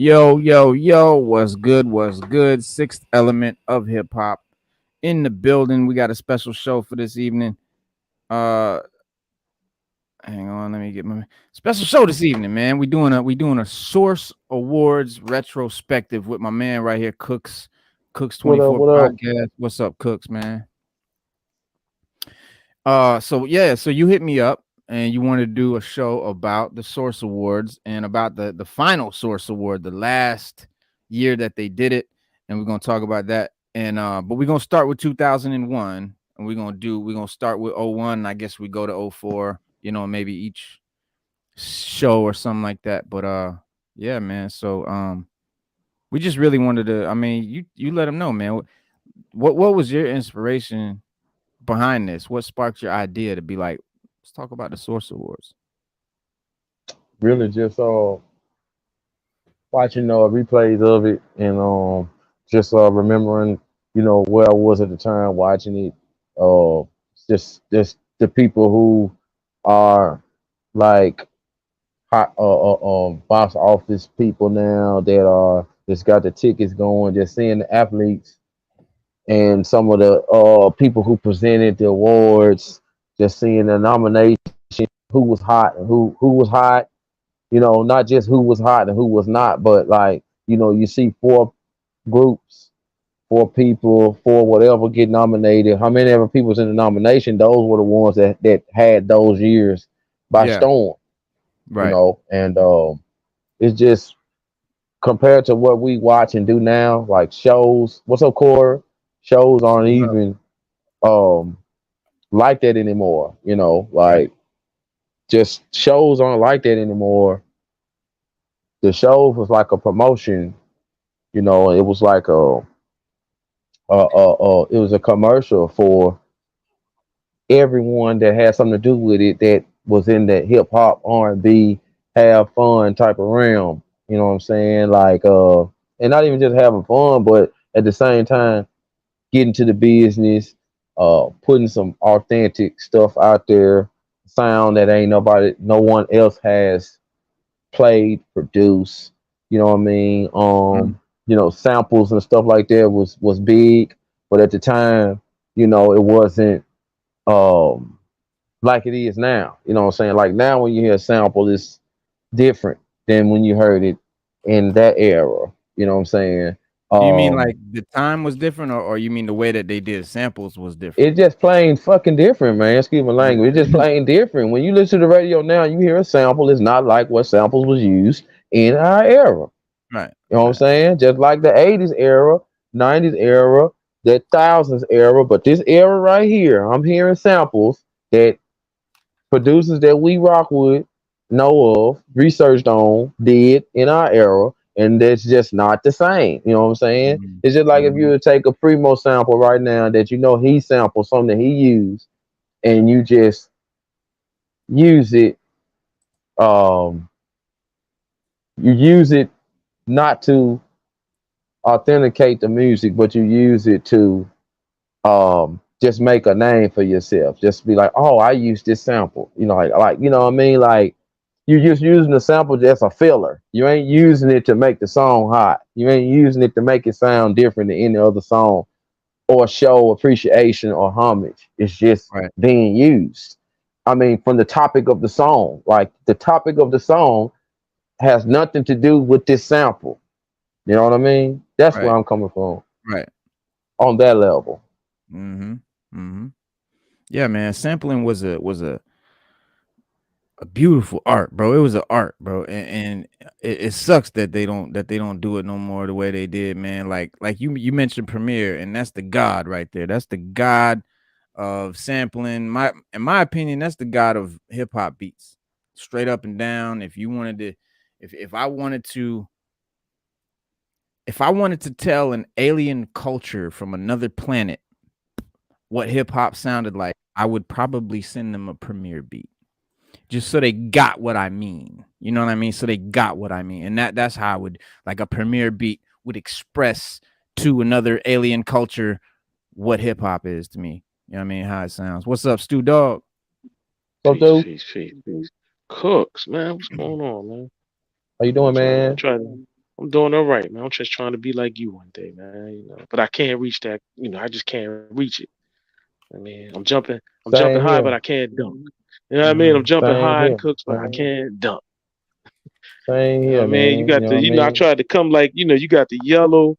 Yo, yo, yo, what's good? What's good? Sixth element of hip hop in the building. We got a special show for this evening. Uh hang on, let me get my special show this evening, man. We doing a Source Awards retrospective with my man right here, Cooks What up? 24 What up? podcast. What's up, Cooks, man? So you hit me up and you wanted to do a show about the Source Awards and about the final Source Award, the last year that they did it, and we're gonna talk about that. And but we're gonna start with 2001, and we're gonna start with '01. And I guess we go to '04, maybe each show or something like that. But yeah, man. So we just really wanted to. I mean, you let them know, man. What was your inspiration behind this? What sparked your idea to be like, let's talk about the Source Awards? Really just watching replays of it and just remembering where I was at the time watching it. Uh just the people who are like hot box office people now that are just got the tickets going, just seeing the athletes and some of the people who presented the awards, just seeing the nomination, who was hot and who was hot, not just who was hot and who was not, but like, you see four groups, four people, four whatever get nominated. How many ever people was in the nomination, those were the ones that had those years by Yeah, storm, right. and it's just compared to what we watch and do now, like shows. What's up, Core? Shows aren't What's up? even um like that anymore, Right. like just shows aren't like that anymore. The show was like a promotion, it was like it was a commercial for everyone that had something to do with it that was in that hip hop R&B have fun type of realm. You know what I'm saying? Like and not even just having fun, but at the same time getting to the business, putting some authentic stuff out there, sound that ain't no one else has played, produced. You know what I mean? Mhm. Samples and stuff like that was big, but at the time, it wasn't um like it is now. You know what I'm saying? Like now when you hear a sample, it's different than when you heard it in that era. You know what I'm saying? Do you mean like Um the time was different, or you mean the way that they did samples was different? it's just plain fucking different, man. Excuse my language. It's just plain different. When you listen to the radio now, you hear a sample. It's not like what samples was used in our era. Right, You know what I'm right, saying? Just like the 80s era, 90s era, the thousands era, but this era right here, I'm hearing samples that producers that we rock with know of, researched on, did in our era, and that's just not the same. You know what I'm saying? mhm, It's just like if you mhm, would take a Primo sample right now that he sampled something that he used, and you just use it, um, you use it not to authenticate the music, but you use it to just make a name for yourself. Just be like, oh, I use this sample. Like you know what I mean? Like you're just using the sample just a filler. You ain't using it to make the song hot. You ain't using it to make it sound different than any other song or show appreciation or homage. It's just right, being used. I mean, from the topic of the song, like the topic of the song has nothing to do with this sample. You know what I mean? That's where right, I'm coming from right. on that level. Mhm, mhm. Yeah, man. Sampling was a beautiful art, bro. It was an art, bro, and it sucks that they don't do it no more the way they did, man. Like you mentioned Premiere, and that's the god right there. That's the god of sampling. In my opinion, that's the god of hip hop beats, straight up and down. If you wanted to, if I wanted to, if I wanted to tell an alien culture from another planet what hip hop sounded like, I would probably send them a Premiere beat just so they got what I mean. You know what I mean? So they got what I mean. And that's how I would like a Premiere beat would express to another alien culture what hip hop is to me. You know what I mean? How it sounds. What's up, Stu Dog? So, Peace, dude, peace, peace, peace. Cooks, man, what's going on, man? how you doing, What man? you trying to? I'm doing all right, man. I'm just trying to be like you one day, man. But I can't reach that. I just can't reach it. I mean, I'm jumping Same high, but here. I can't dunk. You know what I mean? I'm Mhm. jumping Same high in here. Cooks, but I Same, can't dunk. same You know what here, I mean? You man. You got know what I I mean? tried to come like, you got the yellow,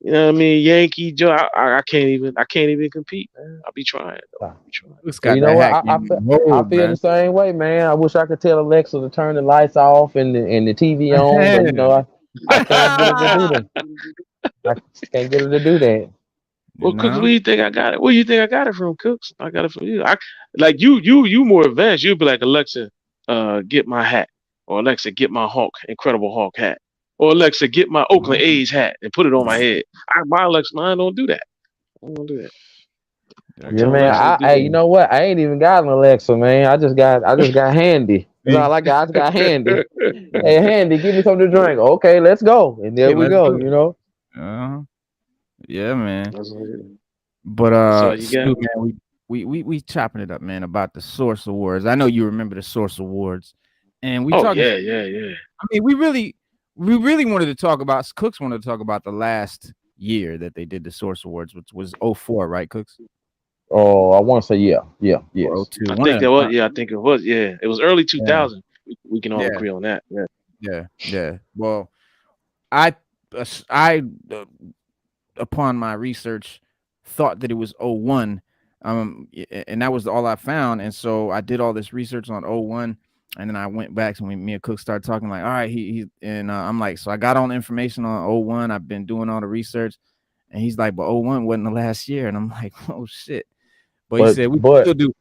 you know what I mean, Yankee Joe. I can't even compete, man. I'll be trying though. Ah, I'll be trying. Looks well, got you know that what? hat game I hold, feel the man. same way, man. I wish I could tell Alexa to turn the lights off and the TV on, but I can't get her to do that. I can't get her to do that. You Well, Cooks, know? where you think I got it? Where you think I got it from, Cooks? I got it from you. I like you more advanced. You'd be like, Alexa, get my hat, or Alexa, get my Incredible Hulk hat, or Alexa, get my Oakland A's hat and put it on my head. My Alexa, mine don't do that. I don't do that. I Yeah, tell man. Alexa to Yeah. do Hey, you that. know what? I ain't even got an Alexa, man. I just got Handy. That's all I got. I just got Handy. Hey, Handy, give me something to drink. Okay, let's go. And there Okay, we let's go. do You it. know. Uh-huh. Yeah, man. That's all, But that's all you got. Scoop, man, we chopping it up, man, about the Source Awards. I know you remember the Source Awards, and we Oh talking. yeah, yeah, yeah. I mean, we really wanted to talk about. Cooks wanted to talk about the last year that they did the Source Awards, which was '04, right, Cooks? Oh, I want to say yeah, yeah, Or yes. '02, I one of think them. that was. Yeah, I think it was. Yeah, it was early Yeah, 2000. We can all yeah, agree on that. Yeah. yeah. Well, I I upon my research thought that it was '01, and that was all I found. And so I did all this research on '01, and then I went back and me and Cook started talking like, all right, he and I'm like, so I got all the information on '01. I've been doing all the research, and he's like, but '01 wasn't the last year, and I'm like, oh shit. But he said we can But still do.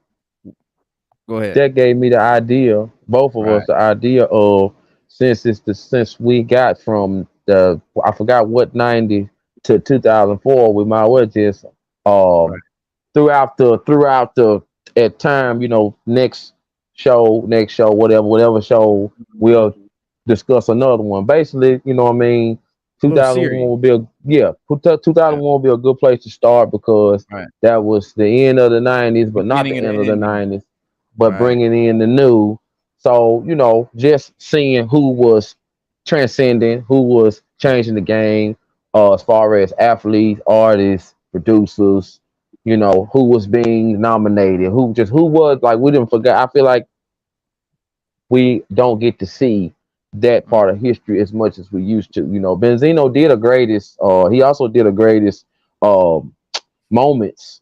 Go ahead. that gave me the idea, both of us, Right, the idea of since we got from the I forgot what 90 to 2004, we might well just right. um throughout the at time, next show, whatever show, Mhm. we'll discuss another one. Basically, you know what I mean. A little 2001 series. will be a yeah. 2001 Yeah. will be a good place to start because Right. that was the end of the 90s, but not Beginning the of the end of the ending. 90s, but Right. bringing in the new. So just seeing who was transcending, who was changing the game, as far as athletes, artists, producers, who was being nominated, who was like we didn't forget. I feel like we don't get to see that part of Mhm. history as much as we used to. Benzino did a greatest, he also did a greatest um moments,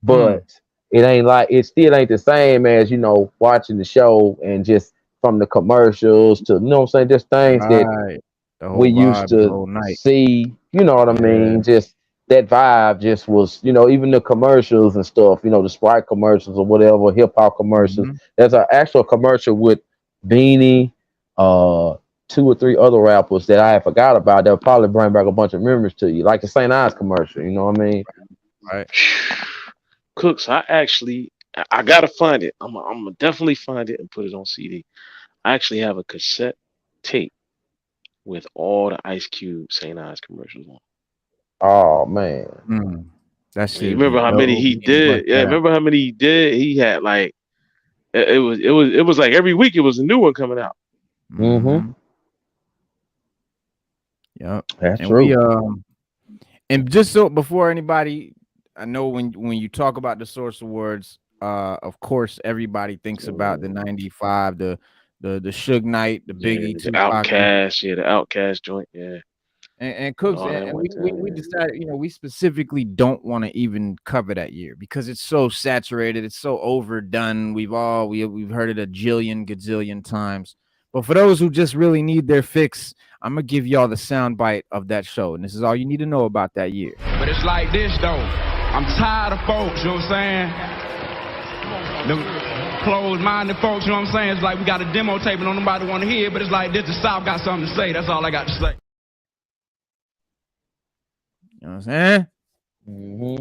Mm. but it still ain't the same as, watching the show and just from the commercials to, what I'm saying, just things that Right. The we whole used vibe, the to whole night. see, you know what I Yeah. mean? Just that vibe just was, even the commercials and stuff, the Sprite commercials or whatever, hip hop commercials. Mhm. There's an actual commercial with Beanie, uh, two or three other rappers that I had forgot about that would probably bring back a bunch of memories to you, like the St. Ives commercial, you know what I mean? Right. Cooks, I gotta find it. I'm gonna definitely find it and put it on CD. I actually have a cassette tape with all the Ice Cube St. Ives commercials on. Oh man. Mm. That You should be remember how many dope. he We need to bust did? Yeah, that out. remember how many he did? He had like it was like every week it was a new one coming out. Mm-hmm. Mhm. Yep. That's And we true. and just so before anybody, I know when you talk about the Source Awards, of course everybody thinks about the '95, the Suge Knight, the Yeah, Biggie, the Tupac, Outcast, yeah, the Outcast joint, yeah, and and Cooks, all that and went we down. decided, we specifically don't want to even cover that year because it's so saturated, it's so overdone. We've heard it a jillion gazillion times. But for those who just really need their fix, I'm gonna give y'all the sound bite of that show, and this is all you need to know about that year. But it's like this though. I'm tired of folks, you know what I'm saying? Them closed-minded folks, you know what I'm saying? It's like we got a demo tape and don't nobody want to hear it, but it's like this, the South got something to say. That's all I got to say. You know what I'm saying? Mm-hmm.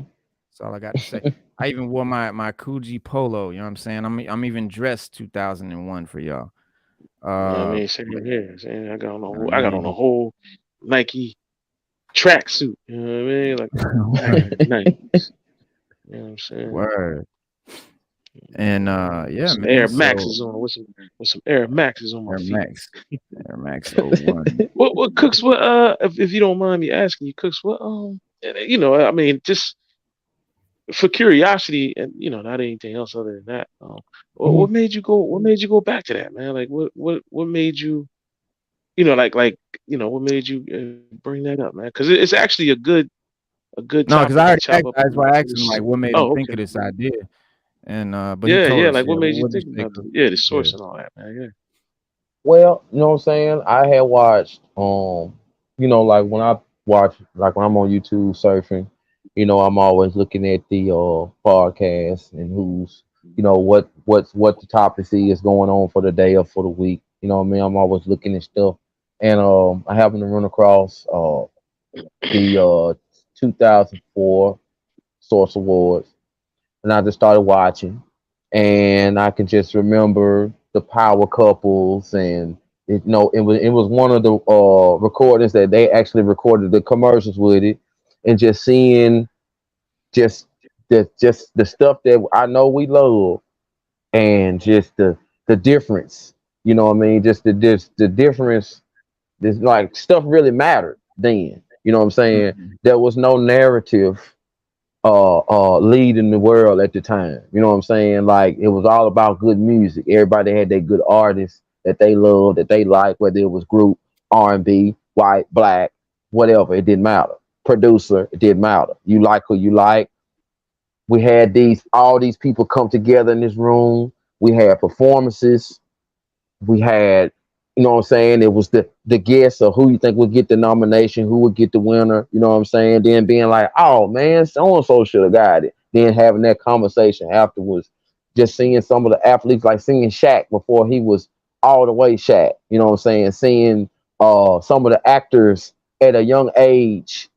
That's all I got to say. I even wore my Coogee polo. You know what I'm saying? I'm even dressed 2001 for y'all. You know what I Uh, mean? Same here. Same, you know what I I got on a mean? whole Nike tracksuit. You know what I mean? Like back in Word, the 90s. You know what I'm saying? word. And With yeah, some man. Air So Maxes on, with some Air Maxes on my Air feet. Max, Air Max '01. What Cooks? What if you don't mind me asking you, Cooks? What I mean, just for curiosity, and not anything else other than that. Mhm. What made you go? What made you go back to that, man? Like, what made you? What made you bring that up, man? Because it's actually a good No, because topic I to already chop asked. up That's why I asked him this. like, what made him Oh, think okay. of this idea, and but he Yeah, told yeah. us. Like, Yeah, what made you what did think you say, about Cook? the Yeah. source and all that, man? Well, you know what I'm saying? I had watched like when I watch like when I'm on YouTube surfing, I'm always looking at the podcast and who's what the topic is going on for the day or for the week. You know what I mean? I'm always looking at stuff. And I happened to run across the 2004 Source Awards, and I just started watching, and I can just remember the power couples, and it was one of the recordings that they actually recorded the commercials with it, and just seeing just the stuff that I know we love, and just the difference. You know what I mean? Just the difference. This like stuff really mattered then. You know what I'm saying? Mhm. There was no narrative lead in the world at the time. You know what I'm saying? Like it was all about good music. Everybody had their good artists that they loved, that they liked, whether it was group, R&B, white, black, whatever. It didn't matter. Producer, it didn't matter. You like who you like. We had all these people come together in this room. We had performances. We had, you know what I'm saying? It was the guess of who you think would get the nomination, who would get the winner. You know what I'm saying? Then being like, oh man, so and so should have got it. Then having that conversation afterwards, just seeing some of the athletes, like seeing Shaq before he was all the way Shaq. You know what I'm saying? Seeing some of the actors at a young age,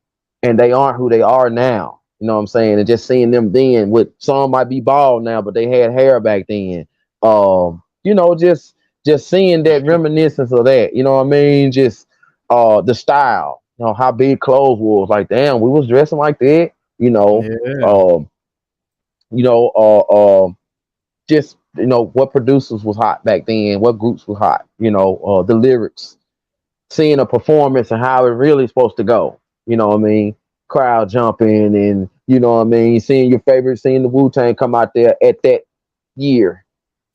and they aren't who they are now. You know what I'm saying? And just seeing them then, with some might be bald now, but they had hair back then. Just seeing that reminiscence of that, you know what I mean? Just the style, how big clothes was. Like, damn, we was dressing like that, you know. Yeah, Um, you know, just what producers was hot back then, what groups were hot, the lyrics, seeing a performance and how it really supposed to go. You know what I mean? Crowd jumping, and you know what I mean, seeing the Wu Tang come out there at that year.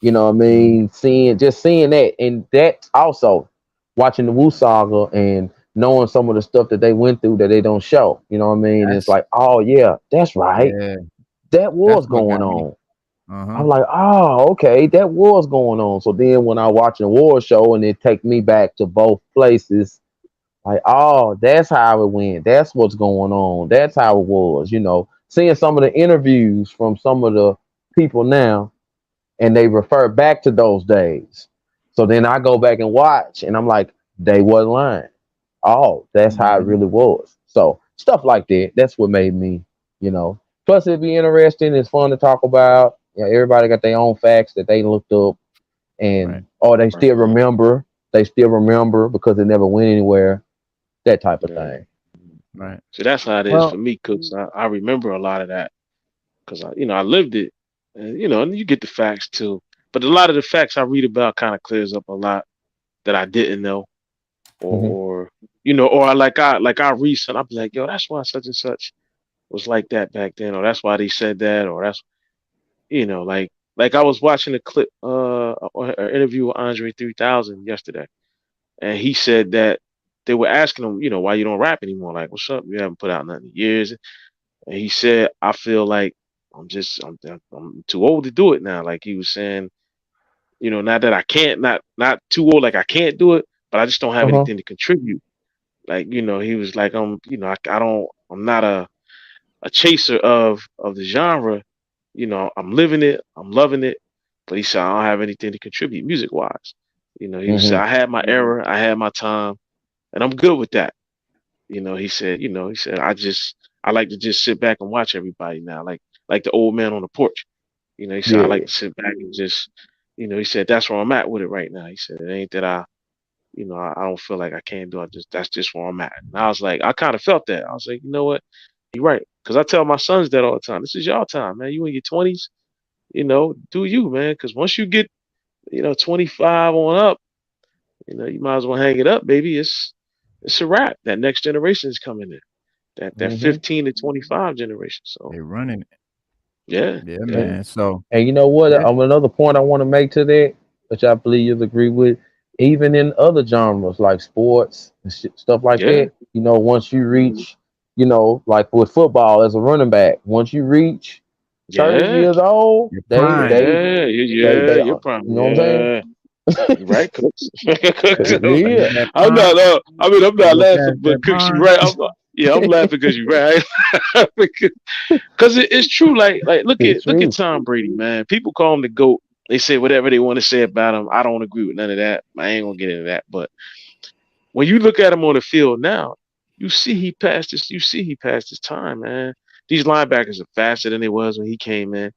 You know what I mhm, mean? Seeing that, and that also watching the Wu Saga and knowing some of the stuff that they went through that they don't show. You know what I mean? It's that's like, oh yeah, that's right. yeah, That that's was what going got me. on. Uh-huh. I'm like, oh, okay, that was going on. So then when I watch an award show and it take me back to both places, like, oh, that's how it went. That's what's going on. That's how it was. Seeing some of the interviews from some of the people now, and they refer back to those days. So then I go back and watch, and I'm like, they wasn't lying. Oh, that's how it Mhm. really was. So stuff like that. That's what made me, you know. Plus, it'd be interesting. It's fun to talk about. Everybody got their own facts that they looked up, Right. and they Right, still right. remember. They still remember because it never went anywhere. That type of Yeah. thing. Right. So that's how it is for Well, me, Cooks. I remember a lot of that because I lived it, and and you get the facts too. But a lot of the facts I read about kind of clears up a lot that I didn't know, Hmm. or I read something, I'll be like, yo, that's why such and such was like that back then, or that's why they said that, or that's like I was watching a clip, or an interview with Andre 3000 yesterday, and he said that they were asking him, why you don't rap anymore? Like, what's up? You haven't put out nothing in years. And he said, I feel like I'm too old to do it now. Like he was saying, not that I can't, not too old, like I can't do it, but I just don't have Uh-huh. anything to contribute. Like, he was like, I'm not a chaser of the genre. I'm living it, I'm loving it. But he said, I don't have anything to contribute music wise. He was said, Hmm. I had my era, I had my time, and I'm good with that. He said, I like to just sit back and watch everybody now, like the old man on the porch. He said, I like Yeah. to sit back and just, he said, that's where I'm at with it right now. He said, it ain't that I don't feel like I can't do it. That's just where I'm at. And I was like, I kind of felt that. I was like, you know what? You're right. Because I tell my sons that all the time. This is y'all time, man. You in your 20s. do you, man? Because once you get 25 on up, you might as well hang it up, baby. It's a wrap. That next generation is coming in. That hmm 15 to 25 generation. So They running it. yeah, Yeah, yeah, And, man. So and you know what? yeah, Another point I want to make to that, which I believe you'll agree with, even in other genres like sports and stuff like yeah, that, once you mhm, reach, like with football as a running back, once you reach 30 yeah, years old, your they prime. they yeah, they you're probably, you know what I'm saying? yeah. You right, Cooks. Cooks, Yeah. When you Yeah. hit that I'm prime, not. I mean, I'm you not go past laughing, that but Cooks, you prime. right. Yeah, I'm laughing because you're right. Because it's true. Like It's look at true. Tom Brady, man. People call him the GOAT. They say whatever they want to say about him. I don't agree with none of that. I ain't gonna get into that. But when you look at him on the field now, you see he passed this. You see he passed his time, man. These linebackers are faster than they was when he came in.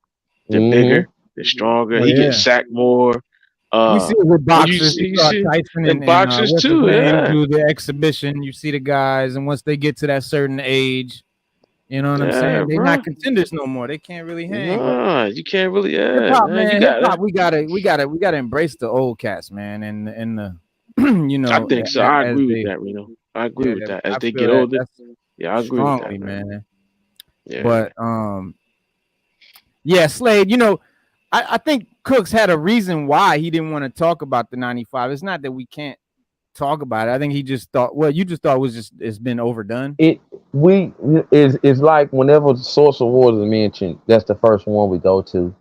They're hmm bigger. They're stronger. Oh He gets yeah. sacked more. We see Uh, it with when you boxers. see, You you saw see Tyson in and boxers what's his too. name Yeah, do the exhibition. You see the guys, and once they get to that certain age, you know what I'm yeah, saying? They're not bro. contenders no more. They can't really hang. But Nah, you can't really. hip Yeah, hop, man. You man, hip got hop, that. we gotta embrace the old cats, man, and the I think so. I as agree with they that, Reno. I agree yeah, with that. As I they feel get that older, that's yeah, I agree with that, strongly, man. man. Yeah. But yeah, Slade, I think Cooks had a reason why he didn't want to talk about the 95. It's not that we can't talk about it. I think he just thought, well, you just thought it was just it's been overdone. It we it's like whenever the Source Awards is mentioned, that's the first one we go to.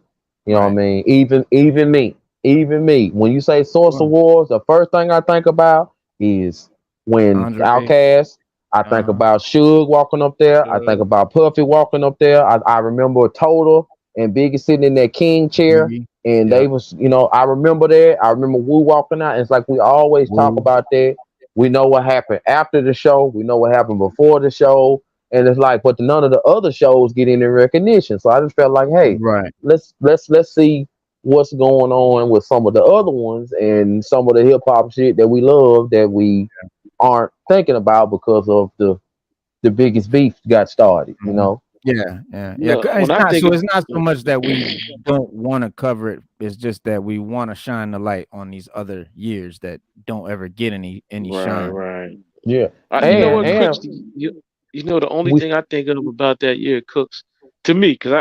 You know what I Right. mean? Even me. When you say Source Well, Awards, the first thing I think about is when Andre, Outkast. I think uh-huh. about Suge walking up there. I think Uh, about Puffy walking up there. I remember Total and Biggie sitting in that king chair, Biggie. and they Yep. was, I remember that. I remember Wu walking out. It's like we always talk Woo. about that. We know what happened after the show. We know what happened before the show, and it's like, but none of the other shows get any recognition. So I just felt like, hey, Right. let's see what's going on with some of the other ones and some of the hip hop shit that we love that we aren't thinking about because of the biggest beef got started. You Mhm. know. Yeah, yeah, yeah. when I think It's not so of, much that we don't want to cover it. It's just that we want to shine the light on these other years that don't ever get any right, shine. right. Yeah, You know You know what I and what, mean? Cooks? and The only we. thing I think of about that year, Cooks, to me, because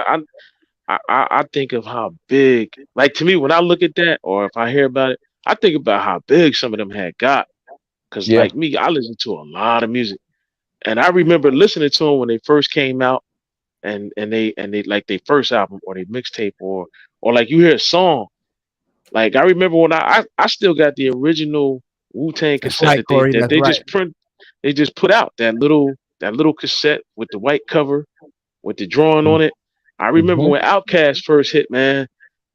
I think of how big, like to me, when I look at that, or if I hear about it, I think about how big some of them had got. Because Yeah. like me, I listen to a lot of music, and I remember listening to them when they first came out, and they like their first album or their mixtape, or like you hear a song. Like I remember when I still got the original Wu Tang That's cassette right, that they Corey. that That's they right. just print they just put out that little cassette with the white cover with the drawing on it. I remember hmm when Outkast first hit, man,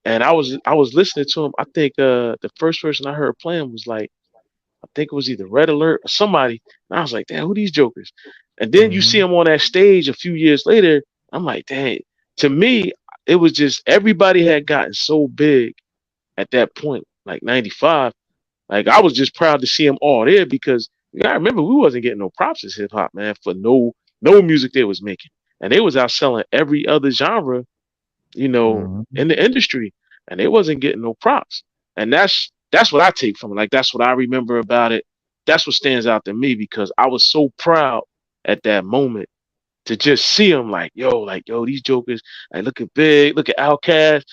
and I was listening to him. I think the first person I heard playing was like I think it was either Red Alert or somebody. And I was like, damn, who these jokers? And then you see Mhm. him on that stage a few years later. I'm like, dang. To me, it was just everybody had gotten so big at that point, like 95. Like I was just proud to see them all there because you gotta remember we wasn't getting no props as hip hop, man, for no music they was making. And they was outselling every other genre, Mhm. in the industry. And they wasn't getting no props. And that's what I take from it. Like that's what I remember about it. That's what stands out to me because I was so proud at that moment to just see them like, yo, these jokers, like look at Big, look at Outkast,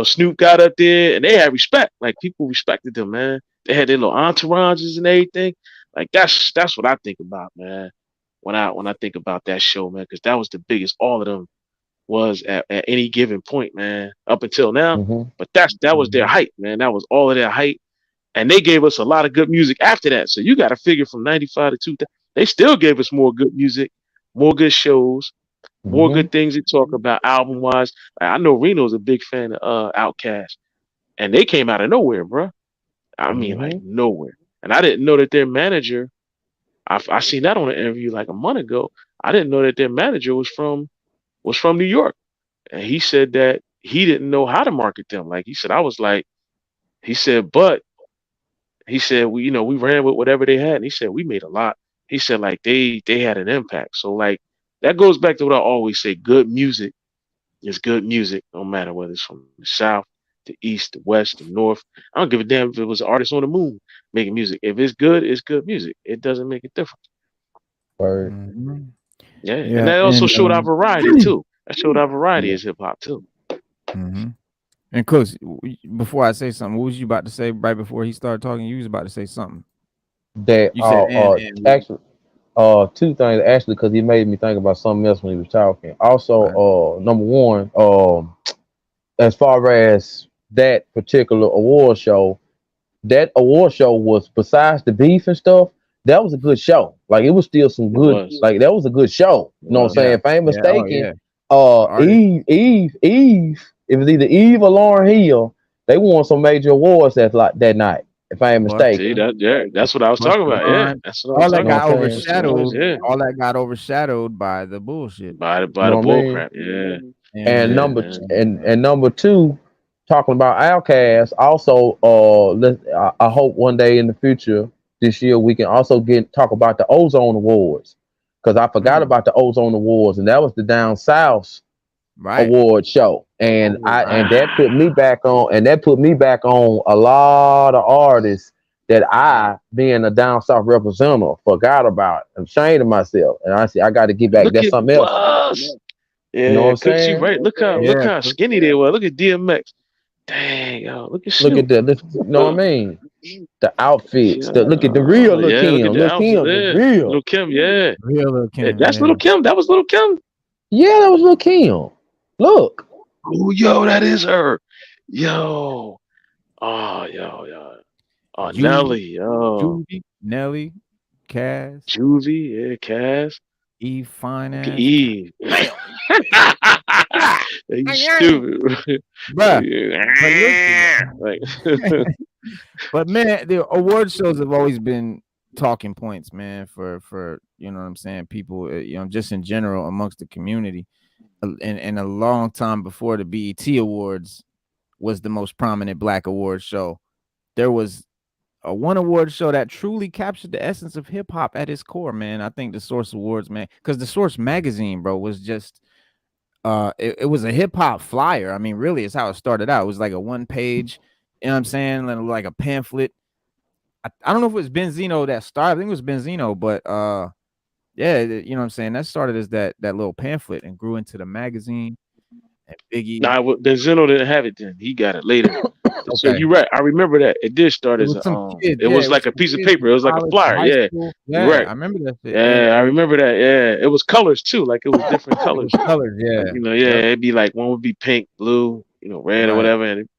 Snoop got up there and they had respect. Like people respected them, man. They had their little entourages and everything. Like that's what I think about, man. When I think about that show, man, because that was the biggest all of them was at any given point, man, up until now. hmm But that was their Mhm. height, man. That was all of their height. And they gave us a lot of good music after that. So you got to figure from 95 to 2000, they still gave us more good music, more good shows, more hmm good things to talk about album wise. I know Reno's a big fan of Outkast, and they came out of nowhere, bro. I mean, like hmm nowhere. And I didn't know that their manager. I seen that on an interview like a month ago. I didn't know that their manager was from New York, and he said that he didn't know how to market them. Like he said, I was like, he said, but he said we ran with whatever they had, and he said we made a lot. He said like they had an impact. So like that goes back to what I always say: good music It's good music, no matter whether it's from the South, the East, the West, the North. I don't give a damn if it was an artist on the moon making music. If it's good music. It doesn't make a difference. Word. Mhm. Yeah, and Yeah, that also and showed our variety too. That showed our variety Yeah. as hip hop too. mhm. And Cooks, before I say something, what was you about to say right before he started talking? You was about to say something. That You said, and actually two things actually because he made me think about something else when he was talking. Also, right, number one, as far as that particular award show, that award show was besides the beef and stuff, that was a good show. Like it was still some It good was. like that was a good show. It You know what I'm was. saying? yeah, If I ain't yeah, oh mistaken, yeah, the artist, Eve, it was either Eve or Lauren Hill, they won some major awards that night, if I ain't See mistaken. that? Yeah, that's what I was talking Busta about. Yeah, Rhymes, that's what I was all that You know talking what got about. I'm saying? That's what it was. overshadowed, Yeah, by the bullshit. You by the know what I bull mean? crap. Yeah, And And yeah, number man. and number two, talking about Outcast. Also, I hope one day in the future this year we can also get talk about the Ozone Awards because I forgot mm, about the Ozone Awards and that was the Down South right, award show and that put me Wow. back on a lot of artists that I being a down south representative forgot about. I'm ashamed of myself and I see I got to get back. Look That's at something else. Buzz. You know what Yeah, I'm Cooks, you saying? right. Look yeah, how skinny they were. Look at DMX. Dang, yo, look at Look at Snoop. that. You know what I mean? The outfits. Yeah, Look at the real Lil yeah, look at Kim. the Lil outfit Kim, the there. real. Little Kim, yeah. real Lil Kim, That's yeah, little Kim. That was little Kim. Yeah, that was Lil Kim. Look. Oh, yo, that is her. Yo. Oh, yo. Oh, Juvie, Nelly, yo. Nelly, Cass, Juvie, yeah, Cass. Eve, fine Look at ass, Eve. damn, yeah, You yeah, stupid. bruh. But listen, Like, but man, the award shows have always been talking points, man, for you know what I'm saying, people, just in general amongst the community, and a long time before the BET Awards was the most prominent Black award show. There was a one award show that truly captured the essence of hip hop at its core, man. I think the Source Awards, man, because the Source magazine, bro, was just it was a hip hop flyer. I mean, really, it's how it started out. It was like a one page, you know what I'm saying, like a pamphlet. I don't know if it was Benzino that started. I think it was Benzino, but yeah, you know what I'm saying. That started as that little pamphlet and grew into the magazine and Biggie. nah, Benzino didn't have it then. He got it later. So Okay, you're right. I remember that. It did start it as was a some kids. it Yeah, was it was like a some piece of kids paper. in It was like a college, flyer. high Yeah. school. You're Yeah, right. I remember that shit. Yeah, I And remember that. Yeah. It was colors too. Like it was different it was colors. colors. Like, Yeah. yeah, Yep. it'd be like one would be pink, blue, red or Right. whatever, and it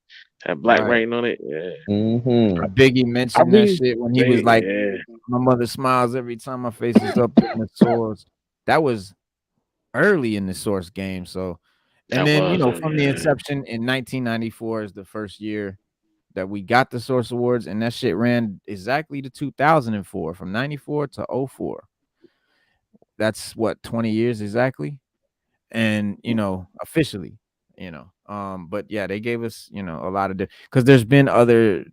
had black Right. writing on it. Yeah. Mm-hmm. Biggie I mentioned that mean, shit when he was like, yeah, "My mother smiles every time my face is up in the source." That was early in the source game. So, and that then was from the yeah. inception in 1994 is the first year that we got the Source Awards, and that shit ran exactly to 2004, from 94 to '04. That's what, 20 years exactly, and officially, but yeah, they gave us a lot of because there's been other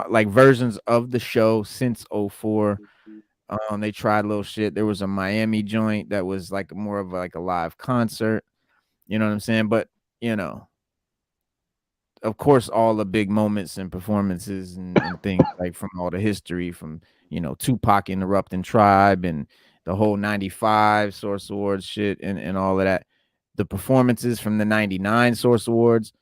like versions of the show since '04. They tried little shit. There was a Miami joint that was like more of like a live concert. You know what I'm saying? But you know, of course, all the big moments and performances and things like from all the history from Tupac interrupting Tribe and the whole '95 Source Awards shit and all of that. The performances from the '99 Source Awards,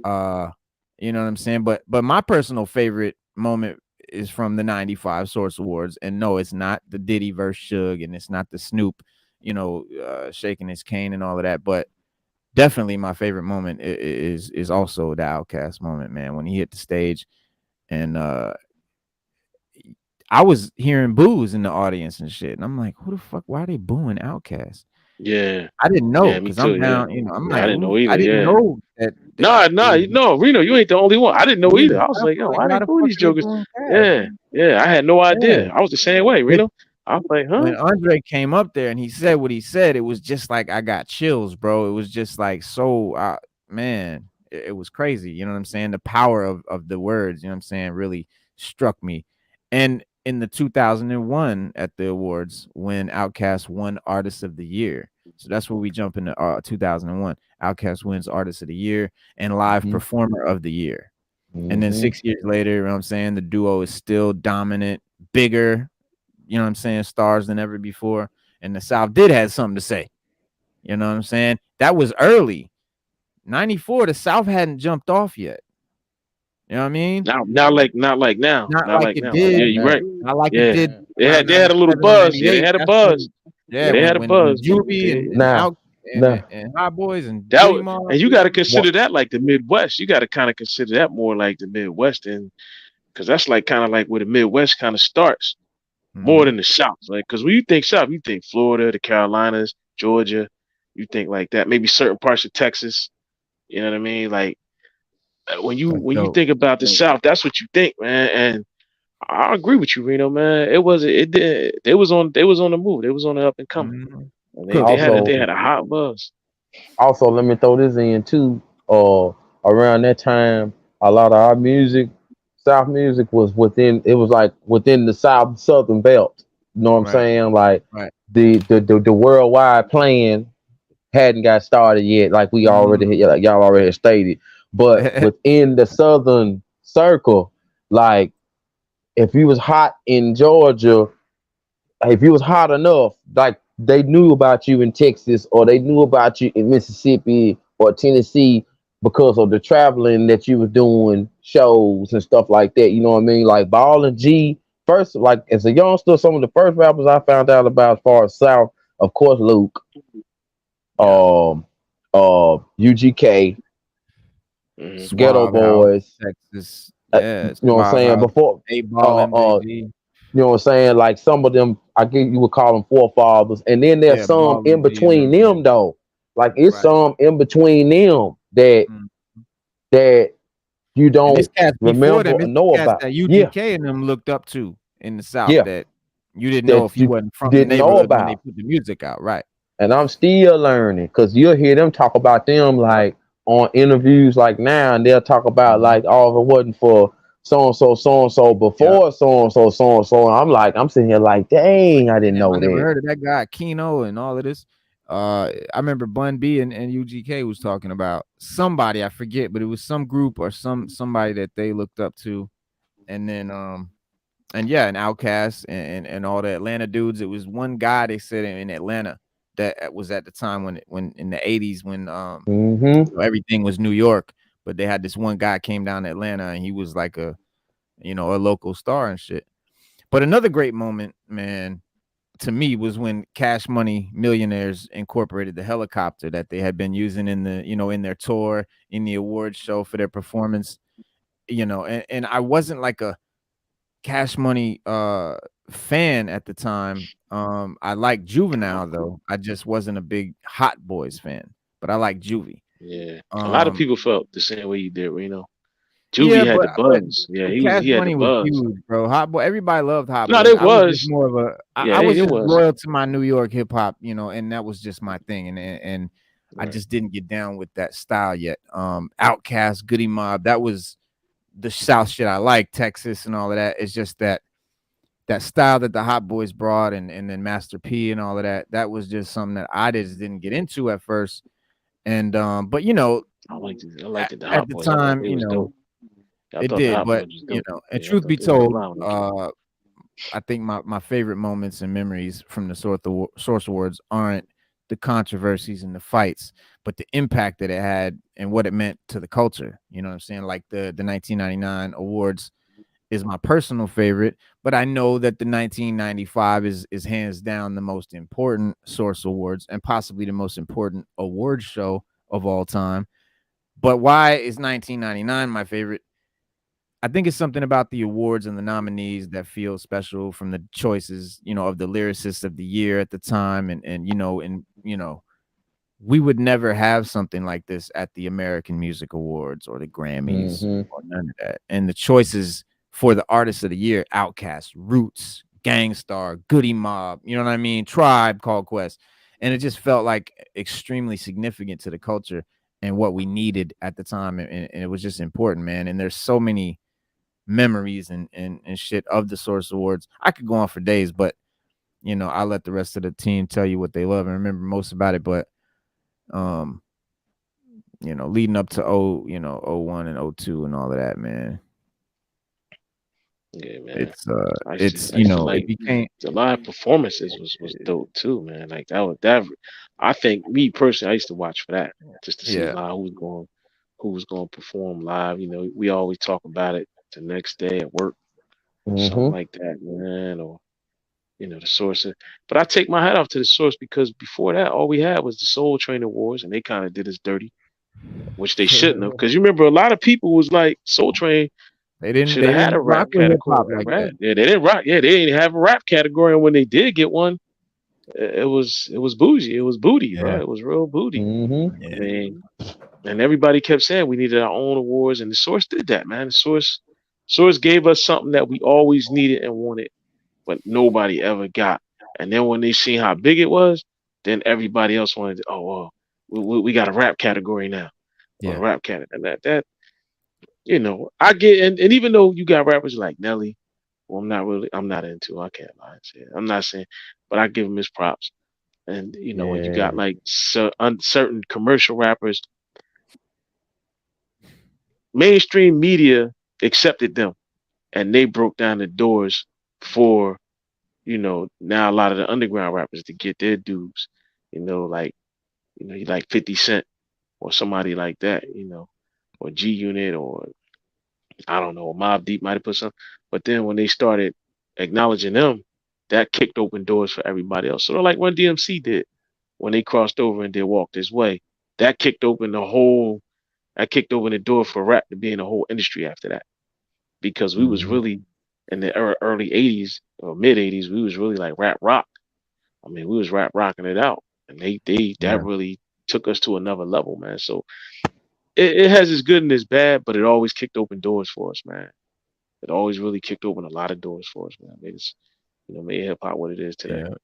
uh, you know what I'm saying. But my personal favorite moment is from the '95 Source Awards, and no, it's not the Diddy versus Suge, and it's not the Snoop, shaking his cane and all of that, but definitely my favorite moment is also the Outcast moment, man, when he hit the stage and I was hearing boos in the audience and shit, and I'm like, who the fuck? Why are they booing Outcast? Yeah. I didn't know Yeah, me because I'm too. Yeah. down, I'm Yeah, I like, didn't know who? I either. didn't Yeah. know that. Nah, It nah, was, no, Reno, you ain't the only one. I didn't know yeah, either. I was I'm like, yo, like, why why they the booing fuck these are they jokers? booing Cass? Yeah, yeah. I had no Yeah, idea. I was the same way, but Reno. I was like, huh? when Andre came up there and he said what he said, it was just like I got chills, bro. It was just like so, man, it was crazy. You know what I'm saying? The power of the words, you know what I'm saying, really struck me. And in the 2001 at the awards when Outkast won Artist of the Year, So that's where we jump into 2001. Outkast wins Artist of the Year and Live Mhm. Performer of the Year. And then Mhm. 6 years later, you know what I'm saying, the duo is still dominant, bigger, you know what I'm saying, stars than ever before. And the South did have something to say. You know what I'm saying? That was early. 94, the South hadn't jumped off yet. You know what I mean? Not like now. Not Not like like it now. Yeah, did. you're right. Not like it Yeah. did They around had a little 97 or buzz. Yeah, they 98. had a That's buzz. when, yeah, Yeah, they had a when buzz. Juvie Yeah. and Now, Out now, and Hot Boys and That Goody was, Mob. and you got to what? consider that like the Midwest. You got to kind of consider that more like the Midwest, and because that's like kind of like where the Midwest kind of starts more Mhm. than the South. Like, because when you think South, you think Florida, the Carolinas, Georgia. You think like that. Maybe certain parts of Texas. You know what I mean? Like That's when you dope. think about the South, that's what you think, man. And I agree with you, Reno, man. It did. They was on the move. They was on the up and coming. Mhm. And Cooks, Also, they had a hot buzz. also let me throw this in too. Around that time, a lot of our music, South music, was within. It was like within the Southern belt. You know what I'm right, saying? Like right. the worldwide plan hadn't got started yet, like we already, Mm. like y'all already stated. But within the Southern circle, like if you was hot in Georgia, if you was hot enough, like they knew about you in Texas or they knew about you in Mississippi or Tennessee because of the traveling that you was doing, shows and stuff like that. You know what I mean? Like Ball and G, first, like as a youngster, some of the first rappers I found out about as far as South, of course, Luke, Yeah. um, UGK, Hmm. Ghetto Swab House, Boys. Texas. Yeah, You know what I'm Swab saying? House. Before, 8 Ball uh, uh, MJG. you know what I'm saying? Like some of them, I guess you would call them forefathers, and then there's Yeah, some Ball in MG and between them. Yeah. them though. Like it's Right. some in between them that Mm. that you And this don't cats before remember them, or it's know cats about. that Yeah, UGK and them looked up to in the South yeah, that you didn't know that if you you wasn't from the didn't know neighborhood when they about. put the music out. Right. And I'm still learning because you'll hear them talk about them Yep. like on interviews like now, and they'll talk about Mhm. like, oh, if it wasn't for so and so Yep. before so and so. I'm like, I'm sitting here like, dang, I didn't Damn, I know never that. heard of that guy Keno and all of this. I remember Bun B and UGK was talking about somebody, I forget, but it was some group or somebody that they looked up to. And then and yeah, and Outkast and all the Atlanta dudes. It was one guy they said in Atlanta that was at the time when in the 80s when Mm-hmm. everything was New York, but they had this one guy came down to Atlanta and he was like a a local star and shit. But another great moment, man, to me was when Cash Money Millionaires incorporated the helicopter that they had been using in the in their tour, in the awards show for their performance, and I wasn't like a Cash Money fan at the time. I liked Juvenile though. I just wasn't a big Hot Boys fan, but I like Juvie. Yeah. A lot of Um people felt the same way you did, Reno. yeah, Juvie had but the buzz. Yeah, Cash he had the Money was buzz. huge, bro. Hot Boy, everybody loved Hot No, Boys. they I was just was. more of a Yeah, I was it just was. loyal to my New York hip hop, and that was just my thing. And I Right. just didn't get down with that style yet. Outkast, Goody Mob, that was the South shit I like, Texas and all of that. It's just that style that the Hot Boys brought and then Master P and all of that. That was just something that I just didn't get into at first. And but I liked it, the at Hot the Boys. I thought time, they was dope. I it thought the did, Hot but Boys was dope. and Yeah, I truth thought be they was told, flying with them kids. I think my favorite moments and memories from the Source Awards aren't the controversies and the fights, but the impact that it had and what it meant to the culture. You know what I'm saying? Like the 1999 awards is my personal favorite, but I know that the 1995 is hands down the most important Source Awards and possibly the most important award show of all time. But why is 1999 my favorite? I think it's something about the awards and the nominees that feel special from the choices, of the lyricists of the year at the time, and we would never have something like this at the American Music Awards or the Grammys Mm-hmm. or none of that. And the choices for the artist of the year, Outkast, Roots, Gangstar, Goody Mob, you know what I mean? Tribe Called Quest. And it just felt like extremely significant to the culture and what we needed at the time. And it was just important, man. And there's so many memories and shit of the Source Awards. I could go on for days, but I'll let the rest of the team tell you what they love and remember most about it. But um, leading up to 01 and 02 and all of that, man. Yeah, man. It's I used it's to, I used to it like became the live performances was dope too, man. Like that. I think me personally, I used to watch for that just to see yeah. live who was going to perform live. We always talk about it the next day at work, something Mm-hmm. like that, man. Or the source. But I take my hat off to the source because before that, all we had was the Soul Train Awards, and they kind of did us dirty, which they shouldn't have. Because you remember, a lot of people was like, Soul Train They didn't should they have had a didn't rock rap with hip category. hop like Rap. that. Yeah, they didn't rock. Yeah, they didn't have a rap category, and when they did get one, it was bougie. It was booty, bro. Yeah. It was real booty. Mm-hmm. I Yeah. mean, and everybody kept saying we needed our own awards, and the Source did that, man. The Source gave us something that we always needed and wanted, but nobody ever got. And then when they seen how big it was, then everybody else wanted. To, oh, well, we got a rap category now, or a Yeah. rap category, and that I get, and even though you got rappers like Nelly, well, I'm not into. I can't lie and say it. I'm not saying, but I give him his props. And when you got Yeah. like certain commercial rappers, mainstream media accepted them, and they broke down the doors for now a lot of the underground rappers to get their dues. Like you like 50 Cent or somebody like that, or G Unit, or I don't know, Mob Deep might have put some. But then when they started acknowledging them, that kicked open doors for everybody else. Sort of like what DMC did when they crossed over and did Walk This Way. That kicked open the door for rap to be in the whole industry after that. Because we was Mm-hmm. really in the early 80s or mid 80s, we was really like rap rock. I mean, we was rap rocking it out. And that Yeah. really took us to another level, man. So it has its good and its bad, but it always kicked open doors for us, man. It always really kicked open a lot of doors for us, man. Made hip hop what it is today. Yeah.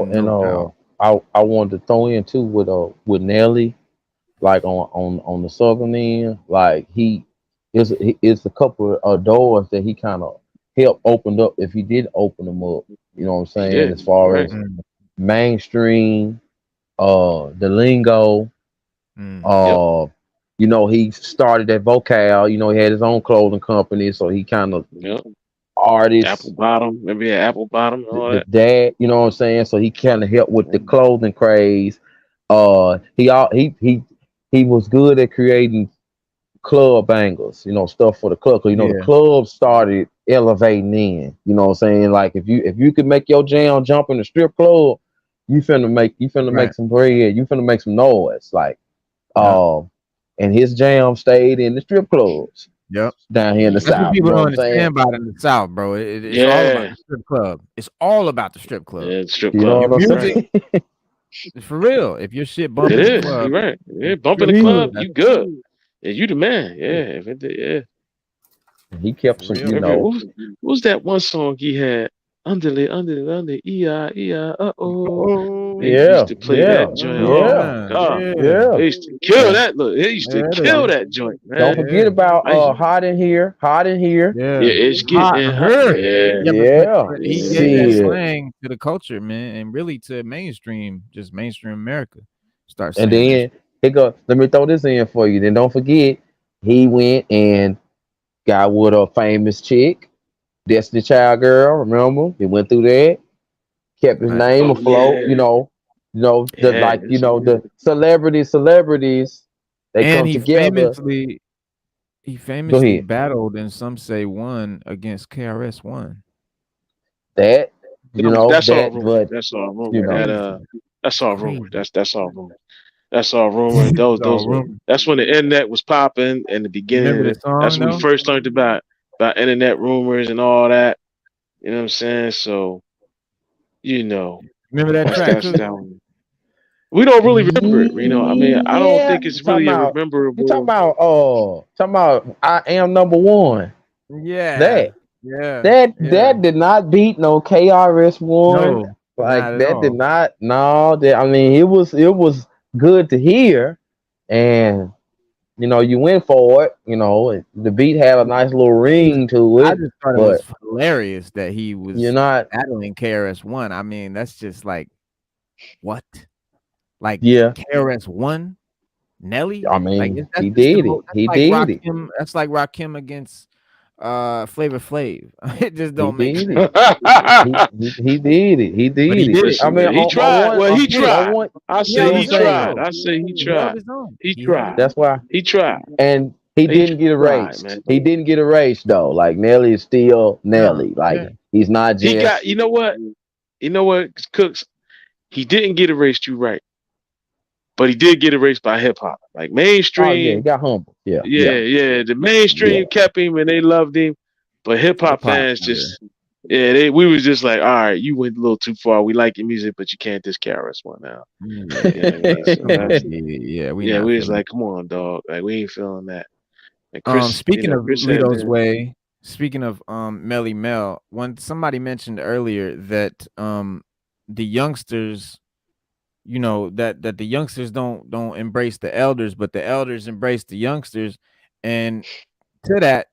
And No doubt. I wanted to throw in too with Nelly, like on the southern end, like it's a couple of doors that he kind of helped opened up if he did open them up. You know what I'm He saying? did. As far You're right. as Mm, mainstream, the lingo, mm. Yep. uh, he started that vocal. He had his own clothing company, so he kind of Yep. Apple artist bottom. Maybe apple bottom and all the that. dad. You know what I'm saying? So he kind of helped with the Mm. clothing craze. He was good at creating club bangles, stuff for the club. 'Cause, the Yeah. club started elevating in. You know what I'm saying? Like if you could make your jam jump in the strip club, you finna make Right. some bread. You finna make some noise. Like Yep. um, and his jam stayed in the strip clubs Yep. down here in the That's what South. You people know what don't I'm saying? understand about it in the South, bro. It's all about Yeah. the strip club. It's all about the strip club. Yeah. Strip You club. know Your what You're I'm right. music, saying? for real. If your shit bump It in the is. You're club, right. Yeah. it's Bump in strip the club. club. he That's You good. Yeah. You the man. Yeah. it. Yeah. he kept For some. real. What was that one song he had? Under, uh-oh. They Oh, used Yeah, to play yeah, that joint. Oh yeah, my yeah, God. yeah, yeah. They used to kill And that. Look, they used to yeah, kill they, that joint, don't man. forget yeah, about I used, hot in here, hot in here. yeah. yeah, it's Hot getting hot. her. Yeah. Yeah, but Yeah, he gave that Yeah. shit. slang to the culture, man, and really to mainstream, just mainstream America. Start And saying that then shit. he go. Let me throw this in for you. Then don't forget, he went and got with a famous chick, Destiny Child girl. Remember, he went through that, kept his Right. name Oh afloat. yeah. The Yeah. like, the celebrities. They And come together. he Go famously ahead. battled and some say won against KRS-One. That That's all that, rumor. but That's all rumor. you know. Crazy. That's all rumor. Crazy. That's all rumor. That's all rumor. And It's all those were rumor. that's when the internet was popping in the You remember beginning. the That's song when we though? first learned about internet rumors and all that. You know what I'm saying? So, you know, Remember that that's track, that's Cook? that one. We don't really remember it. I mean, I don't Yeah, think it's really a rememberable. talking about I am number one. Yeah. That Yeah. Yeah. that did not beat no KRS One. No, Like not at that did all. not. No, that I mean it was good to hear, and You know, you went for it. You know, the beat had a nice little ring to I it, just thought it was but hilarious that he you're was not. battling KRS-One. I mean, that's just like what? Like Yeah, KRS-One, Nelly? I Like mean, that's he just the did it. most. That's He like did it. Rakim. That's like Rakim against Flavor Flav. It just He don't make did sense. it. He did it. He But did he it. did it. I Listen, mean, man, he on tried. one, Well, He he did it. on tried. one. I He say You know held what he I'm his own saying? tried. though. I say he He held tried. his own. He He held tried. his That's own. why. He tried. And he He didn't get tried, man. erased. He didn't get erased though. Like Nelly is still No. Nelly. Like Yeah. he's not He got. just. You know what? You know what, Cooks? He didn't get erased. You right, but he did get erased by hip hop. Like Oh yeah, he mainstream. got humble. Yeah, yeah, Yeah. The yeah. mainstream kept him and they loved him, but hip Hip hop hop. fans Yeah. just. Yeah, we was just like, all right, you went a little too far. We like your music, but you can't just carry us one now. You know what I Yeah. mean? So Come on. that's Yeah. We yeah. not We was feeling. like, come on, dog. Like we ain't feeling that. And Chris, Speaking of Chris had Lito's to. Way, speaking of Melly Mel, when somebody mentioned earlier that the youngsters, that the youngsters don't embrace the elders, but the elders embrace the youngsters. And to that,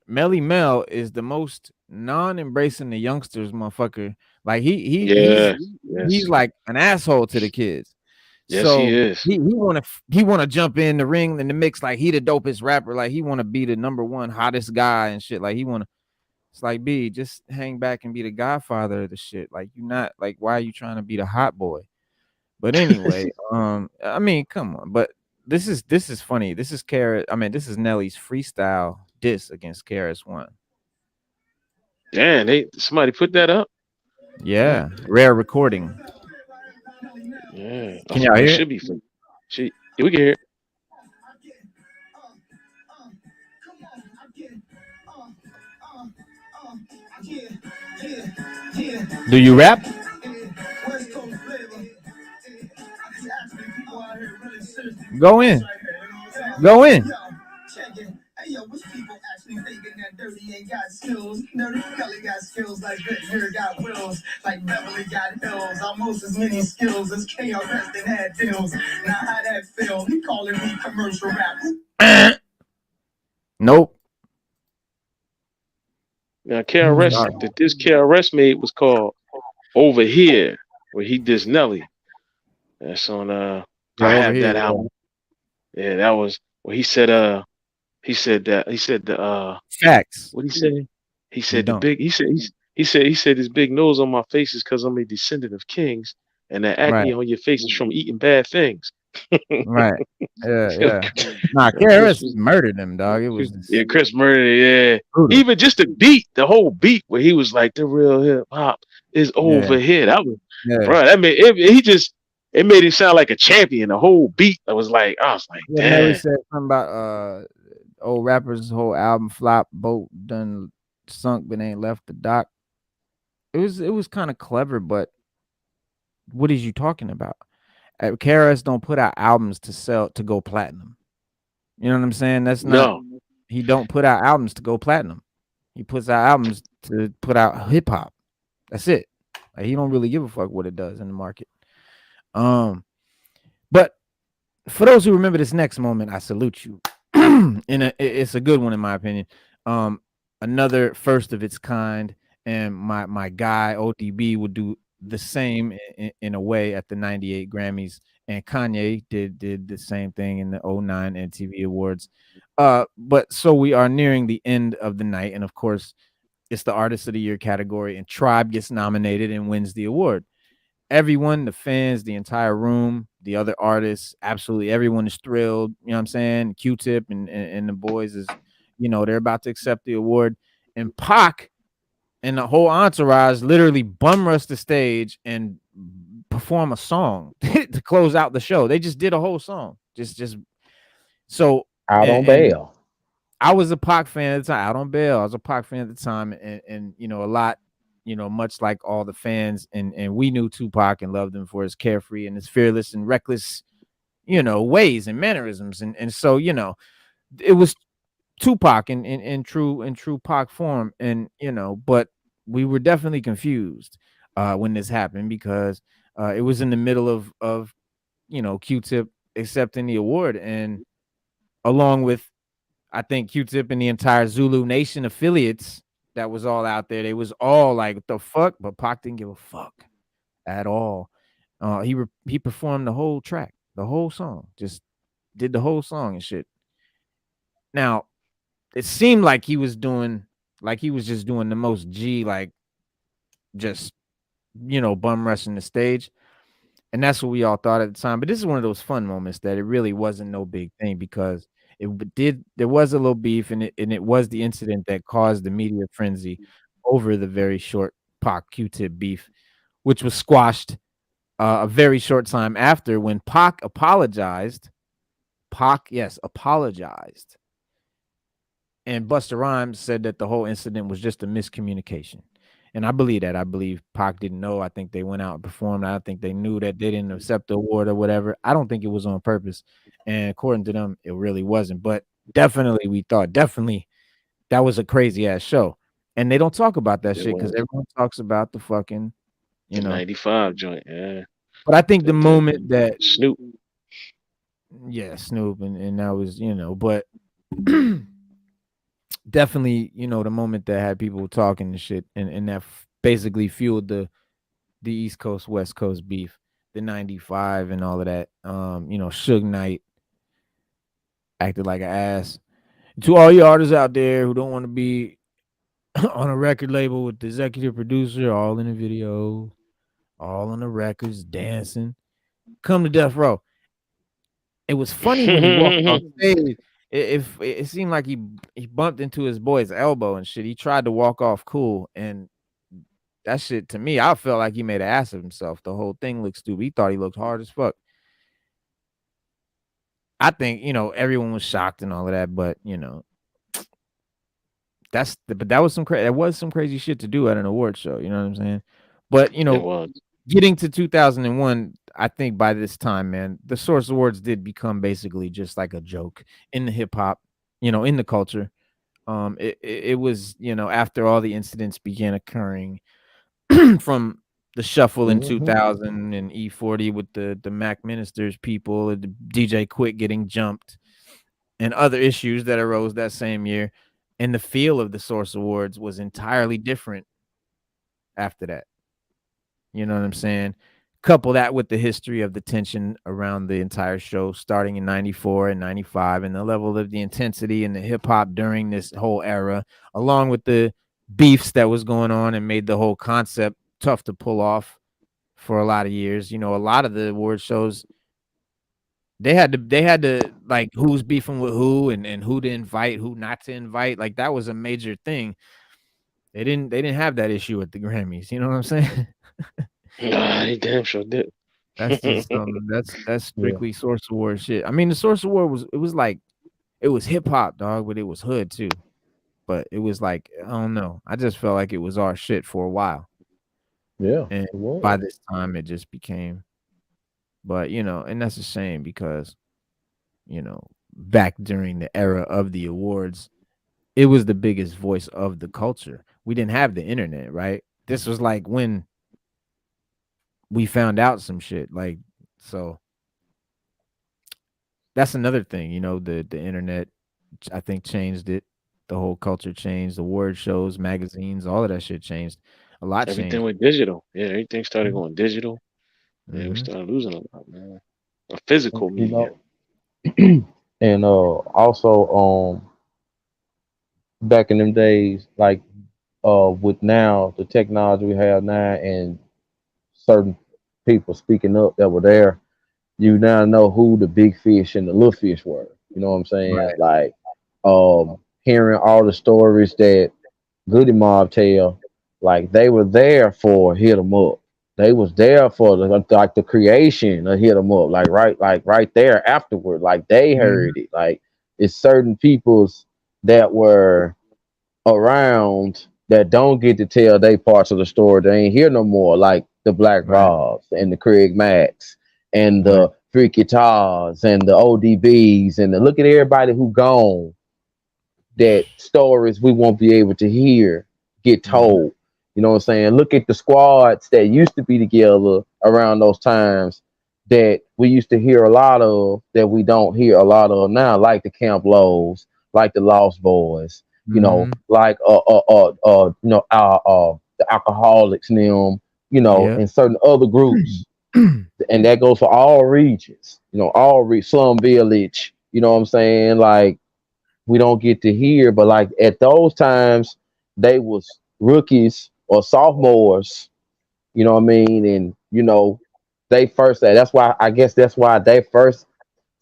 Melly Mel is the most non-embracing the youngsters motherfucker. Like Yeah. he's Yes. like an asshole to the kids. Yes, he So is. he wanna jump in the ring in the mix like he the dopest rapper, like he wanna be the number one hottest guy and shit. Like he wanna it's like B, just hang back and be the godfather of the shit. Like you not like why are you trying to be the hot boy? But anyway, I mean, come on. But this is funny. This is this is Nelly's freestyle diss against KRS-One. Damn, somebody put that up. Yeah, rare recording. Yeah. Can y'all It hear it? should be fun. Yeah, we can hear it. Do you rap? Go in. Go in. Hey yo, which people actually thinking that Dirty ain't got skills? Dirty Kelly got skills like Victor got wills, like Beverly got hills. Almost as many skills as KRS that had deals. Now how that feel? He calling me commercial rap. Nope. Now KRS, Sorry. this KRS made was called Over Here, where he dissed Nelly. That's on Yeah, I over have here. that album. Yeah, that was where he said the Facts. what he say? He You said the don't. big he said his big nose on my face is because I'm a descendant of kings and the Right. acne on your face is from eating bad things. Right. Yeah, yeah. Chris Nah, was KRS murdered him, dog. It was just yeah, Chris Murray, yeah. brutal. Even just the beat, the whole beat where he was like the real hip hop is Yeah. over here. That was Yeah. bro, that made it made him sound like a champion. The whole beat I was like Yeah, Nelly damn. said something about old rappers' whole album flop, boat done sunk, but ain't left the dock. It was kind of clever, but what is you talking about? KRS don't put out albums to sell to go platinum. You know what I'm saying? That's not No. he don't put out albums to go platinum. He puts out albums to put out hip hop. That's it. Like, he don't really give a fuck what it does in the market. But for those who remember this next moment, I salute you. It's a good one in my opinion. Another first of its kind, and my guy ODB would do the same in a way at the 98 Grammys, and Kanye did the same thing in the 09 MTV Awards. But so we are nearing the end of the night, and of course, it's the Artist of the Year category, and Tribe gets nominated and wins the award. Everyone, the fans, the entire room, the other artists, absolutely everyone is thrilled. You know what I'm saying? Q-Tip and the boys is, they're about to accept the award. And Pac and the whole entourage literally bum rush the stage and perform a song to close out the show. They just did a whole song. Just so Out on and bail. I was a Pac fan at the time. Out on bail. I was a Pac fan at the time, and a lot, much like all the fans, and we knew Tupac and loved him for his carefree and his fearless and reckless, ways and mannerisms, and so it was Tupac in true Pac form, and but we were definitely confused when this happened because it was in the middle of Q-Tip accepting the award, and along with I think Q-Tip and the entire Zulu Nation affiliates that was all out there. They was all like, "What the fuck?" But Pac didn't give a fuck at all. He performed the whole track, the whole song, just did the whole song and shit. Now, it seemed like he was just doing the most G, like just bum rushing the stage. And that's what we all thought at the time. But this is one of those fun moments that it really wasn't no big thing because there was a little beef and it was the incident that caused the media frenzy over the very short Pac Q-Tip beef, which was squashed a very short time after when Pac apologized. Pac, yes, apologized. And Busta Rhymes said that the whole incident was just a miscommunication. And I believe that. I believe Pac didn't know. I think they went out and performed. I don't think they knew that they didn't accept the award or whatever. I don't think it was on purpose. And according to them, it really wasn't. But definitely, we thought, definitely, that was a crazy ass show. And they don't talk about that It shit because was everyone talks about the fucking, the '95 joint. Yeah, But I think the the moment that, Snoop. yeah, Snoop and that was, but definitely, the moment that had people talking and shit, and that basically fueled the East Coast West Coast beef, the '95 and all of that. Suge Knight acted like an ass. To all you artists out there who don't want to be on a record label with the executive producer, all in the video, all on the records, dancing, come to Death Row. It was funny when he walked off stage. It seemed like he bumped into his boy's elbow and shit. He tried to walk off cool, and that shit to me, I felt like he made an ass of himself. The whole thing looked stupid. He thought he looked hard as fuck. I think everyone was shocked and all of that, but that was some crazy shit to do at an award show. You know what I'm saying? But It was. getting to 2001, I think by this time, man, the Source Awards did become basically just like a joke in the hip hop, in the culture. It was, after all the incidents began occurring from the shuffle in 2000 and E40 with the Mac Ministers people, and the DJ Quick getting jumped, and other issues that arose that same year. And the feel of the Source Awards was entirely different after that. You know what I'm saying? Couple that with the history of the tension around the entire show, starting in '94 and '95, and the level of the intensity and the hip hop during this whole era, along with the beefs that was going on and made the whole concept tough to pull off for a lot of years. A lot of the award shows they had to like who's beefing with who and who to invite, who not to invite. Like that was a major thing. They didn't have that issue at the Grammys. You know what I'm saying? Nah, he damn sure did. That's just that's Yeah. strictly Source Award shit. I mean, the Source Award was like it was hip hop, dog, but it was hood too. But it was like I don't know. I just felt like it was our shit for a while, Yeah, and it was. by this time it just became. But and that's a shame because back during the era of the awards, it was the biggest voice of the culture. We didn't have the internet, right? This was like when we found out some shit, like so. That's another thing, the internet, I think changed it. The whole culture changed. The word shows, magazines, all of that shit changed. A lot Everything changed. went digital. Yeah, everything started going digital. Yeah, we Mhm. started losing a lot, man. A physical You media. know, and also back in them days, like with now the technology we have now and certain people speaking up that were there, you now know who the big fish and the little fish were. You know what I'm saying? Right. Like hearing all the stories that Goody Mob tell, like they were there for Hit 'em Up. They was there for like the creation of Hit 'em Up, like right there afterward. Like they Mhm. heard it. Like it's certain peoples that were around that don't get to tell they parts of the story. They ain't here no more, like the Black Right. Robs and the Craig Macks and Right. the Freaky Tars and the ODBs and the look at everybody who gone that stories we won't be able to hear get Mhm. told. You know what I'm saying? Look at the squads that used to be together around those times. that we used to hear a lot of that we don't hear a lot of now, like the Camp Lows, like the Lost Boys, Mhm. like the Alcoholics, and them, Yeah. and certain other groups, and that goes for all regions, Slum Village, you know what I'm saying? Like we don't get to hear, but like at those times, they was rookies or sophomores, you know what I mean? And they first that's why I guess that's why they first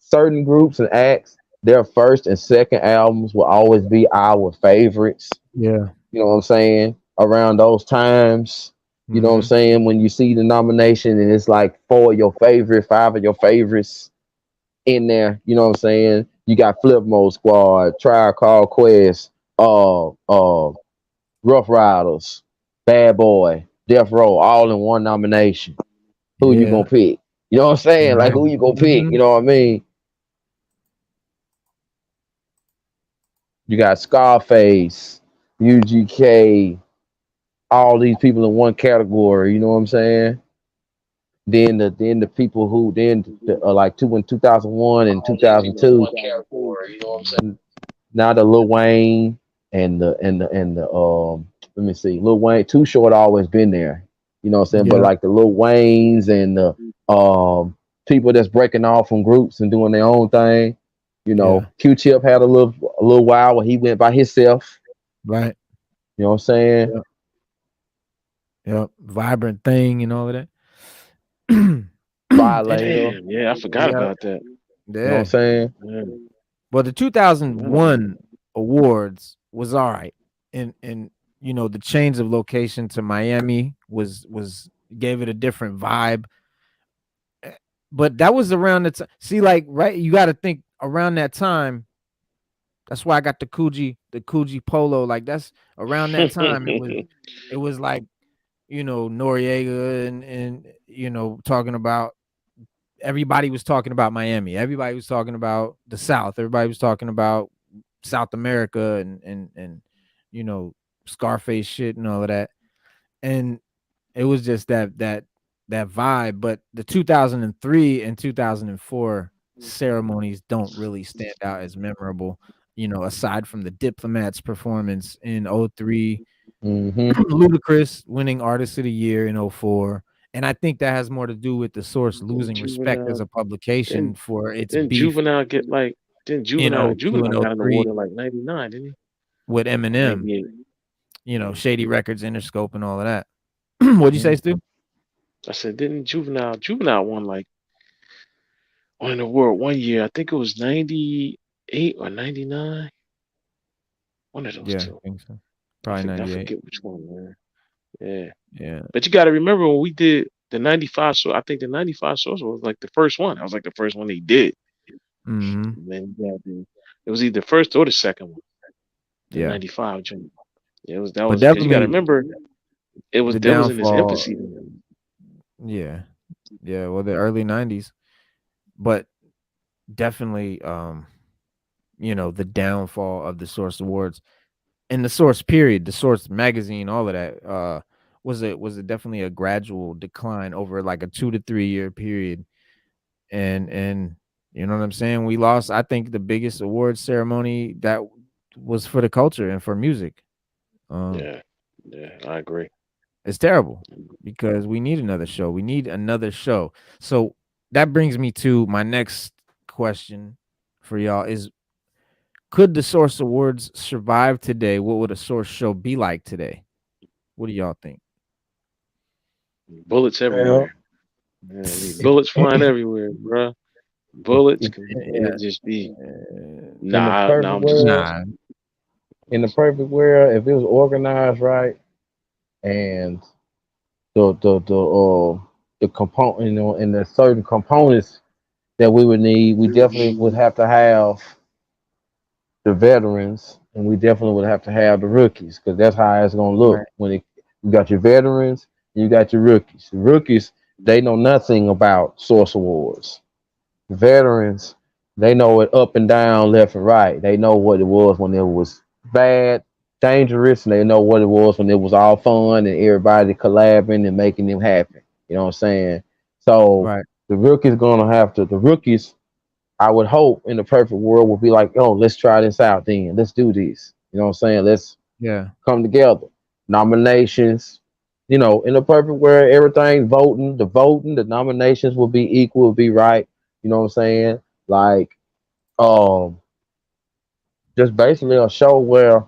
certain groups and acts, their first and second albums will always be our favorites. Yeah. You know what I'm saying? Around those times, you know what I'm Mhm. saying? When you see the nomination and it's like four of your favorite, five of your favorites in there, you know what I'm saying? You got Flip Mode Squad, Trial Call Quest, Rough Riders, Bad Boy, Death Row, all in one nomination. Who you gonna Yeah. pick? You know what I'm saying? Like Right. who you gonna pick? You Mhm. know what I mean? You got Scarface, UGK, all these people in one category. You know what I'm saying? Then the people who like two in 2001 and 2002. Now the Lil Wayne and the let me see, Lil Wayne, Too Short always been there. You know what I'm saying? But Yeah. like the Lil Waynes and the people that's breaking off from groups and doing their own thing. Yeah. Q-Tip had a little while where he went by himself. Right. You know what I'm saying? Yeah. Yep. Vibrant thing and all of that. Violator. Damn, yeah, I forgot Yeah. about that. You know what I'm Yeah. saying? Yeah. Well, the Yeah. 2001 awards was all right, and the change of location to Miami was gave it a different vibe. Eh, But that was around the time. See, like, right, you got to think around that time. That's why I got the Coogee polo. Like that's around that time. It was like Noriega and talking about everybody was talking about Miami. Everybody was talking about the South. Everybody was talking about South America and you know Scarface shit and all of that. And it was just that vibe. But the 2003 and 2004 ceremonies don't really stand out as memorable. Aside from the Diplomats performance in '03, Mm-hmm. Ludacris winning Artist of the Year in '04. And I think that has more to do with the source Didn't losing respect as Juvenile a publication didn't for its didn't beef Juvenile get like didn't in Juvenile '02 and Juvenile got an award '03 in like '99, didn't he? with Or Eminem, '98. Yeah. Shady Records, Interscope, and all of that. What'd you say, Stu? I said, didn't Juvenile won like won an award one year? I think it was '98 or '99. One of those Yeah, I two. think so. I Probably forget, I 98. forget which one, man. Yeah. Yeah. But you got to remember when we did the '95 show. I think the '95 show was like the first one. That was like the first one they did. Mhm. And then you got it was either the first or the second one. The Yeah. '95 joint. Yeah, it was that But was because you got to definitely remember the it was in its downfall. infancy then. Yeah. Yeah. Well, the early '90s, but definitely, the downfall of the Source Awards and the Source period, the Source magazine, all of that. Was it definitely a gradual decline over like a 2 to 3 year period, and you know what I'm saying. We lost. I think the biggest award ceremony that was for the culture and for music. Um, Yeah. Yeah, I agree. It's terrible because we need another show. We need another show. So that brings me to my next question for y'all is could the Source Awards survive today? What would a Source show be like today? What do y'all think? Bullets Well, everywhere. Yeah, be bullets flying everywhere, bruh. Bullets if, can Yeah. it just be in the nah, perfect I'm just world, Nah. in the perfect world, if it was organized right and the component, and the certain components that we would need, we definitely would have to have the veterans, and we definitely would have to have the rookies, because that's how it's gonna look Right. when you got your veterans and you got your rookies. The rookies, they know nothing about Source Awards. The veterans, they know it up and down, left and right. They know what it was when it was bad, dangerous, and they know what it was when it was all fun and everybody collabing and making them happy. You know what I'm saying? So Right. The rookies gonna have to. The rookies, I would hope, in the perfect world, would be like, oh, let's try this out. Then let's do this. You know what I'm saying? Let's Yeah. come together. Nominations. You know, in the perfect world, everything voting, the nominations will be equal, will be right. You know what I'm saying? Like, um, just basically a show where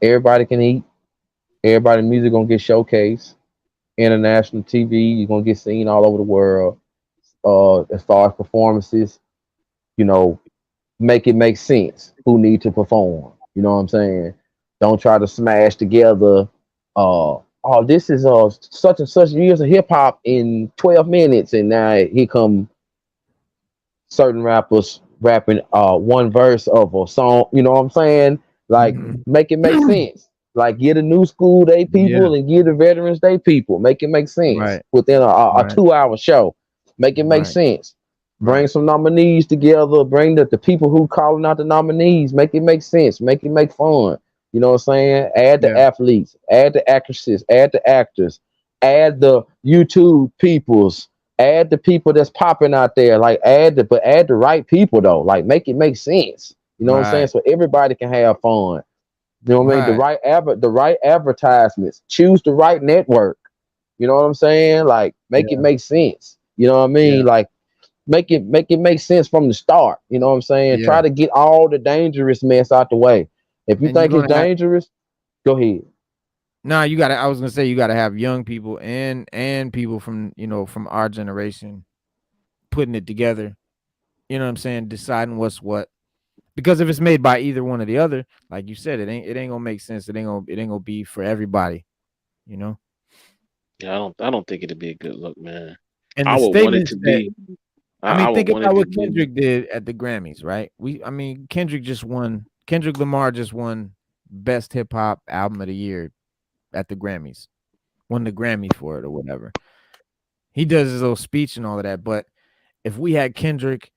everybody can eat, everybody music gonna get showcased, international TV, you're gonna get seen all over the world. As far as performances, you know, make it make sense. Who need to perform? You know what I'm saying? Don't try to smash together. Oh, this is such and such years of hip hop in 12 minutes, and now here come certain rappers rapping one verse of a song. You know what I'm saying? Like Mhm. make it make sense. Like get a new school they Yeah. people and give the veterans they people. Make it make sense Right. within a Right. 2 hour show. Make it make Right. sense. Bring Right. some nominees together. Bring the people who calling out the nominees. Make it make sense. Make it make fun. You know what I'm saying? Add the Yeah. athletes. Add the actresses. Add the actors. Add the YouTube peoples, add the people that's popping out there. Like add the right people though. Like make it make sense. You know what I'm saying? Right. So everybody can have fun. You know what I mean? Right. The right advertisements. Choose the right network. You know what I'm saying? Like make it Yeah. make sense. You know what I mean? Yeah. Like make it make sense from the start. You know what I'm saying? Yeah. Try to get all the dangerous mess out the way. If you And you're think it's gonna have dangerous, go ahead. nah, you gotta I was gonna say you gotta have young people and people from, from our generation putting it together. You know what I'm saying? Deciding what's what. Because if it's made by either one or the other, like you said, it ain't gonna make sense. It ain't gonna be for everybody, you know? Yeah, I don't think it'd be a good look, man. And I the would want it statements to that be. I I mean, would think want about it to what be. Kendrick did at the Grammys, right? Kendrick Lamar just won best hip hop album of the year at the Grammys. Won the Grammy for it or whatever. He does his little speech and all of that, but if we had Kendrick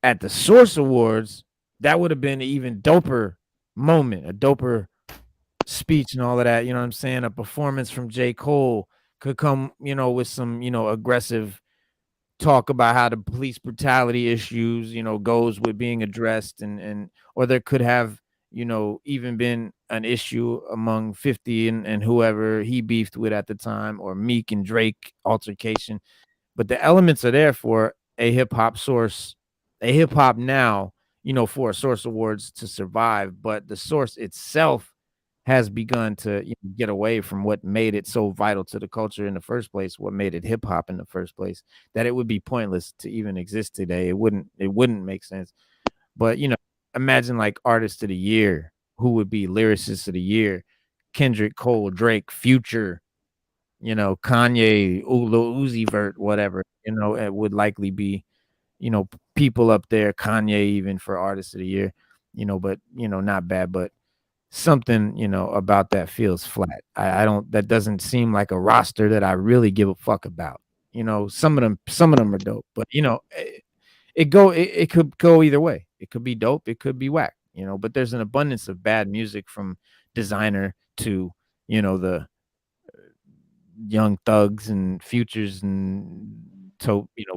at the Source Awards, that would have been an even doper moment, a doper speech and all of that. You know what I'm saying? A performance from J. Cole could come, with some, aggressive talk about how the police brutality issues, goes with being addressed and or there could have, even been an issue among 50 and whoever he beefed with at the time, or Meek and Drake altercation, but the elements are there for a hip hop source, a hip hop now, for a Source Awards to survive. But the source itself has begun to get away from what made it so vital to the culture in the first place, what made it hip hop in the first place, that it would be pointless to even exist today. It wouldn't make sense. But imagine like artist of the year, who would be lyricist of the year, Kendrick, Cole, Drake, Future, Kanye, Lil Uzi Vert, whatever, it would likely be, people up there, Kanye even for artist of the year, but not bad, but something, about that feels flat. I don't that doesn't seem like a roster that I really give a fuck about. Some of them are dope, but it could go either way. It could be dope, it could be whack, but there's an abundance of bad music from Designer to, the Young Thugs and Futures and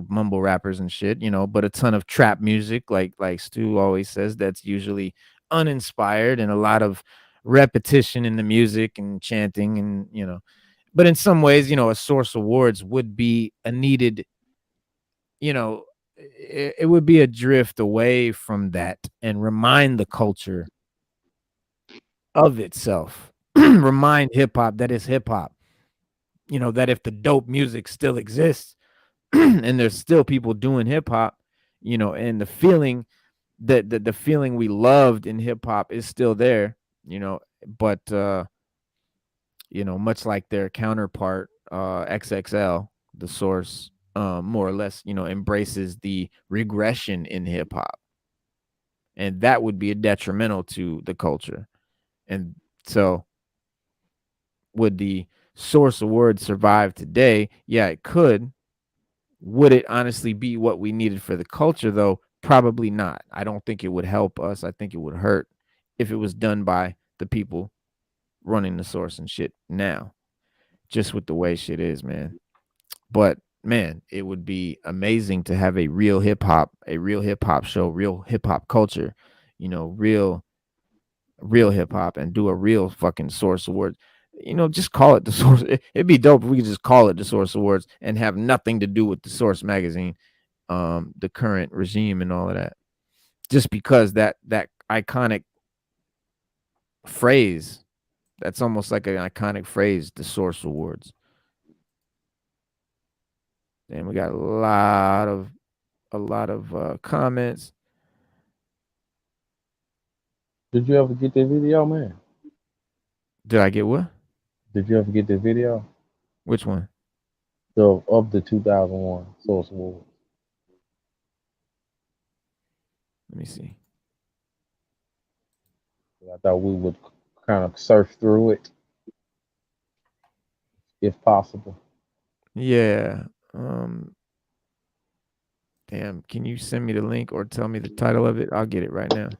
mumble rappers and shit, but a ton of trap music, like Stu always says, that's usually uninspired and a lot of repetition in the music and chanting and, but in some ways, a Source Awards would be a needed, it would be a drift away from that and remind the culture of itself. Remind hip hop that it's hip hop. That if the dope music still exists and there's still people doing hip hop, and the feeling that the feeling we loved in hip hop is still there, but much like their counterpart, XXL, the Source, more or less, embraces the regression in hip hop. And that would be a detrimental to the culture. And so would the Source Award survive today? Yeah, it could. Would it honestly be what we needed for the culture, though? Probably not. I don't think it would help us. I think it would hurt if it was done by the people running the source and shit now, just with the way shit is, man. But man, it would be amazing to have a real hip hop show, real hip hop culture, real hip hop, and do a real fucking Source Awards. Just call it the Source. It'd be dope if we could just call it the Source Awards and have nothing to do with the Source magazine, the current regime and all of that. Just because that iconic phrase, that's almost like an iconic phrase, the Source Awards. And we got a lot of comments. Did you ever get that video, man? Did I get what? Did you ever get the video Which one? of the 2001 Source Awards? Let me see. I thought we would kind of surf through it, if possible. Yeah. Damn, can you send me the link or tell me the title of it? I'll get it right now.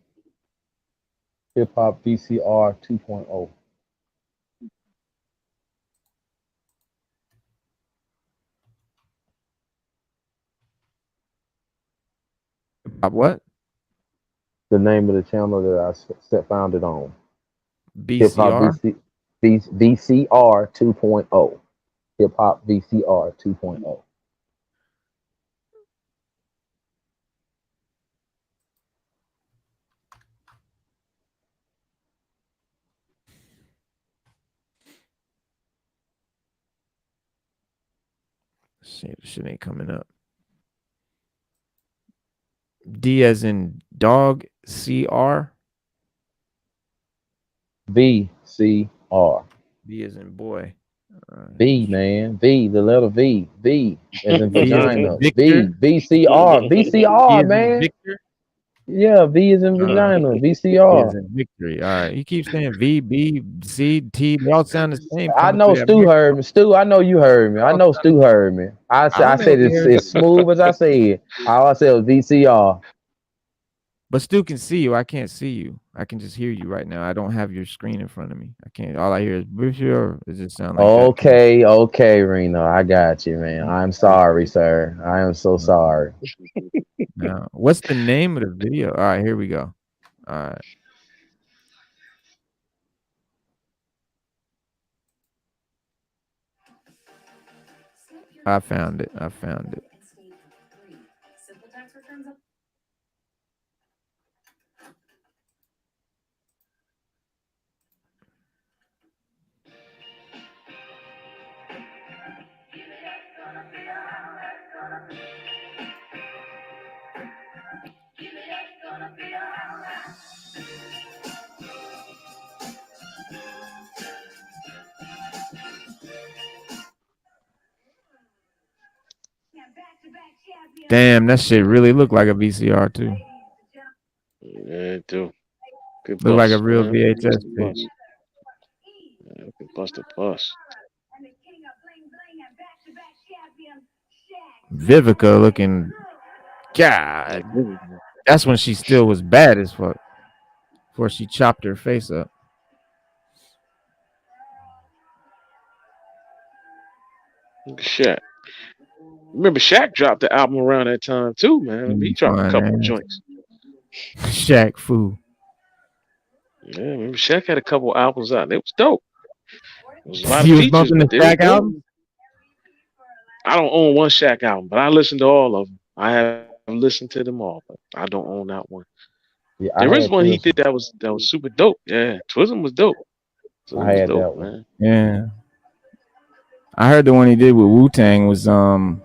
Hip Hop VCR 2.0. What? The name of the channel that I found it on. Hip Hop BCR? VCR 2.0. Hip Hop VCR 2.0. Shit ain't coming up. D as in dog, CR. VCR. B as in boy. V, man. V, the letter V. V as in V as in vagina. Victor. VCR. V VCR, as in man. Victor. Yeah, V is in vagina. V VCR. as in victory. All right. You keep saying V, B, C, T. They all sound the same. I Coming know through that Stu heard me. Stu, I know you heard me. I know Stu heard me. I I don't know said if he it's heard as smooth as I said. All I said was VCR. But Stu can see you. I can't see you. I can just hear you right now. I don't have your screen in front of me. I can't. All I hear is Bishop. Does it sound like that? Okay, Reno. I got you, man. I'm sorry, sir. I am so sorry. Now, what's the name of the video? All right, here we go. All right. I found it. Damn, that shit really looked like a VCR too. Yeah, it do. Good Look like a bust, real man. VHS tape. Bust. Yeah, good bust the bust. Vivica looking. God, that's when she still was bad as fuck. Before she chopped her face up. Look at Shaq. Remember, Shaq dropped the album around that time too, man. He dropped a Fine couple of ass. joints. Shaq Fu. Yeah, remember Shaq had a couple albums out. It was dope. It was a lot of He was features, bumping the but it was Shaq dope. album. I don't own one Shaq album, but I listened to all of them. I have listened to them all, but I don't own that one. Yeah, There is had one he Twism. did that was super dope. Yeah, Twism was dope. Twism I was had dope, that one. man. Yeah. I heard the one he did with Wu-Tang was That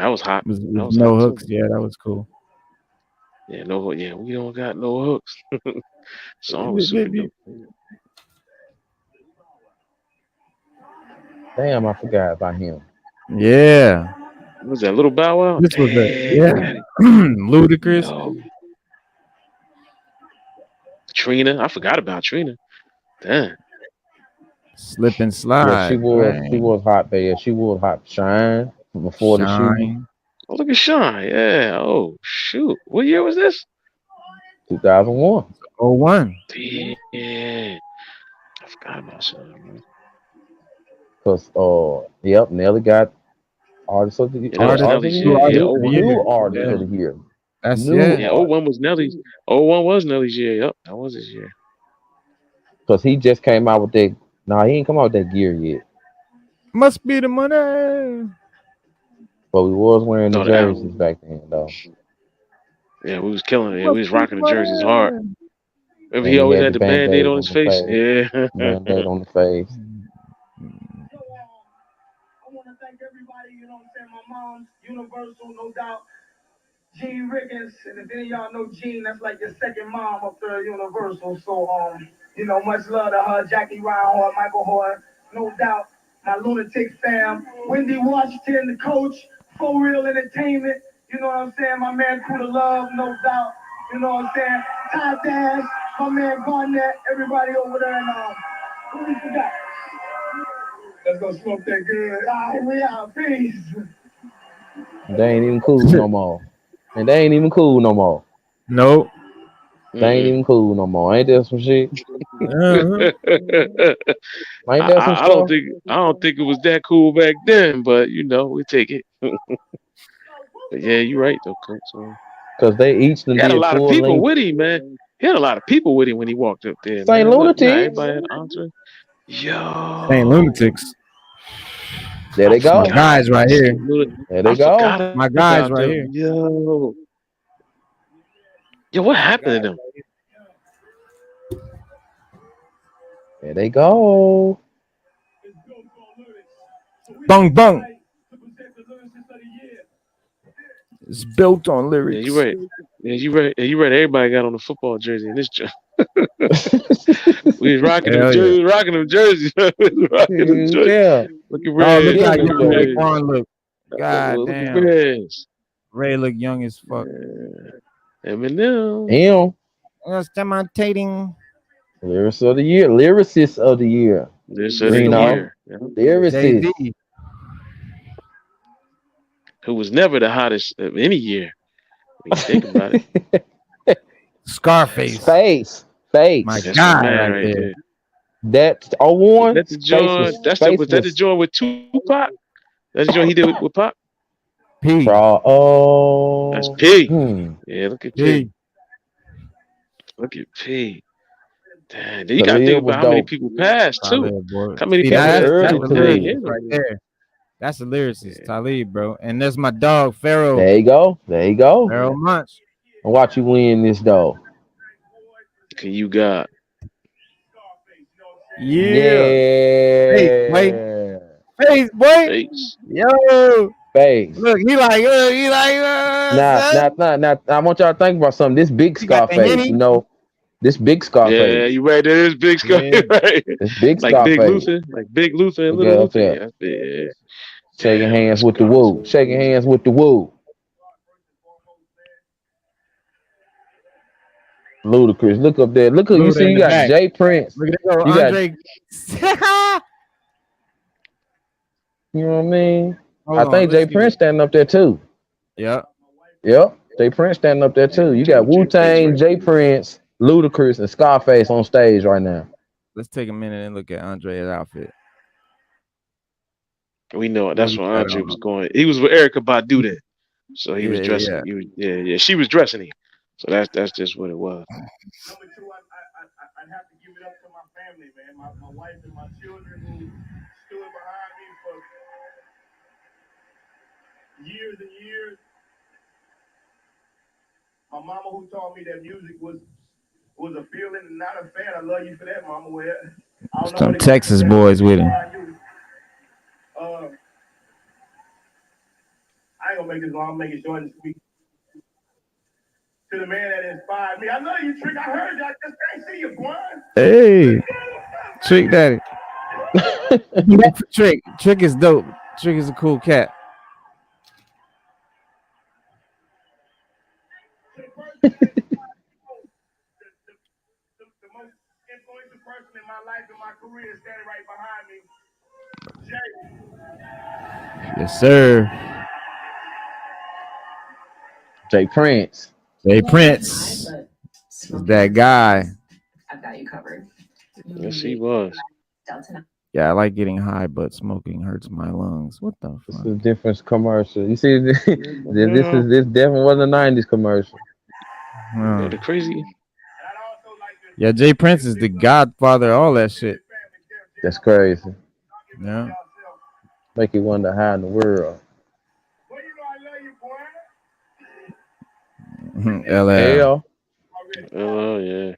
was hot. was That was no hot hooks. too. Yeah, that was cool. Yeah, no, yeah, we don't got no hooks. Song was super dope. Damn, I forgot about him. Yeah. What was that Little Bow Wow? This was Damn. Ludacris. Yo. Trina, I forgot about Trina. Damn. Slip and Yeah, slide. she was hot, babe. She was hot. Shine before the shooting. Shine. Oh, look at Sean. Yeah. Oh, shoot. What year was this? 2001. 01. Yeah. I forgot about Sean, man. Cause yep, Nelly got Artist of the Yeah, that was Artist, Nelly's year. Yeah, artist of the 01. year. new artist Yeah, of the year. That's New yeah. yeah, art. 01 was Nelly's. 01 was Nelly's year. Yep, that was his year. Because he just came out with that. Nah, he ain't come out with that gear yet. Must be the money. But we was wearing the Oh, the jerseys album. back then though. Yeah, we was killing it. Yeah, we Must was be the rocking the jerseys hard. money. Remember, And he he always had had the the band-aid band-aid on on his the face. face. Yeah. Band-aid on the face. I want to thank everybody, you know what I'm saying? My mom's Universal, no doubt. Gene Rickens, and if any of y'all know Gene, that's like your second mom up there at Universal. So, you know, much love to her, Jackie Reinhardt, Michael Horn, no doubt. My Lunatic fam, Wendy Washington, the coach, For Real Entertainment, you know what I'm saying? My man Kuda Love, no doubt. You know what I'm saying? Ty Dash, my man Garnett, everybody over there, and who we forgot? Let's go smoke that good. All right, we out. Peace. They ain't even cool no more. And they ain't even cool no more. Nope. They ain't even cool no more. Ain't that some shit? Uh-huh. Ain't that some stuff? I don't think it was that cool back then, but you know, we take it. But yeah, you're right though, Coach. So Because they each done he had a did lot of full people length. with him, man. He had a lot of people with him when he walked up there, Saint man. Look, now Lunatics. everybody had Andre. Saint Yo, Lunatics. There I they My go. forgot. guys right here. There I they go. forgot My guys about right them. here. Yo, what happened to them? There they go. Bung bung. It's built on Yeah, you lyrics. right. Yeah, you right. Yeah, you right. Everybody got on the football jersey in this joint. We was rocking them Hell yeah. jerseys. Rocking them jerseys. We was rocking them jerseys. Yeah. Look at Oh, look Red. how Look Killing at them young jokers. Red. Raekwon look. God Look at damn. Reds. Ray look young as fuck. Eminem. Him. That's demonstrating. Lyricist of the year. Lyricist of the year. This of It's the the one. Reno. year. Yeah. Lyricist. Jay-Z. Who was never the hottest of any year. When you think about it. Scarface. Face. My Face. That's my guy man right right there. there. That Was 01. that the Face joint? was face Was that the was joint with Tupac? That's the joint he did with Pop? P. That's oh P. Yeah, look at P. P. Look at P. Damn, you gotta think Khalil was about how many dope. people passed too. Talib, boy. How many See, people That that that's early the they ain't Khalil. lyricist hit right him. there. That's the lyricist, Yeah. Talib, bro. And that's my dog, Pharaoh. There you go. There you go. Pharaoh Munch. And watch you win this though. Can you got Yeah. Face, boy. Yeah. Face, boy. face? Face. Yo. Look, he like, son. I want y'all to think about something. This big He got the Scarface, henny. you know, this big Yeah, Scarface, you right. There is big Scar, Yeah. right? this big Like Big Scarface. Luther, and Look Little at up Luther. there, Yeah, that's big. shaking Damn, hands that's with the Scarface. woo, shaking hands with the woo. Ludacris, look up there. Look who you Luda see. in You the got back. Jay Prince. Look at that go, You got, Andre. you know what I mean? Hold I on, think let's Jay see what. Prince standing up there too. Yeah. Yep, Jay Prince standing up there Yeah, too. You got Wu Jay Prince Tang, right Jay there. Prince, Ludacris, and Scarface on stage right now. Let's take a minute and look at Andre's outfit. We know it. What That's he where got Andre was on. going. He was with Erica Badu then, so he was Yeah, dressing. yeah. Yeah. She was dressing him. So that's just what it was. Number two, I'd have to give it up to my family, man. My wife and my children who stood behind me for years and years. My mama who taught me that music was a feeling and not a fan. I love you for that, mama. Well, I don't know Some what it Texas is. boys with him. I ain't gonna make this long. I'm making short and sweet. To the man that inspired me. I love you, Trick. I heard you. I just can't see you, boy. Hey, Trick Daddy. Trick. Trick is dope. Trick is a cool cat. The most influential person in my life and my career is standing right behind me. Jay. Yes, sir. Jay Prince. Jay Prince is that guy. I've got you covered. Yes, he was. Yeah, I like getting high, but smoking hurts my lungs. What the It's fuck? a different commercial. You see, Yeah, this definitely wasn't a '90s commercial. yeah, Huh. the crazy. Yeah, Jay Prince is the godfather of all that shit. That's crazy. Yeah. Make you wonder how in the world. LL. L. Oh yeah.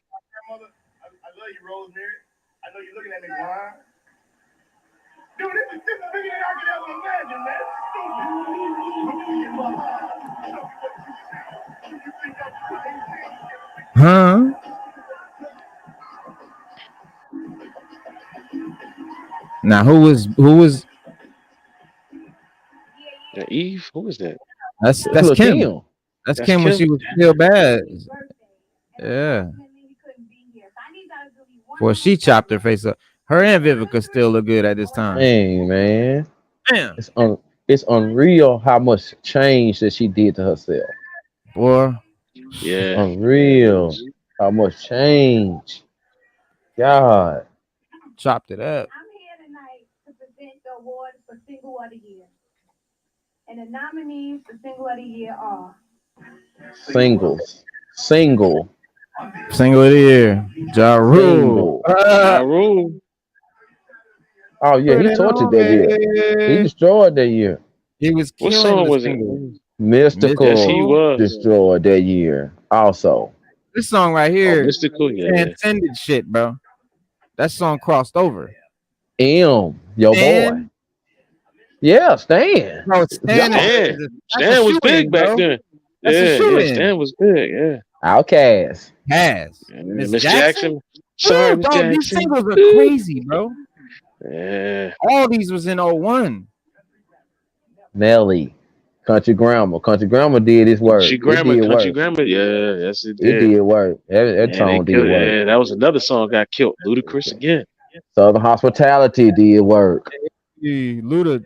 Huh? Now who was Yeah, Eve. Who is that? That's that's Lil' Kim. Kim. That's That's Kim when Kim. she was still bad. Yeah. Before she chopped her face up. Her and Vivica still look good at this time. Dang, man. Damn. It's it's unreal how much change that she did to herself. Boy. It's Yeah, yeah, it unreal is. how much change. God. Chopped it up. Singles. Single. Single of the year. Ja Rule. Single. Ja Rule. Oh yeah, Put he it tortured on that year. He me. destroyed that year. He was What killing song the was it? single. Yes, he Mystical was. destroyed that year. Also. This song right Oh, here Mystical. Yeah. transcended shit, bro. That song crossed over. Your boy. And Yeah, Stan. bro, Stan is, Yeah. Stan. that's a Stan was big shoe-in, back bro. then. That's a Yeah, yeah. shoe-in. Stan was big. Yeah. Outcast. Has And Miss Miss Jackson? Jackson. Sorry, Ooh, Miss dog, these Jackson. singles are Ooh. crazy, bro. Yeah. All these was in '01. Nelly. Country Grammar. Country Grammar did its work. It did Country work. grammar. Yeah, yes, it It did. did work. That Yeah, they song did killed. work. Yeah, that was another song got killed. Ludacris again. Southern Hospitality did work. Hey, Luda,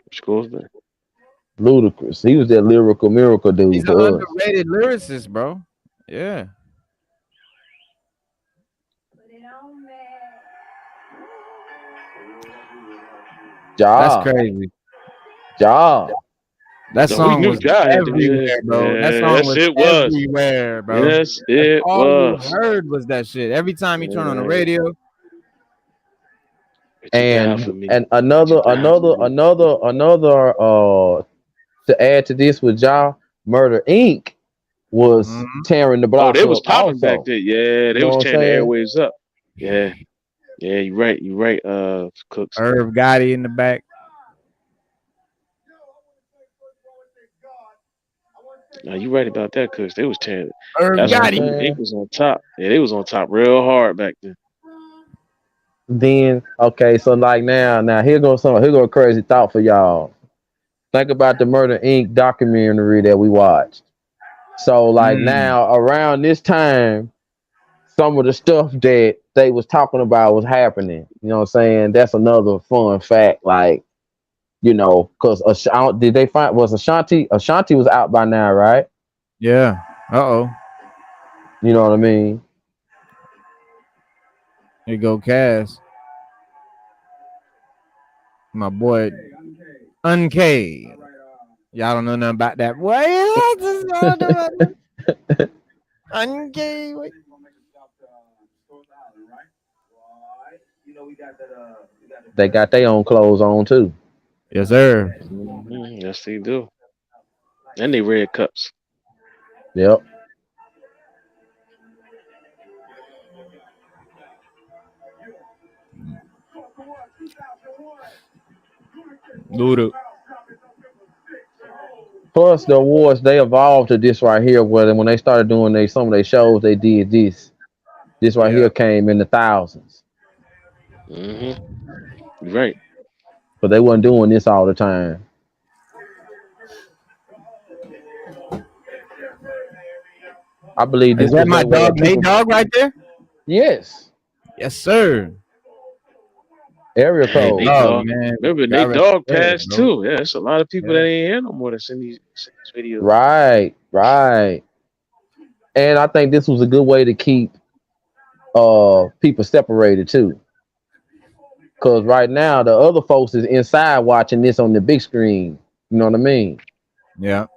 Which goes there. Ludacris. He was that lyrical miracle dude he's an for us. underrated lyricist, bro. Yeah, that's Ja. crazy. Ja. That No, we song knew was Ja had to be there. everywhere, bro. That Yeah, song yes, was it was. everywhere, bro. Yes, That's it all you was. heard was that shit. Every time you turn on the Yeah. radio, But you die for me. And But you die for me. another to add to this with Ja, Murder Inc. was mhm. tearing the Oh, block they was up popping back also. then. Yeah, You they know was what I'm tearing the saying? airwaves up. Yeah, yeah, you're right. You're right. Cooks. Irv Gotti in the back. No, you're right about that, Cooks. They was tearing. Irv You That's know when what I'm Gotti. Luda Inc. saying? was on top. Yeah, they was on top real hard back then. Then okay, so like now here go a crazy thought for y'all. Think about the Murder Inc. documentary that we watched. So like Mm. now around this time, some of the stuff that they was talking about was happening. You know what I'm saying? That's another fun fact. Like, because did they find was Ashanti? Ashanti was out by now, right? Yeah. Uh-oh. You know what I mean? Here go Cass. My boy Unkay. Y'all don't know nothing about that. What? Y'all don't know about that? Unkay. What? They got their own clothes on too. Yes, sir. Yes, they do. And they red cups. Yep. Luda. Plus the awards they evolved to this right here, where when they started doing some of their shows, they did this. This right Yeah. here came in the thousands. You're right. But they wasn't doing this all the time. I believe Is this that was my their way of dog, Nate keeping. Dog, right there? Yes. Yes, sir. Area Hey, code. Nate Oh Dogg. man, Remember, God Nate rest Dogg his soul, passed bro. too. Yeah, there's a lot of people that Yeah. ain't here no more that send these videos. Right. And I think this was a good way to keep people separated too. Cause right now the other folks is inside watching this on the big screen. You know what I mean? Yeah.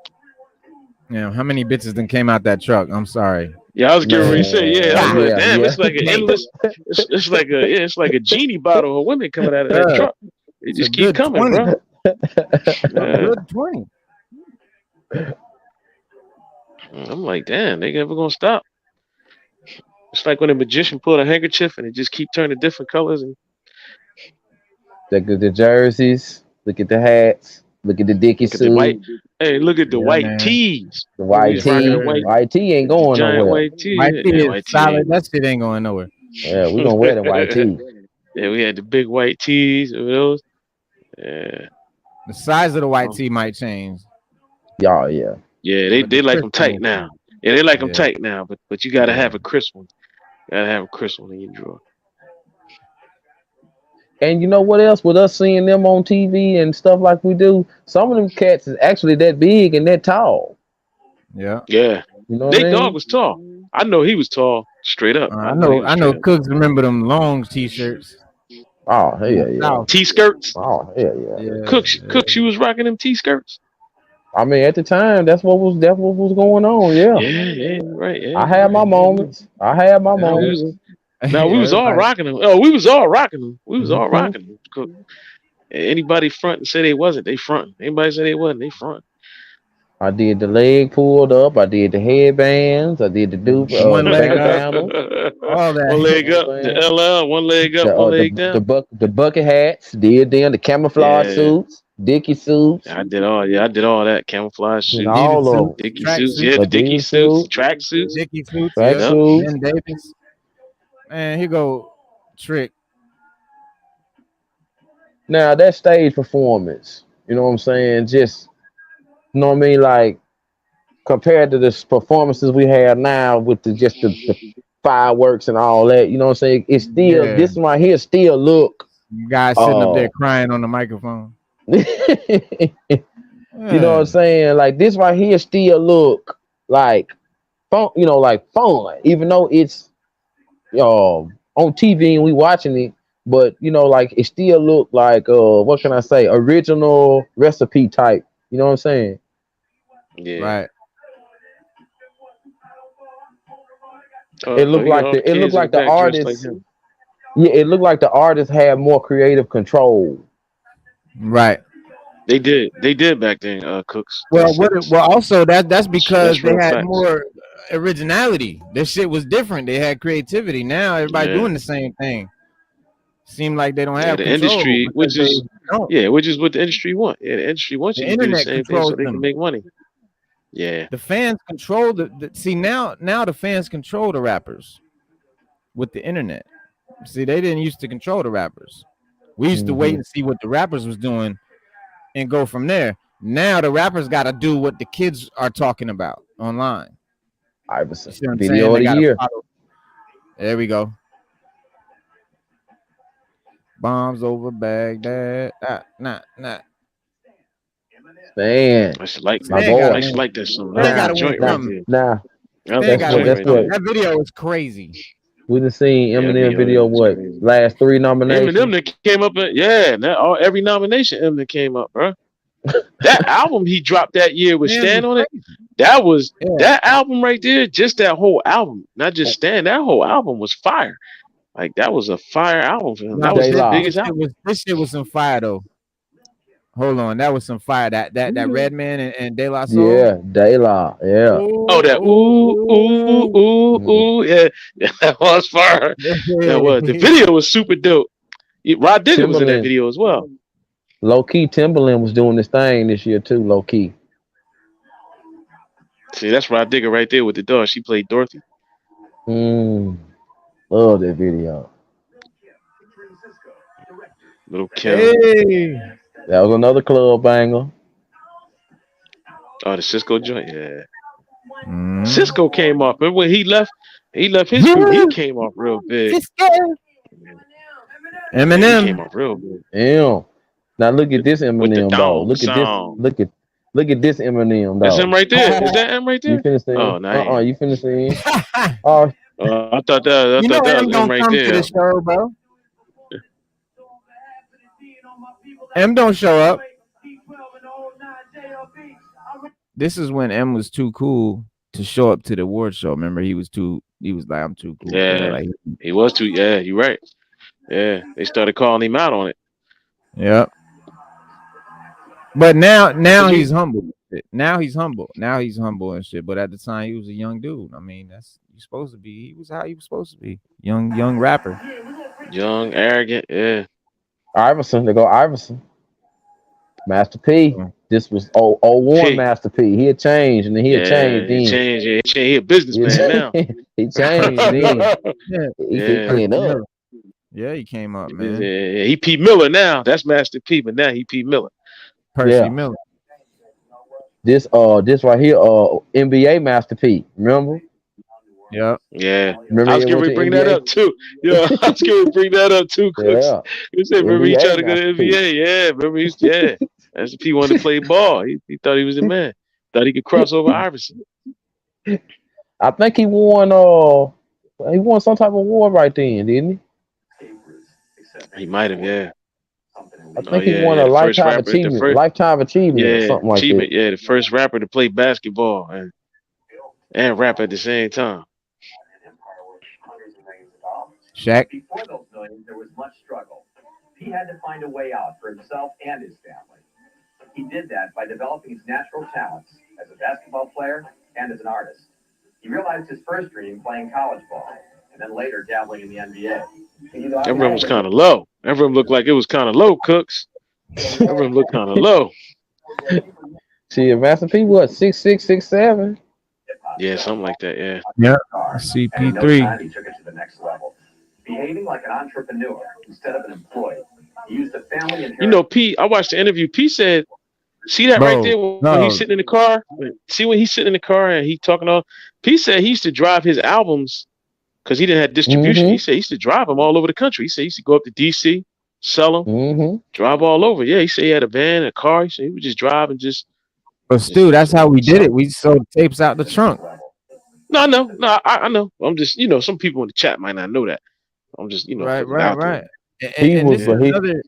Yeah. How many bitches then came out that truck? I'm sorry. Yeah, I was getting ready to say, yeah, I was Man, like, yeah, damn, yeah. it's like an endless, it's like a, yeah, it's like a genie bottle of women coming out of that Yeah. truck. They It's a just keep good coming, 20. bro. A good 20. I'm like, damn, they never gonna stop. It's like when a magician pulled a handkerchief and it just keep turning different colors. And Look at the jerseys. Look at the hats. Look at the Dickie look at the white, suit. hey, look at the Yeah, white man. tees. The Remember we white was rocking the tee. white, White tee ain't the going giant nowhere. white tee. White tee Yeah, is white tee solid. ain't. That shit ain't going nowhere. Yeah, we gonna wear the white tee. Yeah, we had the big white tees. Those. Yeah. The size of the white Oh. tee might change. Y'all, yeah. Yeah, they But the like them crisp tight one, now. Yeah, they like them yeah. tight now. But you gotta Yeah. have a crisp one. You gotta have a crisp one in your drawer. And you know what else? With us seeing them on TV and stuff like we do, some of them cats is actually that big and that tall. Yeah. Yeah, You know what they I dog mean? was tall. I know he was tall, straight up. I He know was straight up. Cooks remember them long t-shirts. Oh, hell yeah. South. T skirts. Oh, hell yeah. Yeah. Cooks, you was rocking them T skirts. I mean, at the time, that's what was going on. Yeah. Yeah, right. Yeah, I had my moments. I had my Now we moments. was, now we was all Everybody. rocking them. Oh, we was all rocking them. We was all Mhm. rocking them. Cook. Anybody front and say they wasn't, they front. Anybody say they wasn't, they front. I did the leg pulled up. I did the headbands. I did the One the leg up, bandanas. all One that. You leg know up, what I'm the saying? LL, one leg up, one leg down. The bucket hats. Did them the camouflage Yeah, suits, Dickie suits, I did all. Yeah, I did all that. Camouflage and suits, Adidas all of suits, them. Dickie track suits. Yeah, suits, the Dickie Adidas suits, suit, track suits. Dickie suits. track Yep. Yep. suits. Ben Davis. Man, he go Trick. Now that stage performance, you know what I'm saying? Just you know what I mean, like compared to the performances we have now with the fireworks and all that, you know what I'm saying? It's still Yeah. this one right here still look Guy sitting up there crying on the microphone. you know what I'm saying? Like this right here still look like fun, you know, like fun, even though it's on TV and we watching it, but you know, like it still look like what can I say, original recipe type. You know what I'm saying? Yeah. Right. It looked like the artist. Yeah, it looked like the artist had more creative control. Right. They did back then. Cooks. Well, also that's because That's they real had facts. more originality. Their shit was different. They had creativity. Now everybody Yeah. doing the same thing. Seem like they don't Yeah, have the control industry, because they don't. which is what the industry want. Yeah, the industry wants The you to do the internet same thing so controls they can them. make money. Yeah. The fans control see now the fans control the rappers with the internet. See, they didn't used to control the rappers. We used to wait and see what the rappers was doing and go from there. Now the rappers got to do what the kids are talking about online. Iverson, You see what I'm video saying? of the year. Follow. There we go. Bombs over Baghdad. Nah. Man, I should like my Stan boy. gotta I should win. like that song. Stan That was gotta a win joint right something. there. Nah, That was Stan a gotta joint win right what something. there. That video is crazy. we done seen Yeah, Eminem video. was What crazy. last 3 nominations? Eminem that came up every nomination Eminem came up, bro. That album he dropped that year with Stan Stan was on it. crazy. That was Yeah. that album right there. Just that whole album, not just Stan. That whole album was fire. Like that was a fire album for him. No, That was his J-Law. biggest album. This shit was some fire though. Hold on, that was some fire. That Redman and De La Soul. Yeah, Dayla. Yeah. Oh, that ooh, yeah, that was fire. That was. The video was super dope. Rod Digger was in that Timberland. video as well. Low key, Timberland was doing this thing this year too. Low key. See, that's Rod Digger right there with the dog. She played Dorothy. Love that video. Little Kim. Hey. That was another club banger. Oh, the Cisco joint. Yeah. Mm. Cisco came off. Remember when he left his group, he came off real big. Eminem. He came off real big. Yeah. Now look at this Eminem though. dome Look at song. this. Look at this Eminem though. That's him right there. Is that him right You there? finna see? Oh, nice. You finna see? Oh, I thought that You know was M him don't right come to the there. show, bro. M don't show up. This is when M was too cool to show up to the award show. Remember, he was like, I'm too cool for that. Yeah, Like, he was too. Yeah, you're right. Yeah, they started calling him out on it. yeah. But now Cause he's you, humble. Now he's humble. Now he's humble and shit. But at the time, he was a young dude. I mean, that's you supposed to be. He was how he was supposed to be. Young rapper. young, arrogant. Yeah, Iverson, they go Iverson. Master P. Mm. This was 01 P. Master P. He had changed and then he had changed Yeah, he then. changed. Yeah, he a businessman now. He changed then. Yeah, He Yeah, cleaned Percy up. Miller. Yeah, he came up, man. yeah, he P Miller now. That's Master P, but now he P Miller. Percy Yeah. Miller. This right here, NBA Master P. Remember? Yep. Yeah, Remember I was he getting went ready to to bring that NBA? up too. Yeah, I was getting ready to bring that up too, Cooks. Yeah. You said, remember he NBA tried to go to Master P. NBA? Yeah, remember yeah. Master P wanted to play ball. He thought he was the man. Thought he could cross over Iverson. I think he won some type of award right then, didn't he? He might have, yeah. I Oh think he yeah, won yeah. a The first lifetime rapper, the achievement, first, or yeah, something like that. achievement, yeah, the first rapper to play basketball and rap at the same time. Shaq. Before those millions, there was much struggle. He had to find a way out for himself and his family. He did that by developing his natural talents as a basketball player and as an artist. He realized his first dream playing college ball, and then later dabbling in the NBA. That room was kind of low. That room looked like it was kind of low, Cooks. That room looked kind of low. See, Master P, what, 6'6", 6'7"? Yeah, something like that. Yeah. Yeah. And in no CP3. time, he took it to the next level. Behaving like an entrepreneur instead of an employee. He used the family inheritance. You know, P. I watched the interview. P said, "See that right there when No. he's sitting in the car. See when he's sitting in the car and he talking all." P said he used to drive his albums because he didn't have distribution. Mhm. He said he used to drive them all over the country. He said he used to go up to DC, sell them, Mm-hmm. drive all over. Yeah, he said he had a van, a car. He said he would just drive and just. But Stu, that's how we did it. We sold tapes out the trunk. No, I know. I'm just, some people in the chat might not know that. I'm just, Right. putting it out there. And this is another.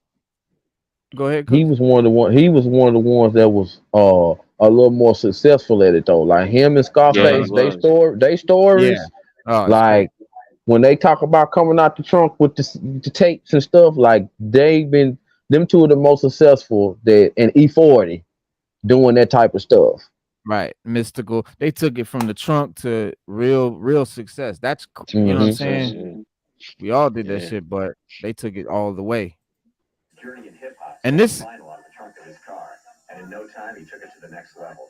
Go ahead. He was one of the ones that was a little more successful at it though. Like him and Scarface, they stories. Yeah. Oh, like when they talk about coming out the trunk with the tapes and stuff, like they've been them two of the most successful that in E40 doing that type of stuff. Right, mystical. They took it from the trunk to real success. That's you know what I'm saying. We all did that shit, but they took it all the way. And this. And in no time, he took it to the next level.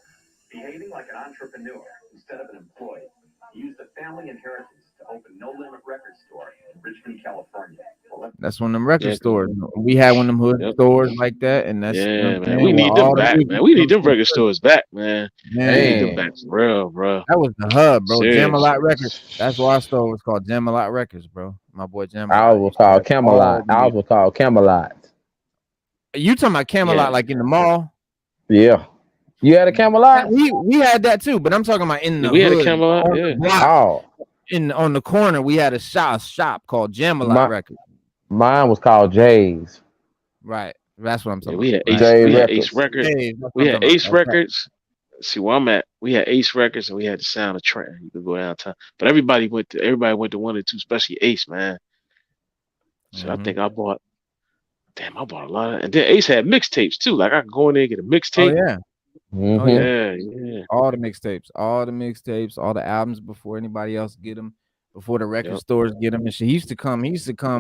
Behaving like an entrepreneur instead of an employee. He used the family inheritance to open No Limit Record Store in Richmond, California. That's one of them record stores. We had one of them hood stores like that, and that's man. We need them back, man. We need them record stores back, man. We need them back for real, bro. That was the hub, bro. Serious. Jam-A-Lot Records. That's why our store was called Jam-A-Lot Records, bro. My boy Jam-A-Lot. Ours was called Camelot. Ours was called Camelot. You talking about Camelot like in the mall? Yeah. You had a Camelot? We had that too, but I'm talking about in the we hood, had a Camelot, on the corner, we had a shop called Jam-A-Lot Records. Mine was called Jay's. Right. That's what I'm talking we about. Had Ace Records. Hey, we had Ace Records. See where I'm at. We had Ace Records and we had the Sound of Trent. You could go downtown. But everybody went to one or two, especially Ace, man. So I think I bought a lot of, and then Ace had mixtapes too. Like I could go in there and get a mixtape. Oh yeah. Mm-hmm. Oh yeah. All the mixtapes, all the albums before anybody else get them, before the record stores get them and shit. He used to come.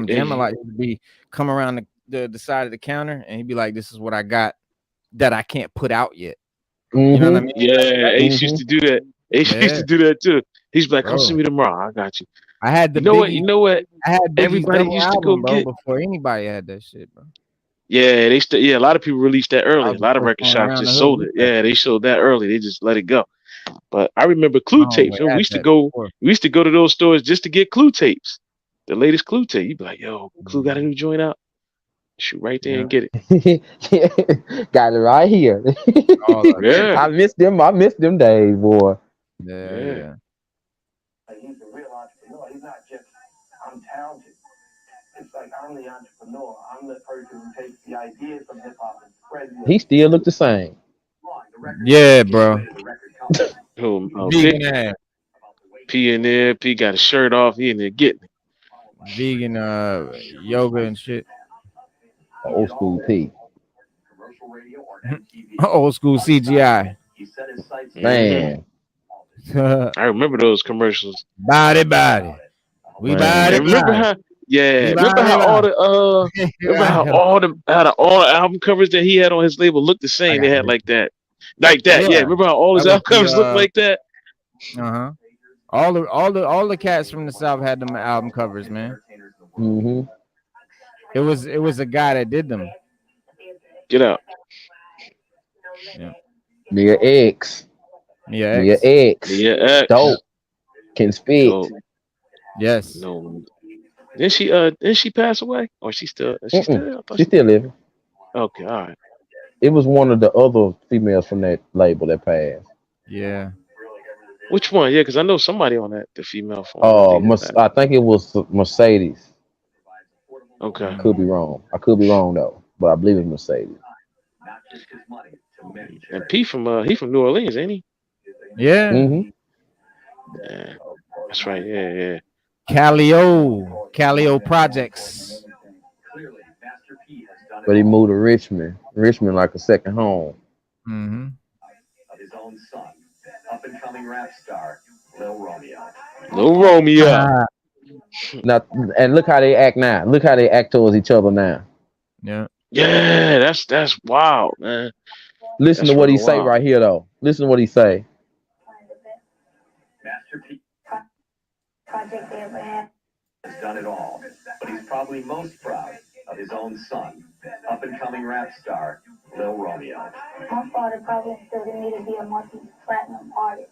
Jam-A-Lot used to come around the side of the counter and he'd be like, "This is what I got that I can't put out yet." Mm-hmm. You know what I mean? Yeah, Ace used to do that. Ace used to do that too. He's like, "Come see me tomorrow. I got you." I had the you know what? I had everybody used to go get before anybody had that shit, bro. Yeah, a lot of people released that early. A lot of record shops just sold it. Yeah, they sold that early. They just let it go. But I remember Clue tapes. We used to go to those stores just to get Clue tapes. The latest Clue tape. You'd be like, "Yo, Clue got a new joint out." Shoot right there and get it. Got it right here. Yeah. I missed them days, boy. Yeah. I'm the entrepreneur. I'm the person who takes the ideas from hip hop and spreads it. He still look the same. Yeah, bro. Who? P. Vegan ass. P in there. P got his shirt off. He in there getting it. Vegan yoga and shit. Old school P. Old school CGI. Man. I remember those commercials. Body. We Man. body. And remember how? Yeah, remember how all the remember how all the album covers that he had on his label looked the same. They had like that. Yeah. Remember how all his album covers looked like that? Uh-huh. All the cats from the South had them album covers, man. Mm-hmm. It was a guy that did them. Get out. Yeah. Mia X. Yeah. Yeah. Dope. Can spit. Dope. Yes. No. Didn't she pass away? Or is she still? Is she still? She's still living. Okay. All right. It was one of the other females from that label that passed. Yeah. Which one? Yeah, because I know somebody on that, the female form. I think it was Mercedes. Okay. Could be wrong. I could be wrong though, but I believe it's Mercedes. And P from he from New Orleans, ain't he? Yeah. Mm-hmm. Yeah. That's right. Yeah. Calio Projects. But he moved to Richmond like a second home. Mm-hmm. His own son, up and coming rap star, Lil Romeo. Now, and look how they act now. Look how they act towards each other now. Yeah. Yeah, that's wild, man. Listen to what he say right here, though. Listen to what he say. Master P project they ever had has done it all, but he's probably most proud of his own son, up and coming rap star, Lil Romeo. My father probably instilled in me to be a multi-platinum artist.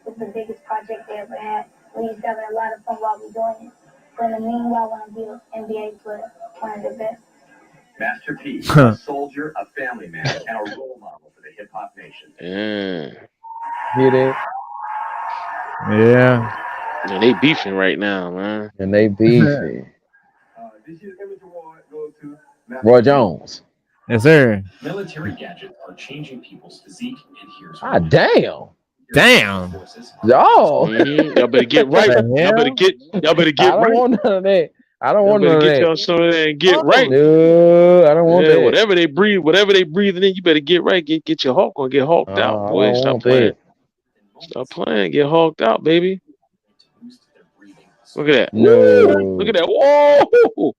It's the biggest project they ever had. We used to have a lot of fun while we're doing it. But in the meanwhile, I want to be an NBA player, one of the best. Master P, a soldier, a family man, and a role model for the hip hop nation. Yeah. Hear that? Yeah. Yeah, they beefing right now, man. And they beefing. This year's Image Award goes to Roy Jones. Yes, sir. Military gadgets are changing people's physique, and here's Ah, damn. Damn. Y'all. Y'all better get right. Y'all better get I don't right. want none of that. I don't want none Y'all of better get that. y'all some of that and get right. No, I don't want that. Whatever they breathing in, you better get right. Get your hulk on, get hulked out, boy. Stop playing. Stop playing. Get hulked out, baby. Look at that. No. Look at that. Whoa.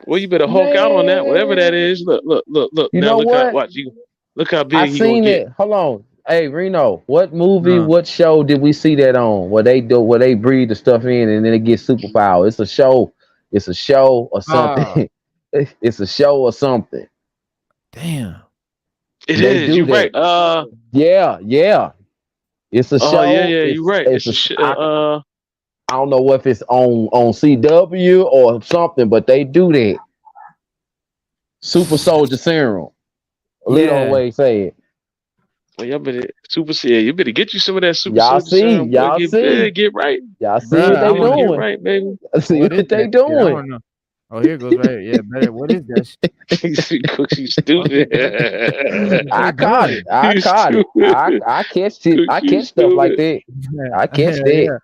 Well, you better hulk out on that, whatever that is. Look. You now know look what? how watch you. Look how big I he seen gonna it. get. Hold on. Hey Reno, what movie, what show did we see that on? Where they breathe the stuff in and then it gets superpower. It's a show. It's a show or something. It's a show or something. Damn. It is. You're right. Yeah. It's a show. Yeah. You're right. It's a show. I don't know if it's on CW or something, but they do that. Super Soldier Serum. Little way say it. Well, y'all better you better get you some of that super. Y'all Soldier see, serum, boy. y'all Get see, big, get right. Y'all see what they doing. Get right, baby. See what they doing. Oh, here goes right. Yeah, better. What is that? Cooks, you stupid. I caught it. I catch it. I catch stuff like that. I catch that.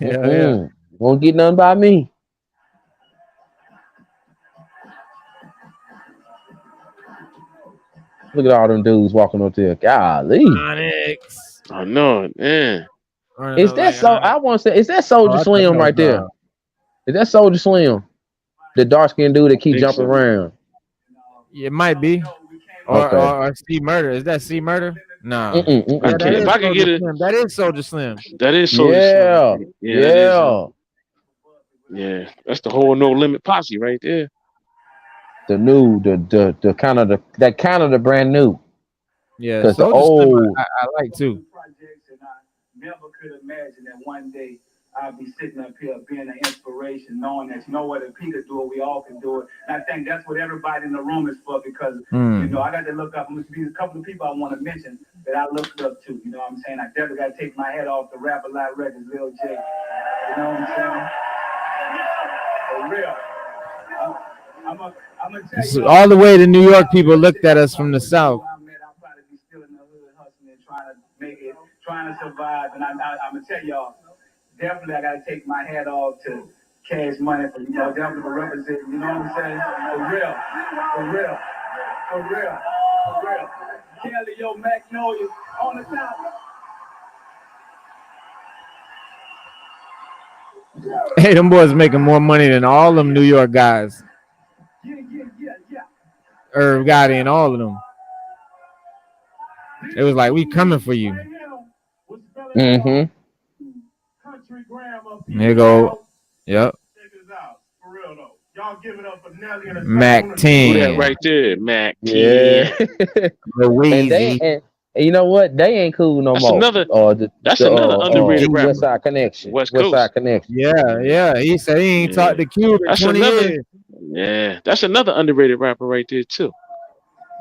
Yeah. Won't get nothing by me. Look at all them dudes walking up there. Golly. Onyx. I know, man. Is that so? I want to say, is that Soldier Slim right there? Is that Soldier Slim? The dark skinned dude that keep jumping around. It might be. Or C Murder. Is that C Murder? No. If I can get it, that is Soldier Slim. That is Soldier Slim. Yeah. That's the whole No Limit posse right there. The new, the kind of the brand new. Yeah, because the old I like too. Never could imagine that one day I'll be sitting up here being an inspiration, knowing that if P could do it, we all can do it. And I think that's what everybody in the room is for, because I got to look up. There's a couple of people I want to mention that I looked up to. You know what I'm saying? I definitely got to take my head off the Rap A Lot Records, Lil J. You know what I'm saying? For real. gonna tell So you all the way to New York, people looked at us from the South. I'll probably be still in the hood hustling and trying to make it, trying to survive. And I'm gonna tell y'all, definitely I gotta take my hat off to Cash Money for definitely for representing. You know what I'm saying? For real, for real, for real, for real. Kelly, yo, Magnolia on the top. Hey, them boys making more money than all them New York guys. Irv Gotti and all of them. It was like, we coming for you. Mm-hmm. Here you go. Yep. Check this out. For real though. Y'all give it up for Nelly and Mac Who that 10. right there? Mac 10. Yeah. And Louise. and you know what? They ain't cool no That's more. another The underrated rapper. West Side Connection. West West Side Coast. Connection. Yeah. He said he ain't talked to Cube in That's 20 another. years. Yeah, that's another underrated rapper right there too.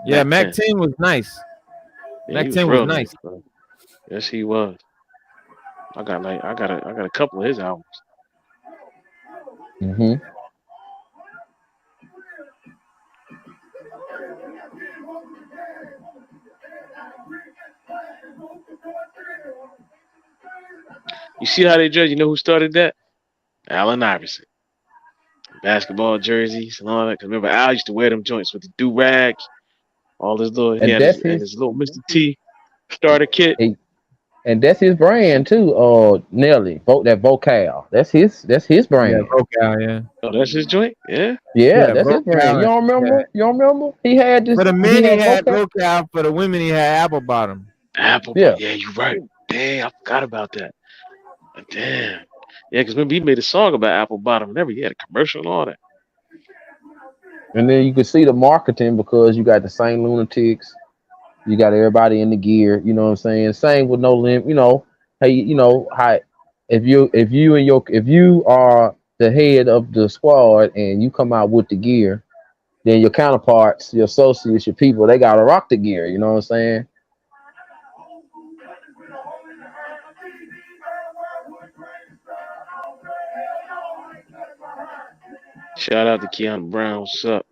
Yeah, Mac Mac 10 was nice. Yeah, Mac he 10 was real nice. bro. Yes, he was. I got a couple of his albums. Mm-hmm. You see how they judge? You know who started that? Allen Iverson. Basketball jerseys and all that. Cause remember, Al used to wear them joints with the do rags, all his little. He And had that's his little Mr. T starter kit. and that's his brand too. Nelly, that vocal. That's his Yeah, brand. vocal, yeah. Oh, that's his joint. Yeah. Yeah, Yeah, that's his brand. You vocal. don't remember? Yeah. You don't remember? He had this. For the men, He he had had vocal. vocal. For the women, he had apple bottom. Apple. Yeah. Yeah, you're right. Damn, I forgot about that. Damn. Yeah, because remember he made a song about apple bottom and everything. He had a commercial and all that. And then you could see the marketing because you got the Saint Lunatics, you got everybody in the gear. You know what I'm saying? Same with No Limit. Hey, how if you are the head of the squad and you come out with the gear, then your counterparts, your associates, your people, they gotta rock the gear. You know what I'm saying? Shout out to Keanu Brown. What's up?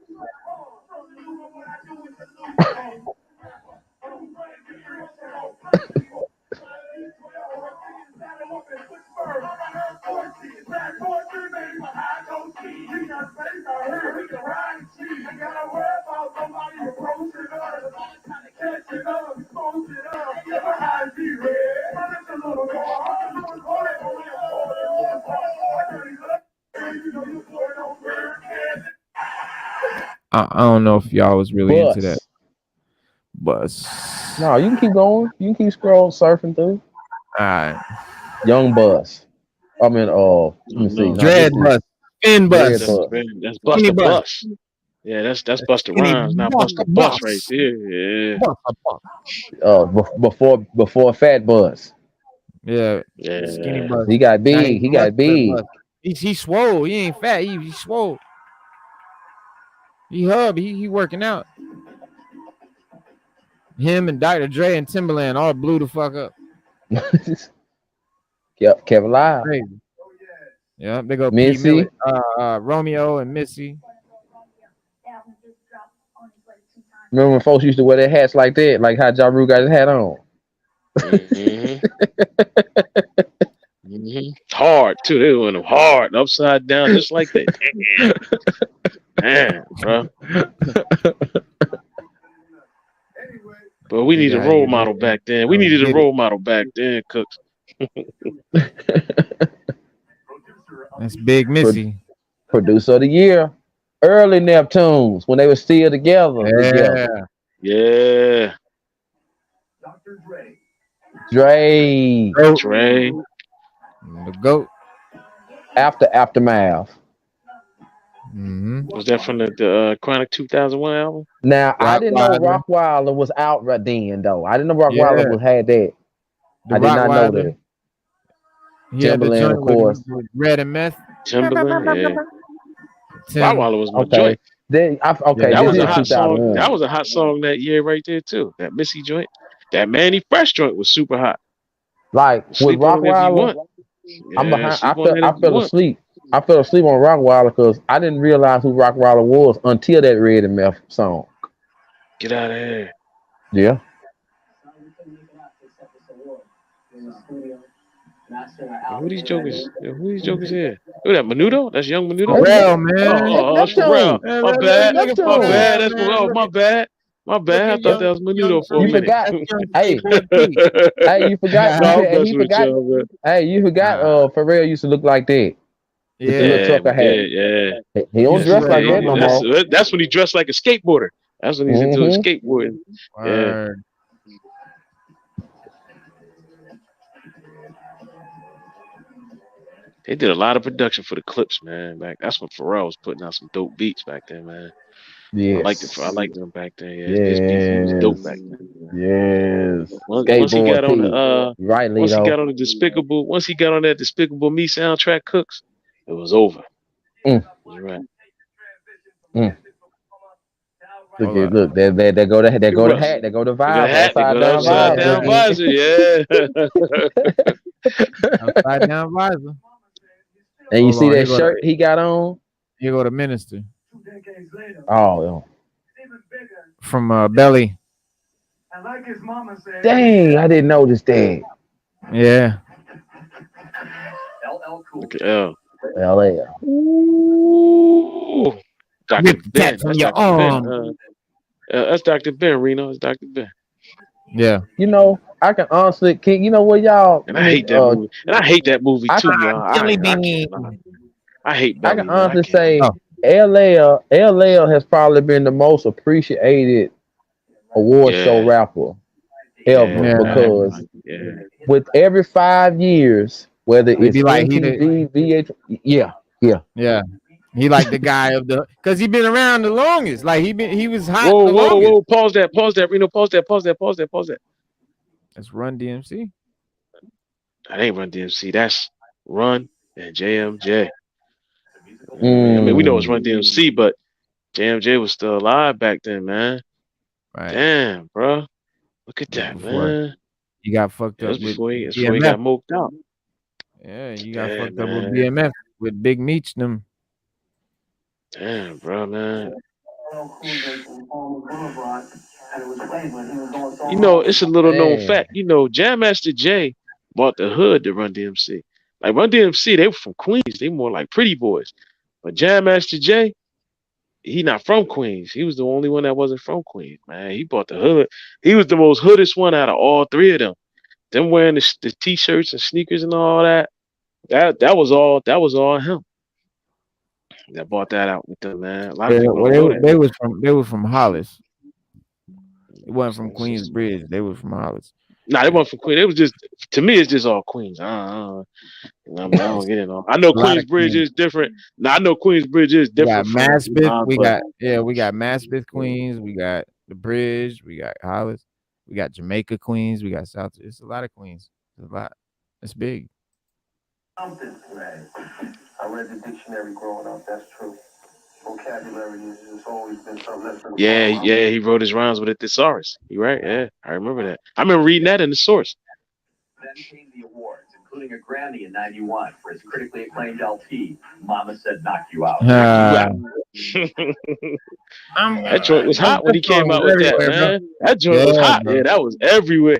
I don't know if y'all was really into that. Bus. Bus. No, you can keep going. You can keep scrolling, surfing through. All right. Young Bus. I mean, let me see. No, Dread Bus. Fin Bus. That's Busta Bus. Yeah, that's Busta Rhymes. Now Busta Bus right there. Yeah. Before Fat Bus. Yeah. Yeah. Skinny Bus. He got big. He got big. He swole. He ain't fat. He swole. He hub. He working out. Him and Dr. Dre and Timberland all blew the fuck up. Kevin Live. Crazy. Yeah, big old Missy. Romeo and Missy. Remember when folks used to wear their hats like that, like how Ja Rule got his hat on? Mm-hmm. Mm-hmm. Hard too. They went hard, upside down, just like that. Damn, bro. But we needed a role model back then. We needed a role model back then, Cooks. That's Big Missy. Producer of the year. Early Neptunes when they were still together. Yeah. Dr. Dre. Dre. The GOAT. Aftermath. Mm-hmm. Was that from the Chronic 2001 album? Now I didn't know Rockwilder was out right then though. I didn't know Rockwilder had that. I did not know that. Timberland, of course. Red and Meth. Timberland, yeah. Rockwilder was my joint. That was a hot song. That was a hot song that year right there too. That Missy joint. That Manny Fresh joint was super hot. Like with Rockwilder, I fell asleep. I fell asleep on Rockwilder because I didn't realize who Rockwilder was until that Red and Meth song. Get out of here. Yeah. Who these jokers? Who these jokers here? Who that? Menudo? That's young Menudo. Pharrell, That's man. That's Pharrell. Neptune. Man, My look, bad. look at My Neptune. bad. Pharrell, That's man. my bad. My Look bad. I at thought that was Menudo for a You minute. forgot. That's young Hey, Skateboard Pete. hey, you forgot. No, I'm He messing with forgot. y'all, man. Hey, you forgot. Nah. Pharrell used to look like that with the little Yeah, Yeah, we trucker hat. did. Yeah. He don't used to dress wear like Yeah, that no lumberjack. more. that's when he dressed like a skateboarder. That's when he's into his Mm-hmm. skateboarding. Yeah. Word. They did a lot of production for the clips, man. That's when Pharrell was putting out some dope beats back then, man. I Yes. liked them back then. Yeah, his beats, he was dope back Yes. then. Man. Yes. Once he got Skateboard on P. the Right, once he got Lito. on the once he got on that Despicable Me soundtrack, Cooks, it was over. Mm, You're right. mm. Hold up. Look. There go the Look at Russ. hat. There go the They got a visor. hat. They Upside got an down upside Yeah, down visor. visor. Yeah. upside down visor. And you Hold see on. that shirt he got on? Here go the minister Oh, from Belly. And like his mama said, dang! I didn't notice that. Yeah. Look at L. LA. Ooh. Dr. Rip the tat Ben. from That's your Dr. Ben. arm. That's Dr. Ben, Reno. It's Dr. Ben. Yeah. You know, I can honestly, you know what, y'all? And I hate that movie. And I hate that movie I too, can, y'all. Jelly I bean. can't lie. I hate I can Belly, man. I honestly can't. say Oh, LL has probably been the most appreciated award show Yeah. rapper ever Yeah. yeah. because Yeah. with every 5 years, whether He it's be like he the MTV, VH, yeah. yeah. He like the guy of the because he been around the longest. Like he was hot Whoa, the whoa, longest. whoa. Pause that, Reno. Pause that. That's Run DMC. That ain't Run DMC. That's Run and JMJ. I mean, we know it's Run Mm. DMC, but JMJ was still alive back then, man. Right. Damn, bro. Look at Yeah, that, before man. he got fucked That up was with before he BMF. got moped out. Yeah, you got Damn, fucked up with man. BMF with Big Meech them. Damn, bro, man. You know, it's a little known Man. fact. You know, Jam Master Jay bought the hood to Run DMC. Like Run DMC, they were from Queens. They more like pretty boys. But Jam Master Jay, he not from Queens. He was the only one that wasn't from Queens, man. He bought the hood. He was the most hoodest one out of all three of them. Them wearing the t-shirts and sneakers and all that. That was all him. That bought that out with them, man. A lot of Yeah, people well, don't know that. they was from Hollis. It wasn't from Queens Bridge. They was from Hollis. Nah, they weren't from Queens. It was just, to me, it's just all Queens. I don't get it all. I know A lot of Queensbridge Queens. is different. Now I know Queensbridge is We got different from Maspeth. We but got Maspeth Queens. We got the Bridge. We got Hollis. We got Jamaica Queens. We got South. It's a lot of Queens. It's a lot. It's big. Something, right? I read the dictionary growing up. That's true. Vocabulary is just always been something that's been. yeah, he wrote his rhymes with a thesaurus. You right? Yeah, I remember that. I remember reading that in the source. Then came the awards, including a Grammy in '91 for his critically acclaimed LP, Mama Said Knock You Out. That joint was hot when he came out with that, man. That joint was hot. Bro. Yeah, that was everywhere.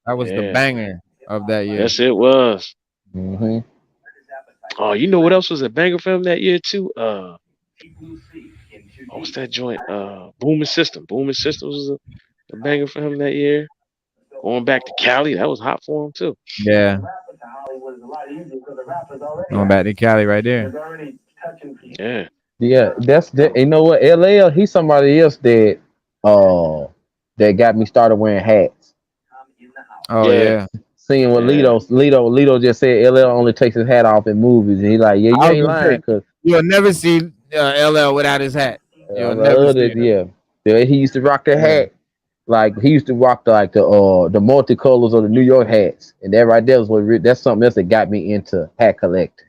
That was the banger of that year. Yes, it was. Mm-hmm. Oh, you know what else was a banger for him that year too? What's that joint? Booming System. Booming Systems was a banger for him that year. Going back to Cali, that was hot for him too. Yeah. Going back to Cali right there. Yeah. Yeah, that's that. You know what? LL, he's somebody else that got me started wearing hats. Oh yeah. Seeing what Yeah. Lito just said, LL only takes his hat off in movies, and he's like, yeah, you I was ain't gonna lying, say, cause you'll never see LL without his hat. You'll never see it. yeah, he used to rock that hat. Like he used to rock the multicolors of the New York hats, and that right there was that's something else that got me into hat collecting.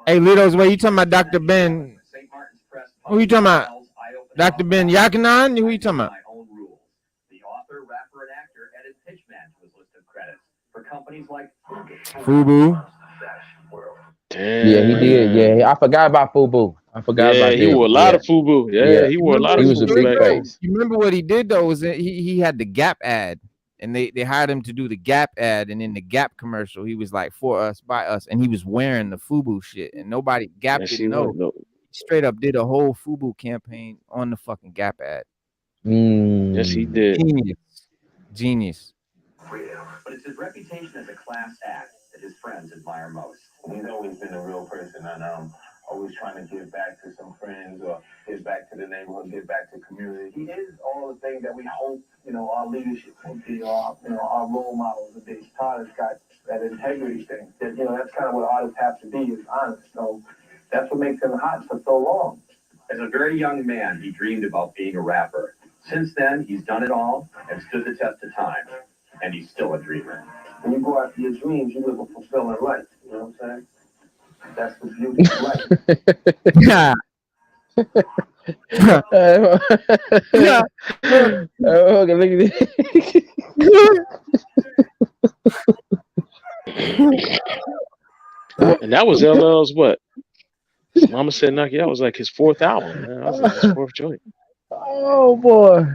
Hey, Lito's way, you talking about Dr. Ben? Who you talking about? Dr. Ben Yakinan? Who you talking about? The author, rapper, and actor Edit Pitchman was listed credits for companies like Fubu. Yeah, he did. Damn. Yeah, I forgot about Fubu. I forgot Yeah, about he that. wore a lot Yeah, of FUBU. Yeah, yeah. he You wore a remember lot what He of was he a FUBU did big back though? then. face. You remember what he did though? Was that he had the Gap ad, and they hired him to do the Gap ad, and in the Gap commercial, he was like for us, by us, and he was wearing the FUBU shit, and nobody Gap Yes, he didn't was. know. No, He straight up did a whole FUBU campaign on the fucking Gap ad. yes, he Mm. did. Genius, genius. But it's his reputation as a class act that his friends admire most. He's always been a real person, and always trying to give back to some friends or give back to the neighborhood, give back to community. He is all the things that we hope, our leadership will be, our role models would be. Todd has got that integrity thing. That, that's kind of what artists have to be, is honest. So that's what makes him hot for so long. As a very young man, he dreamed about being a rapper. Since then, he's done it all and stood the test of time. And he's still a dreamer. When you go after your dreams, you live a fulfilling life. You know what I'm saying? That's the beauty of life. Yeah. Yeah. Okay, look at this. And that was LL's what? Mama Said Knock You Out was like his fourth album, man. That was like his fourth joint. Oh boy.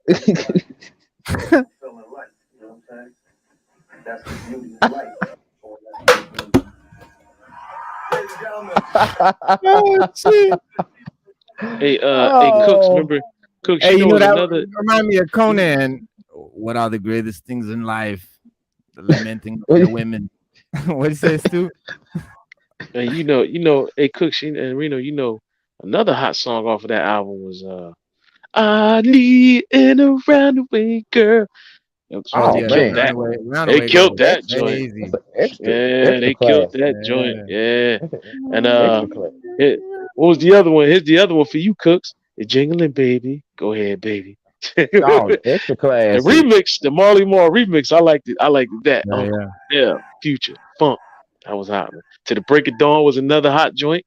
Fulfilling life. You know what I'm saying? That's the beauty of life. Ladies and gentlemen. Hey, Cooks, remember Cooks? Hey, you know was that another. remind me of Conan. What are the greatest things in life? The lamenting of the women. What he says too? And hey Cooks and Reno, another hot song off of that album was I need an runaway girl. Oh They Yeah, killed man. that. They Runaway killed Girl. that Extra. joint. Crazy. That's an extra Yeah, they killed class. that joint. Yeah. And Extra class. what was the other one? Here's the other one for you, Cooks. The Jingling Baby. Go ahead, baby. Oh, extra The class. remix, the Marley Marl remix, I liked it. I liked that. Yeah, yeah. Yeah, Future, Funk. That was hot, man. To the Break of Dawn was another hot joint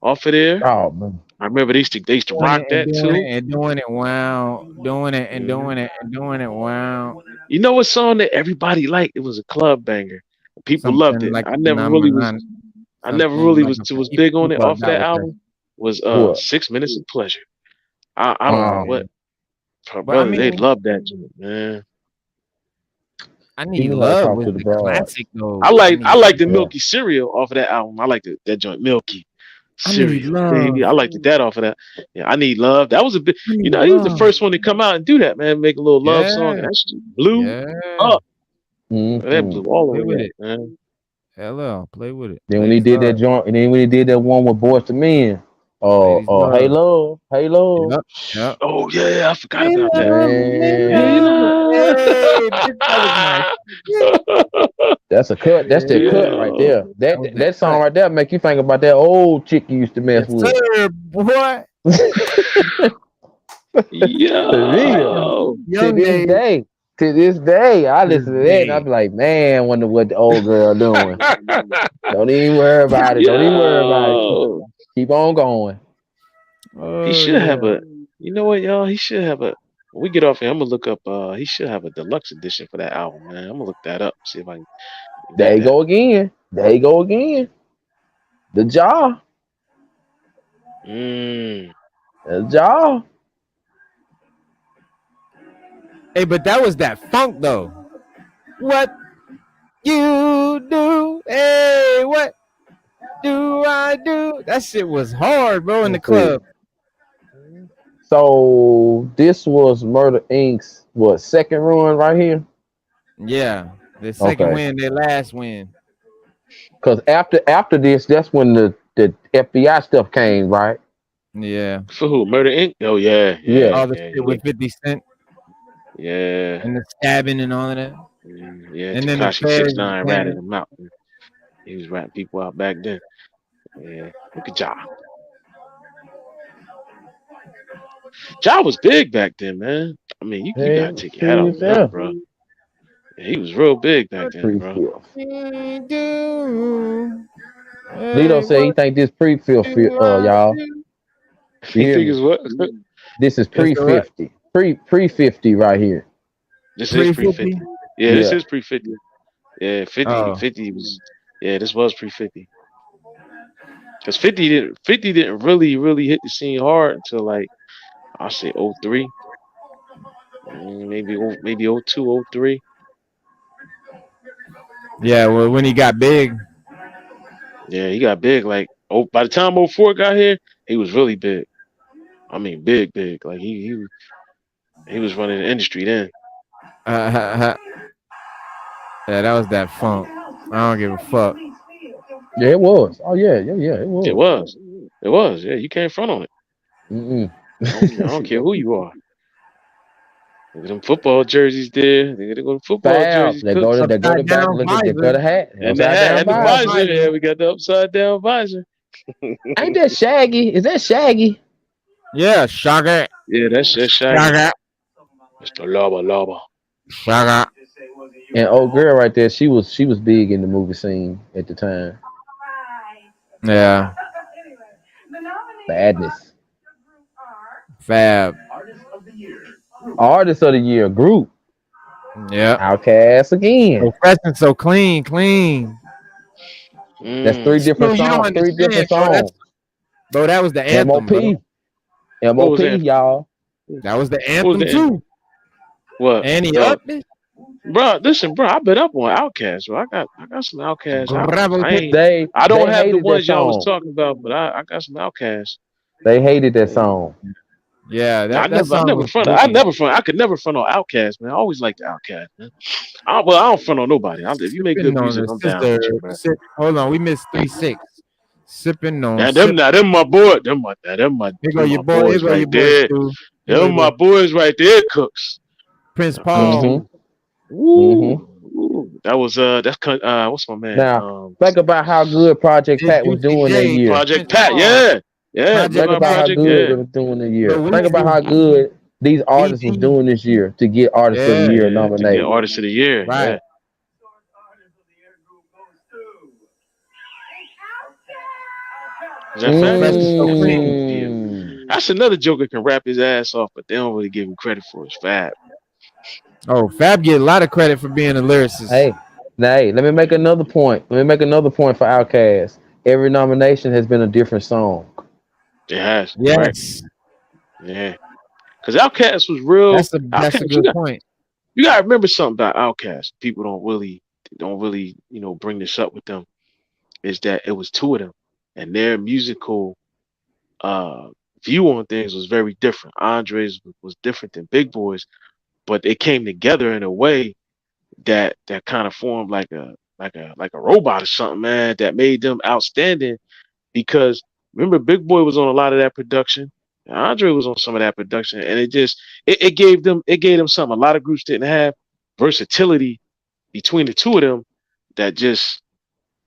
off of there. Oh man. I remember they used to rock that Doing too. it and doing it. Wow. Doing it and Mhm. doing it and doing it. Wow. You know what song that everybody liked? It was a club banger. People loved Something it. like I a never really was. phenomenon. I never Something really like was a big on it people off of that that was there. album. Was What? 6 Minutes of Pleasure. I don't know Oh, what. Her But I brother, they mean, loved that joint, man. I he Need knew how to Love talk was to the the broads. classic though. I like the Yeah. Milky cereal off of that album. I like that joint Milky I Need cereal, Love. baby. I liked that off of that. Yeah, I Need Love. That was a bit. I Need He was the Love. first one to come out and do that, man. Make a little love song, and Yeah. that shit blew Yeah. up. That Mm-hmm. blew all the Play with way up, it. man. LL. Play with it. Then when he Ladies did that love. joint, and then when he did that one with Boys to Men, Ladies hey love. love, hey love, Yep. Yep. Oh yeah, I forgot Hey about that. love. Hey man, love. Hey, that was my shit. that's a cut. That's that cut Yeah. right Yeah. there. That was That that song cut. right there make you think about that old chick you used to mess Yes, with. sir, boy. Yo. Young days. To this day, I listen to that and I Day. be like, man, wonder what the old girl doing. Don't even worry about it. Don't even worry about it. Yo. Keep on going. He Oh should have yeah. a. You know what, y'all? He should have a. When we get off here, I'm gonna look up. He should have a deluxe edition for that album, man. I'm gonna look that up. See if I can There get you that. go again. There you go again. The jaw. Mm. The jaw. Hey, but that was that funk though. What you do? Hey, what do I do? That shit was hard, bro, in the Let's see. club. So this was Murder Inc.'s second run right here? Yeah. The second Okay. win, their last win. Because after this, that's when the FBI stuff came, right? Yeah. For who? Murder Inc. Oh yeah, Yeah. All the yeah, shit with 50 Cent yeah. and the stabbing and all of that. Yeah, And then the Tekashi feds 6ix9ine came ratted in. him out. He was ratting people out back then. Yeah, look at Ja. Ja was big back then, man. I mean, you gotta take your hat off to him, bro. Yeah, he was real big back then, bro. Lito said he think this pre-fifth, y'all. You You hear think me? it's what? This is That's all right. pre-50. Pre-50 right here. This is pre 350. 50. Yeah, this Yeah. is pre 50. Yeah, 50 Oh. 50 was. Yeah, this was pre 50. Because 50 didn't really hit the scene hard until like I'll say '03, maybe '02, '03. Yeah, well, when he got big, Yeah, he got big. Like by the time '04 got here, he was really big. I mean, big. Like he was running the industry then. yeah, that was that funk. I don't give a fuck. Yeah, it was. Oh yeah, it It was. was. It was. Yeah, you can't front on it. Mm-mm. I don't care who you are. Look at them football jerseys there. They got them football Foul. jerseys, Cooks. They go to Upside back. down Look at they visor. got a hat. And the Upside hat down and the Upside down visor. visor. Yeah, visor. we got the upside down visor. Ain't that Shaggy? Is that Shaggy? Yeah, Shaggy. Yeah, that's Shaggy. Shaggy. Mr. Lava. Shaggy. And old girl right there, she was big in the movie scene at the time. Yeah. Badness. Fab. Artist of the year group. Yeah. Outcast again. So fresh and so clean. That's three different You don't songs. Three different understand, bro. songs. Bro, that was the anthem, bro. MOP. What was that? Y'all. That was the What was anthem the too. What? And he Yo, up it. bro, listen, bro. I've been up on Outkast, bro. I got some Outkast albums. Gravel tape. I don't They have the hated that ones y'all was song. talking about, but I got some Outkast. They hated that song. Yeah, I that song never was front. I could never front on Outkast, man. I always liked the Outkast, man. I don't front on nobody. If you make good sipping on music, the I'm down with you, man. Hold on, we missed 3-6. Sipping on. Now them my boy. Them my Here go your boy. Here boys go your right boy, there. Stu. Them my boys right there, Cooks. Prince Paul. Woo. That was what's my man? Now think about how good Project Pat was doing that year. Project Pat, yeah. Think about how good they was doing that year. Think about how good these artists was doing this year to get Artist of the Year nominated. To get Artist of the Year, right. That's another joker can rap his ass off, but they don't really give him credit for his Fab. Oh, Fab get a lot of credit for being a lyricist. Hey, let me make another point. For Outkast. Every nomination has been a different song. It has. Yes. Right? Yeah. Because Outkast was real. That's a good point. You gotta remember something about Outkast. People don't really, bring this up with them. Is that it was two of them, and their musical view on things was very different. Andre's was different than Big Boy's, but they came together in a way that kind of formed like a robot or something, man, that made them outstanding. Because remember, Big Boy was on a lot of that production, and Andre was on some of that production, and it gave them something a lot of groups didn't have: versatility between the two of them that just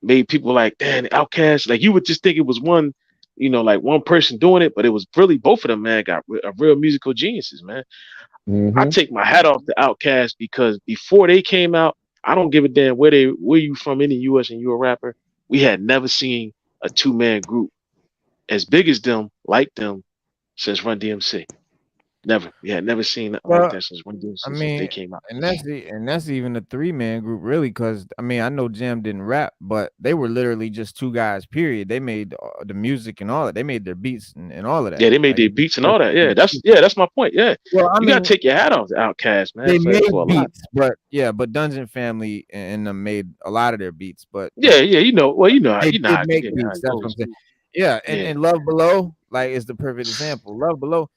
made people like, damn, Outkast. Like you would just think it was one, like one person doing it, but it was really both of them, man. Got real musical geniuses, man. I take my hat off to Outkast because before they came out, I don't give a damn where you from in the US and you're a rapper. We had never seen a 2-man group as big as them, like them, since Run DMC. Never. We had never seen like that since Run DMC since they came out. And that's even a 3-man group, really, because I know Jam didn't rap, but they were literally just 2 guys. Period. They made the music and all that. They made their beats and all of that. Yeah, they made their beats and all that. Yeah, that's my point. Yeah, well, you gotta take your hat off to Outkast, man. They made beats, but Dungeon Family and them made a lot of their beats. But yeah, you know they did make beats. That's what I'm saying. Yeah, and Love Below, like, is the perfect example. Love Below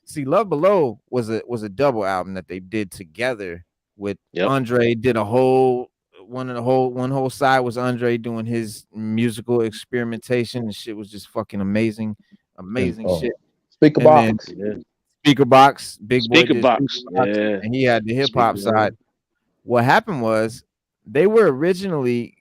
was a double album that they did together with Andre. Did one whole side was Andre doing his musical experimentation, and shit was just fucking amazing shit. Speaker Box, Big Boy did Speaker Box, and he had the hip hop side. What happened was they were originally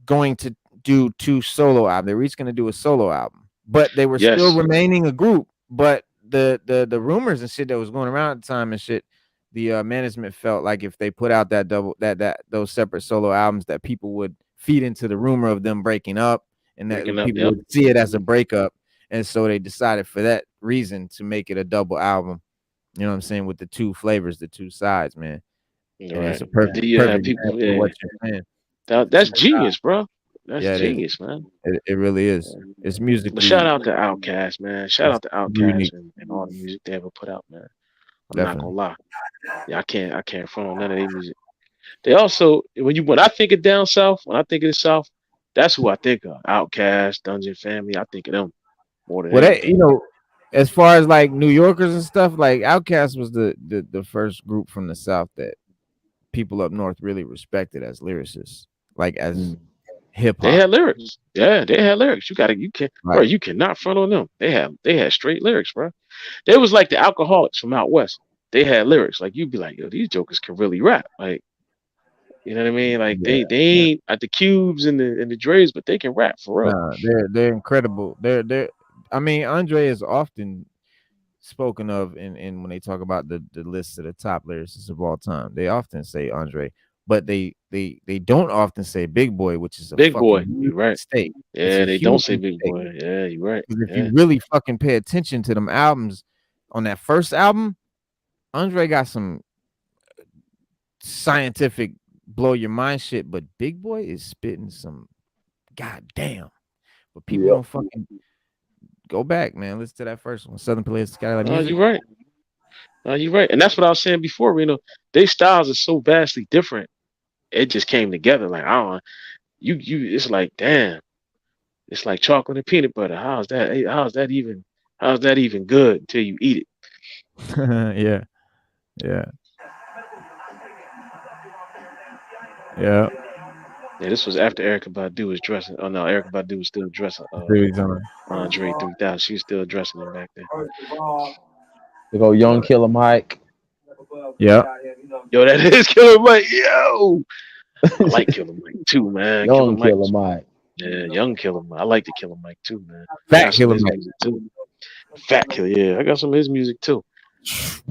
going to do 2 solo albums. They were each going to do a solo album. But they were still remaining a group. But the rumors and shit that was going around at the time and shit, the management felt like if they put out those separate solo albums, that people would feed into the rumor of them breaking up, and that people would see it as a breakup. And so they decided for that reason to make it a double album. You know what I'm saying? With the 2 flavors, the 2 sides, man. Right. And it's a perfect example of what you're saying. That's genius, bro. That's Yeah, it is. genius, man. It really is. Yeah. It's But shout musically, out to Outkast, man. Shout it's out to Outkast unique, and all the music they ever put out, man. I'm not gonna definitely. lie. Yeah, I can't front on none of their music. They also when I think of down south, when I think of the South, that's who I think of. Outkast, Dungeon Family. I think of them more than Well, anything. as far as like New Yorkers and stuff, like Outkast was the first group from the South that people up north really respected as lyricists, like as hip They hop. had lyrics. Yeah, they had lyrics. You can bro, Right. you cannot front on them. They had straight lyrics, bro. They was like the alcoholics from out west. They had lyrics. Like you'd be like, yo, these jokers can really rap. Like, you know what I mean? Like Yeah. they ain't at the cubes and the Dre's, but they can rap for real. Nah, they're incredible. They're I mean, Andre is often spoken of in when they talk about the list of the top lyricists of all time. They often say Andre, but they don't often say Big Boy, which is a Big boy, fucking huge you're right. mistake. It's Yeah, a they don't huge say big mistake. boy. Yeah, you're right. Because if Yeah. you really fucking pay attention to them albums, on that first album, Andre got some scientific blow your mind shit, but Big Boy is spitting some goddamn. But people Yep. don't fucking go back, man. Listen to that first one, Southern Players Skyline No, Music. you're right. No, you're right. And that's what I was saying before, Reno. Their styles are so vastly different. It just came together. Like, I don't you it's like, damn, it's like chocolate and peanut butter. How's that even good until you eat it? Yeah, yeah, yeah. Yeah, this was after Erica Badu was dressing. Oh no, Erica Badu was still dressing Really on. Andre 3000. She was still dressing him back then. They go Young Killer Mike. Yeah. Yo, that is Killer Mike. Yo. I like Killer Mike too, man. Young Mike Killer was Mike. yeah, young Killer Mike. I like the Killer Mike too, man. I Fat got some Killer of his Mike. music too. Fat Killer, yeah. I got some of his music too.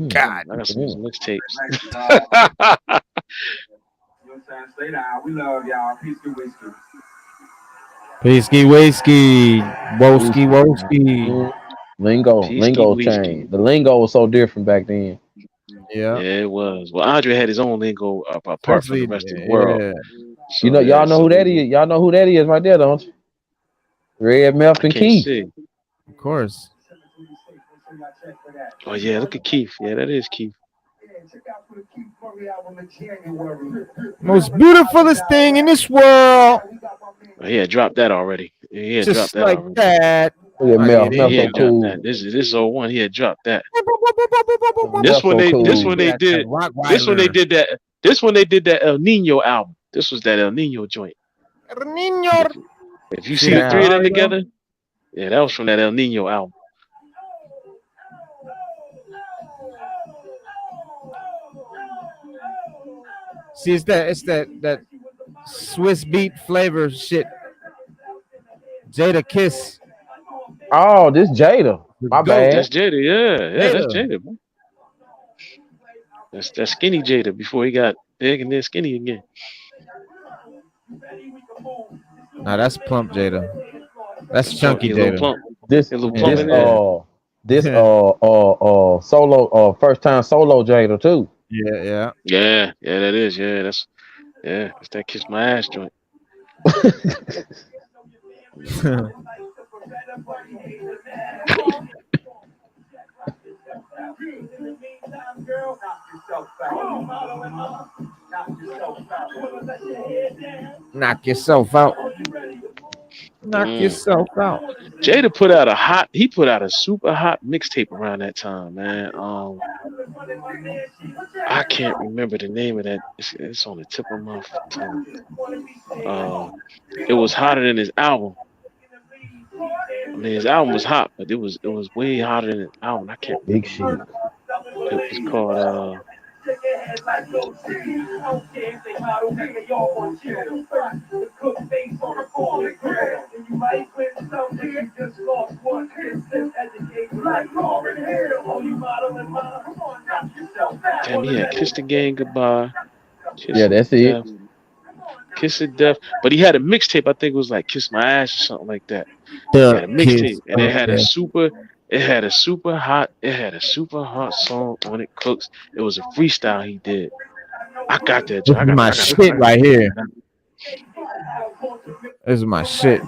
God. I got some of his mixtapes. You know what I'm saying? Stay down. We love y'all. Peace to whiskey. Whiskey, whiskey, woski, woski. Lingo Peasky changed. Whiskey. The lingo was so different back then. Yeah. Yeah, it was. Well, Andre had his own lingo apart from the Especially, rest of the world. yeah. So, You know, yeah, y'all know who that is. Y'all know who that is right there, don't you? Red Meth I and can't Keith. see. Of course. Oh yeah, look at Keith. Yeah, that is Keith. Most beautifulest thing in this world. Oh, he had dropped that already. He had dropped Just that like already. that. Look at Oh, Meth. yeah, Meth He so had dropped cool. that. This is 01. He had dropped that. Meth This so one they cool. this one they That did Rottweiler. this one they did that El Nino album. This was that El Nino joint. Niño. If you See see the that three of them audio? together, yeah, that was from that El Nino album. See, it's that Swiss beat flavor shit. Jada Kiss. Oh, this Jada. My Goat. bad. That's Jada, yeah, that's Jada. Jada, man. That's skinny Jada before he got big and then skinny again. Nah, that's plump Jada. That's chunky He a little Jada. plump. This He a little plump this in there. solo first time solo Jada too. Yeah. Yeah, that is. That's that kiss my ass joint. Knock yourself out. Knock yourself out. Jada put out a super hot mixtape around that time, man. I can't remember the name of that. It's on the tip of my tongue. It was hotter than his album. I mean, his album was hot, but it was way hotter than his album. I can't remember. Big shit. It was called damn, he had Kiss the Gang Goodbye. Yeah, that's it. Kiss of Death. But he had a mixtape, I think it was like Kiss My Ass or something like that. He had a mixtape and it had a super hot song on it, Cooks. It was a freestyle he did. I got that. This is my shit right here. This is my shit.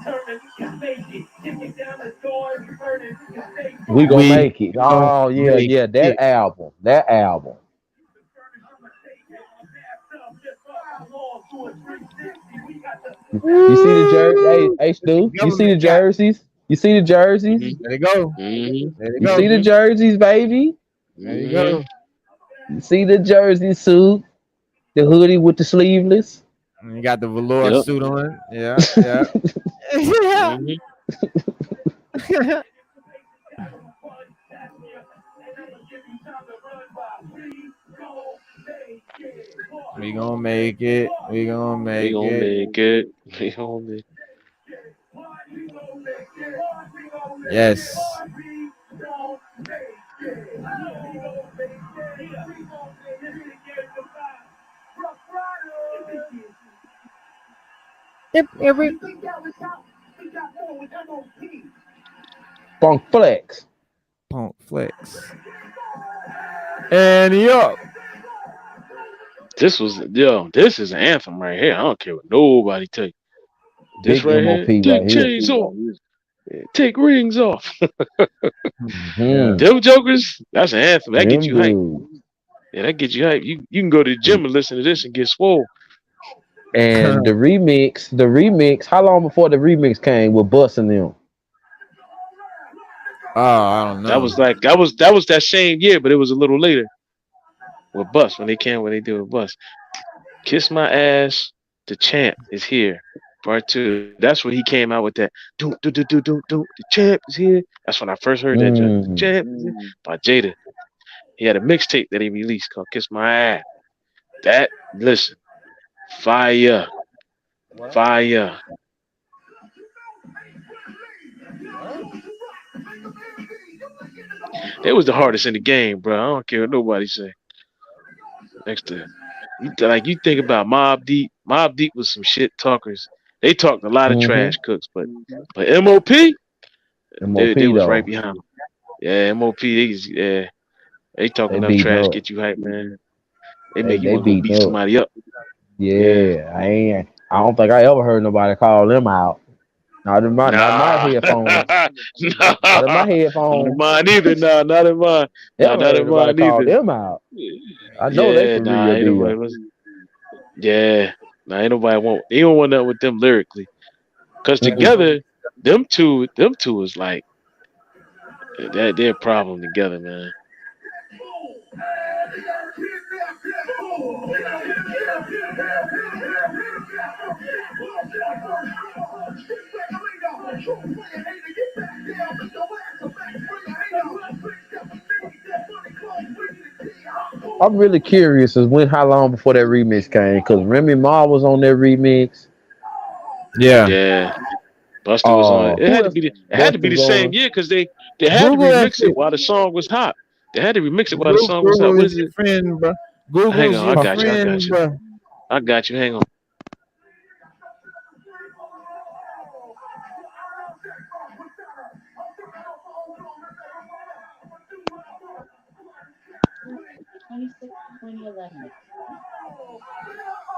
We gonna We make it. gonna Oh yeah, make yeah. it. That album. That album. You see the jersey? Hey, hey, Stu. You see the Government got. jerseys? You see the jerseys? Mm-hmm. There they go. Mm-hmm. There they You go. see the Mm-hmm. jerseys, baby? There you Mm-hmm. go. You see the jersey suit, the hoodie with the sleeveless. And you got the velour Yep. suit on. Yeah, yeah. Yeah. Mm-hmm. We gonna make it. We gonna We make gonna it. make it. We gonna make Yes. Every Funk Flex. pump flex. And yup. This is an anthem right here. I don't care what nobody tell you. This Big right here, MOP right take here. chains off, take rings off. Yeah. Hmm. Them jokers, that's an anthem. That get Them you hype. dudes. Yeah, that get you hype. You can go to the gym and listen to this and get swole. And the remix. How long before the remix came with busting them? Oh, I don't That know. was like that was that same year, but it was a little later with Bus when they did with Bus. Kiss My Ass, the champ is here. Part two. That's where he came out with that. Do do do do do do. The champ is here. That's when I first heard that joint. The Mm. champ is here by Jada. He had a mixtape that he released called Kiss My Ass. That listen, fire, fire. They was the hardest in the game, bro. I don't care what nobody say. Next to you think about Mob Deep. Mob Deep was some shit talkers. They talked a lot of Mm-hmm. trash cooks, but MOP, MOP they was right though. behind them. Yeah, MOP, they talk They enough beating trash, up. get you hype, man. They They make you they want to go beating beat up. somebody up. Yeah. Yeah. I don't think I ever heard nobody call them out. Not in my Nah. headphones. Nah. Not in my Not in headphones. mine either. Nah, not in mine. Nah, Never not heard in nobody mine call either. them out. I know they Yeah, for nah, real ain't nobody deal. listen. Yeah. Nah, ain't nobody want they don't want nothing with them lyrically. Cause Mm-mm. together, them two is like they're a problem together, man. I'm really curious as when how long before that remix came because Remy Ma was on that remix. Yeah. Yeah. Buster was on it. It Who had to else? be Buster the was same on. year because they had to Google that remix it shit. while the song was hot. They had to remix it while the Google, song was hot. Google What is is your it? friend, bro. Hang Google's on, I your Huh. got you. I got friend, you. bro. I got you. Hang on.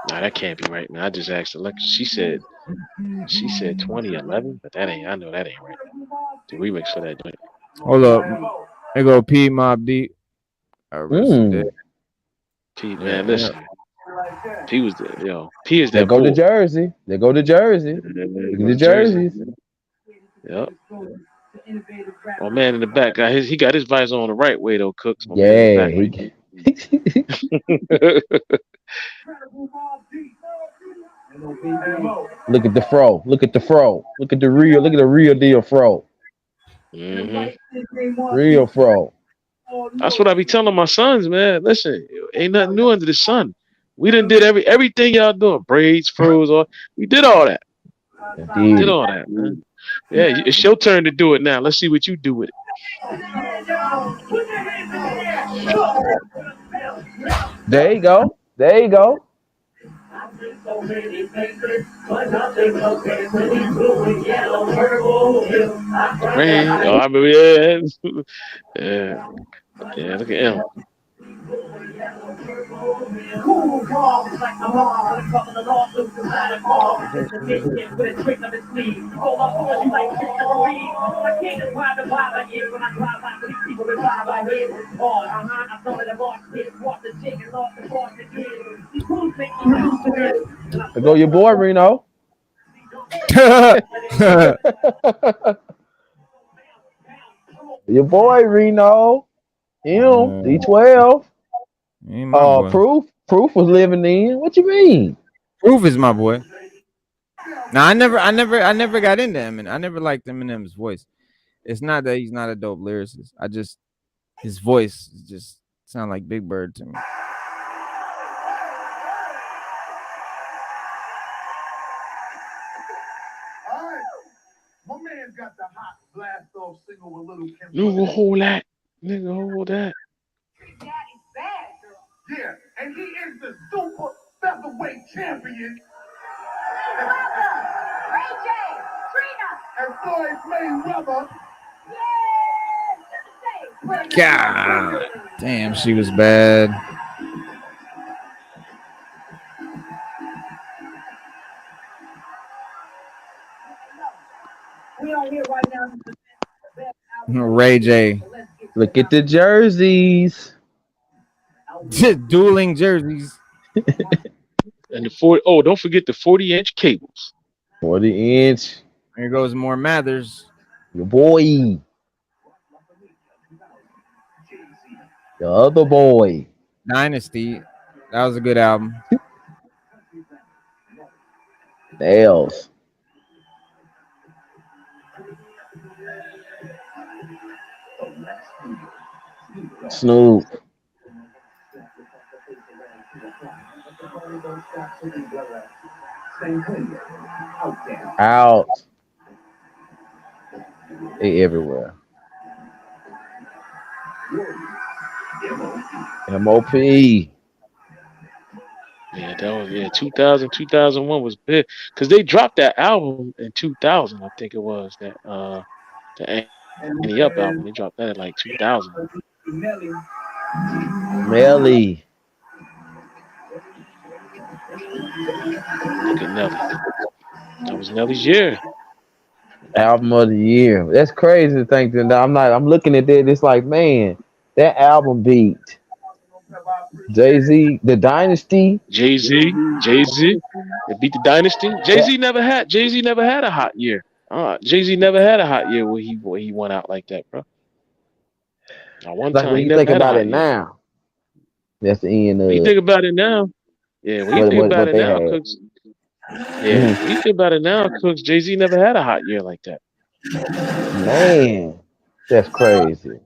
Nah, that can't be right, man. I just asked Alexa. She said 2011, but that ain't. I know that ain't right. The remix for that joint. Hold up. They go P Mob Deep. Arrested. Mm. P, Yeah, man, yeah. listen. P was the P is They that go to bull. Jersey. They go to Jersey. Look at Go the to Jersey. jerseys. Yep. My man in the back he got his visor on the right way though, Cooks. My man in the Yeah. back right there. Look at the fro. Look at the fro. Look at the real. Look at the real deal fro. hmm Real fro. That's what I be telling my sons, man. Listen, ain't nothing new under the sun. We done did everything y'all doing. Braids, froze, all we did all that. Did Indeed. all that, man. Yeah, it's your turn to do it now. Let's see what you do with it. There you go. There you go. Rain. Oh, I remember, yeah. Yeah. Yeah, look at him. Cool calls like my mom with a couple of lawsuits inside a car. Just a misfit with a trick up his sleeve. Roll up on you like shit to read. I can't describe the vibe I get when I drive by these people revive my head. I started a boss kid, walked the chick and lost the boss again. These fools think I'm used to this. There go your boy Reno. Your boy Reno. Him. D12. Ain't my boy. Proof was living in. What you mean? Proof is my boy. Now I never got into Eminem. I never liked Eminem's voice. It's not that he's not a dope lyricist. His voice just sound like Big Bird to me. My man's got the hot blast off single with Little Kim. Nigga, hold that. Nigga, hold that. That is bad, girl. Yeah, and he is the super featherweight champion. Ray J, Trina. And Floyd Mayweather. God damn, she was bad. We are here right now. Ray J. Look at the jerseys. Dueling jerseys. And the 40. Oh, don't forget the 40-inch cables. 40-inch. Here goes more Mathers. Your boy. The other boy. Dynasty. That was a good album. Nails. Snoop. Out. They everywhere. MOP. Yeah, that was 2000, 2001 was big because they dropped that album in 2000. I think it was that the Annie Up album. They dropped that at like 2000. Melly. Look at Nelly. That was Nelly's year. Album of the year. That's crazy to think that I'm looking at that. It's like, man, that album beat Jay-Z, The Dynasty. Jay-Z. It beat the Dynasty. Jay-Z never had a hot year. Jay-Z never had a hot year where he went out like that, bro. Not one Like time. when He you never think had a about hot it year. now, that's the end of When you think about it now, yeah. When you think about it now, Cooks. Yeah, when you think about it now, Cooks. Jay-Z never had a hot year like that. Man, that's crazy.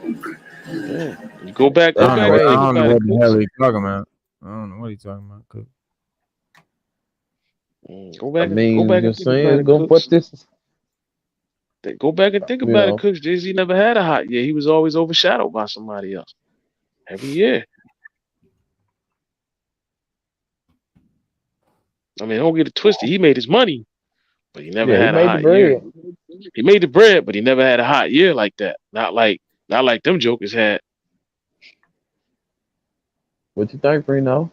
Yeah. You go back I and think don't know about it, what the hell Cooks. he's talking about. I don't know what he's talking about, Cook. Go back and think about it, Cooks. Go back and think about it, Cooks. Jay-Z never had a hot year. He was always overshadowed by somebody else every year. I mean, don't get it twisted. He made his money, but he never had a hot year. He made the bread, but he never had a hot year like that. Not like them jokers had. What you think, Reno?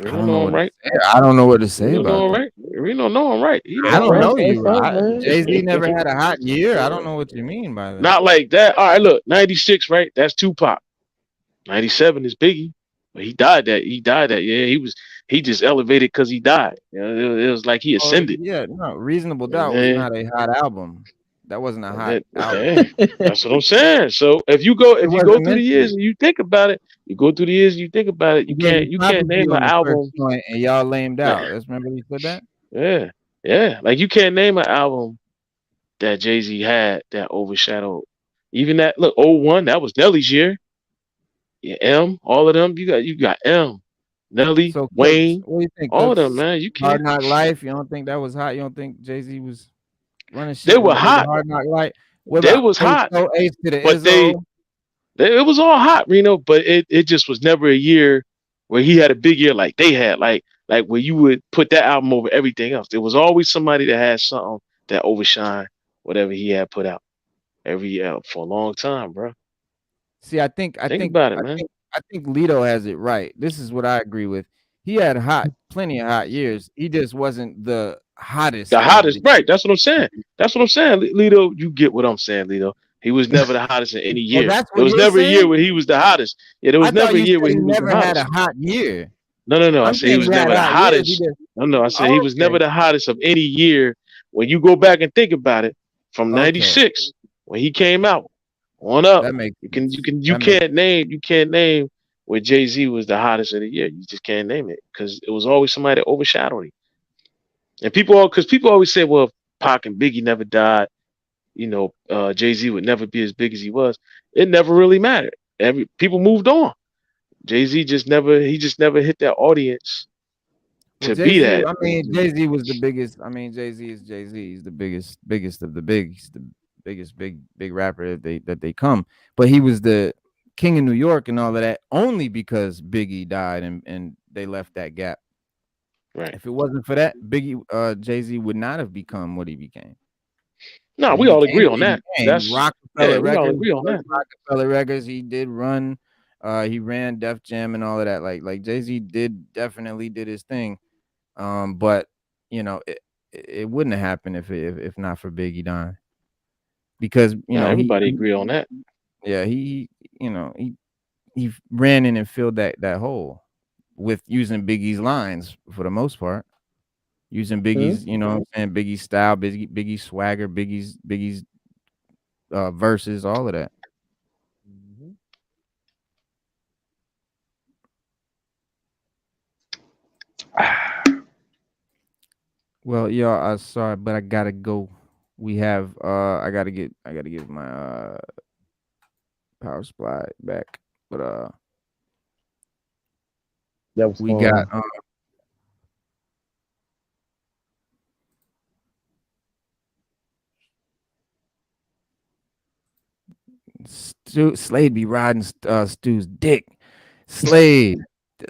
I don't know him right. I don't know what to say about that. Right. Reno know him right. I don't know you. Jay-Z never had a hot year. I don't know what you mean by that. Not like that. All right, look, 96, right? That's Tupac. 97 is Biggie. But he died that. Yeah, he just elevated because he died. You know, it was like he ascended. Yeah, no, Reasonable Doubt was not a hot album. That wasn't a hot album. That's what I'm saying. So if you go through the years and you think about it, you can't name an album. And y'all lamed out. Let's remember he said that? Yeah. Like you can't name an album that Jay-Z had that overshadowed. Even that, look, 01, that was Nelly's year. Yeah, M, all of them. You got M, Nelly, Wayne, what do you think, all of them, man. You Hard can't. Knock Life. You don't think that was hot? You don't think Jay-Z was running shit? They were hot. Hard Knock Life. They was hot. Ace to the but it was all hot, Reno. But it just was never a year where he had a big year like they had, like where you would put that album over everything else. There was always somebody that had something that overshined whatever he had put out every year for a long time, bro. See, I think about it, man. I think Lito has it right. This is what I agree with. He had plenty of hot years. He just wasn't the hottest The of hottest, the. right? That's what I'm saying. That's what I'm saying, Lito. You get what I'm saying, Lito. He was never the hottest in any Oh, year. that's There what was you're never a year saying? where he was the hottest. Yeah, there I was thought never a you year said where he he was the never had a hottest. hot year. No. I I'm said he saying was he had never the hot years. He hottest. just No. I said he was okay. never the hottest of any year. When you go back and think about it, from Okay. '96 when he came out on up, That makes sense. you That makes can't name where Jay-Z was the hottest of the year. You just can't name it because it was always somebody that overshadowed him. And people always say, well, if Pac and Biggie never died, Jay-Z would never be as big as he was. It never really mattered. Every people moved on. Jay-Z just never hit that audience well, to be Jay-Z, that. I mean, Jay-Z was the biggest. I mean, Jay-Z is Jay-Z. He's the biggest of the big. He's the biggest big rapper that they come. But he was the king of New York and all of that only because Biggie died and they left that gap. Right. If it wasn't for that, Jay-Z would not have become what he became. No, And he we all became agree what on he that. became. Yeah, Rockefeller we all Records agree on was that. Rockefeller Records. He did run. He ran Def Jam and all of that. Like Jay-Z definitely did his thing. But it wouldn't have happened if not for Biggie dying. Because No, everybody agree on that. he he ran in and filled that hole with using Biggie's lines for the most part. Using Biggie's, what I'm saying, Biggie's style, Biggie's swagger, Biggie's verses, all of that. Well, y'all, sorry, but I gotta go. We have I gotta get my power supply back. But That was we got fun. Slade be riding Stu's dick. Slade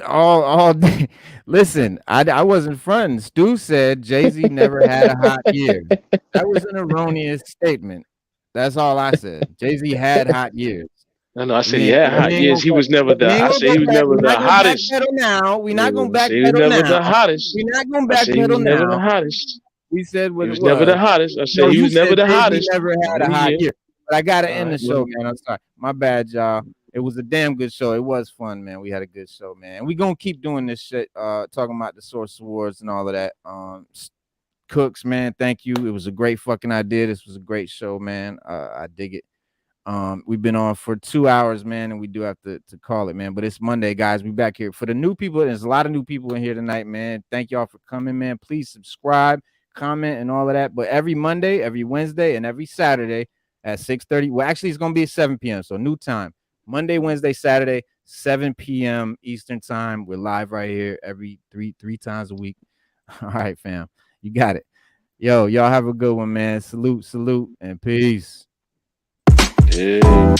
all day. Listen, I wasn't fronting. Stu said Jay-Z never had a hot year. That was an erroneous statement. That's all I said. Jay-Z had hot years. No, I said We he ain't had we hot ain't years. gonna He go, was never the. we ain't I gonna said go he was back. never We're the not gonna hottest. backpedal now. We're not gonna I said he was backpedal never the now. hottest. We're not gonna I said he was backpedal never the now. hottest. We said He what it was never the was. hottest. I said No, he you was never said the Jay-Z hottest never of had a any hot year. year. But I gotta All end right, the show, well, man. I'm sorry. My bad, y'all. It was a damn good show. It was fun, man. We had a good show, man. And we gonna keep doing this shit, talking about the Source Awards and all of that. Cooks, man, thank you. It was a great fucking idea. This was a great show, man. I dig it. We've been on for 2 hours, man, and we do have to call it, man. But it's Monday, guys. We back here. For the new people, there's a lot of new people in here tonight, man. Thank y'all for coming, man. Please subscribe, comment, and all of that. But every Monday, every Wednesday, and every Saturday at 6:30. Well, actually, it's gonna be at 7 p.m. So new time. Monday, Wednesday, Saturday, 7 p.m. Eastern time. We're live right here every three times a week. All right, fam. You got it. Yo, y'all have a good one, man. Salute, and peace. yeah.